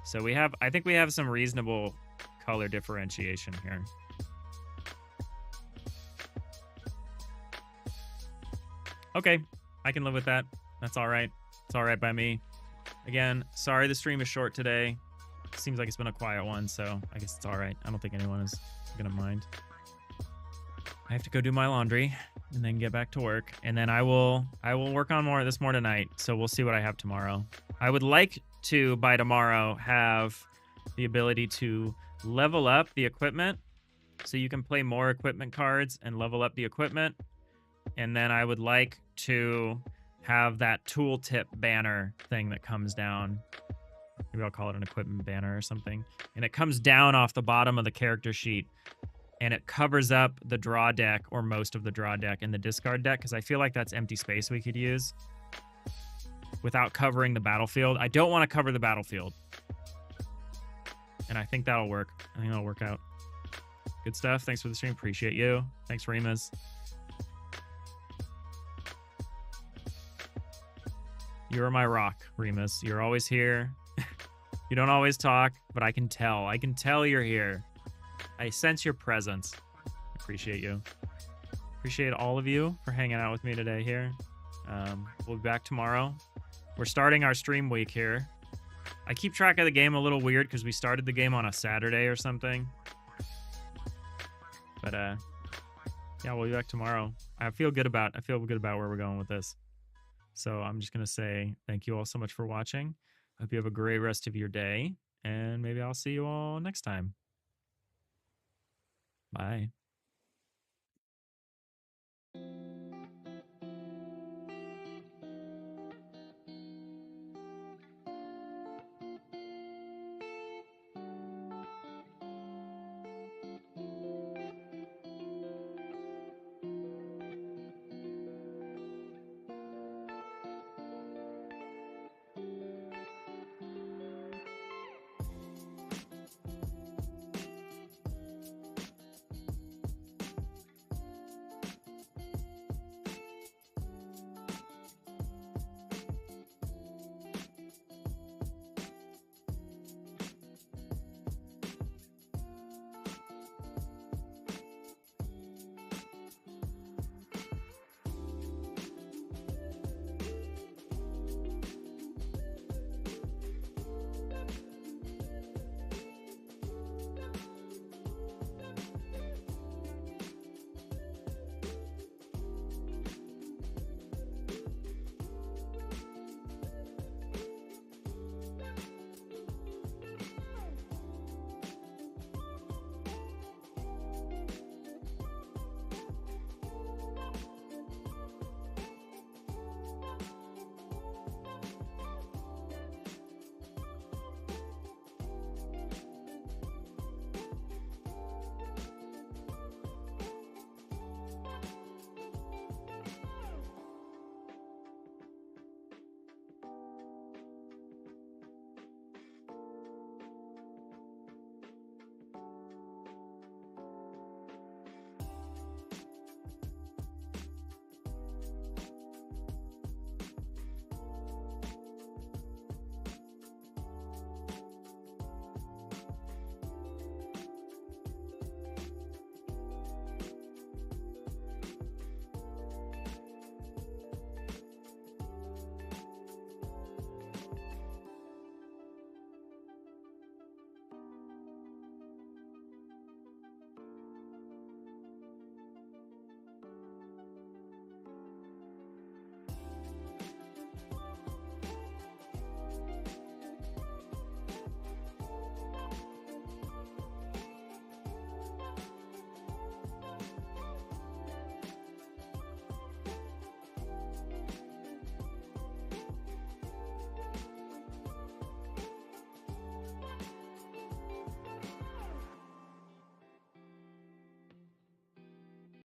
So I think we have some reasonable color differentiation here. Okay, I can live with that. That's all right. It's all right by me. Again, sorry the stream is short today. Seems like it's been a quiet one, so I guess it's all right. I don't think anyone is gonna mind. I have to go do my laundry and then get back to work, and then I will work on more tonight. So we'll see what I have tomorrow. I would like to by tomorrow have the ability to level up the equipment, so you can play more equipment cards and level up the equipment. And then I would like to have that tooltip banner thing that comes down. Maybe I'll call it an equipment banner or something. And it comes down off the bottom of the character sheet, and it covers up the draw deck, or most of the draw deck, and the discard deck, because I feel like that's empty space we could use without covering the battlefield. I don't want to cover the battlefield. And I think that'll work. I think that'll work out. Good stuff. Thanks for the stream. Appreciate you. Thanks, Remus. You're my rock, Remus. You're always here. You don't always talk, but I can tell. I can tell you're here. I sense your presence. Appreciate you. Appreciate all of you for hanging out with me today here. We'll be back tomorrow. We're starting our stream week here. I keep track of the game a little weird because we started the game on a Saturday or something. But yeah, we'll be back tomorrow. I feel good about where we're going with this. So I'm just gonna say thank you all so much for watching. Hope you have a great rest of your day, and maybe I'll see you all next time. Bye.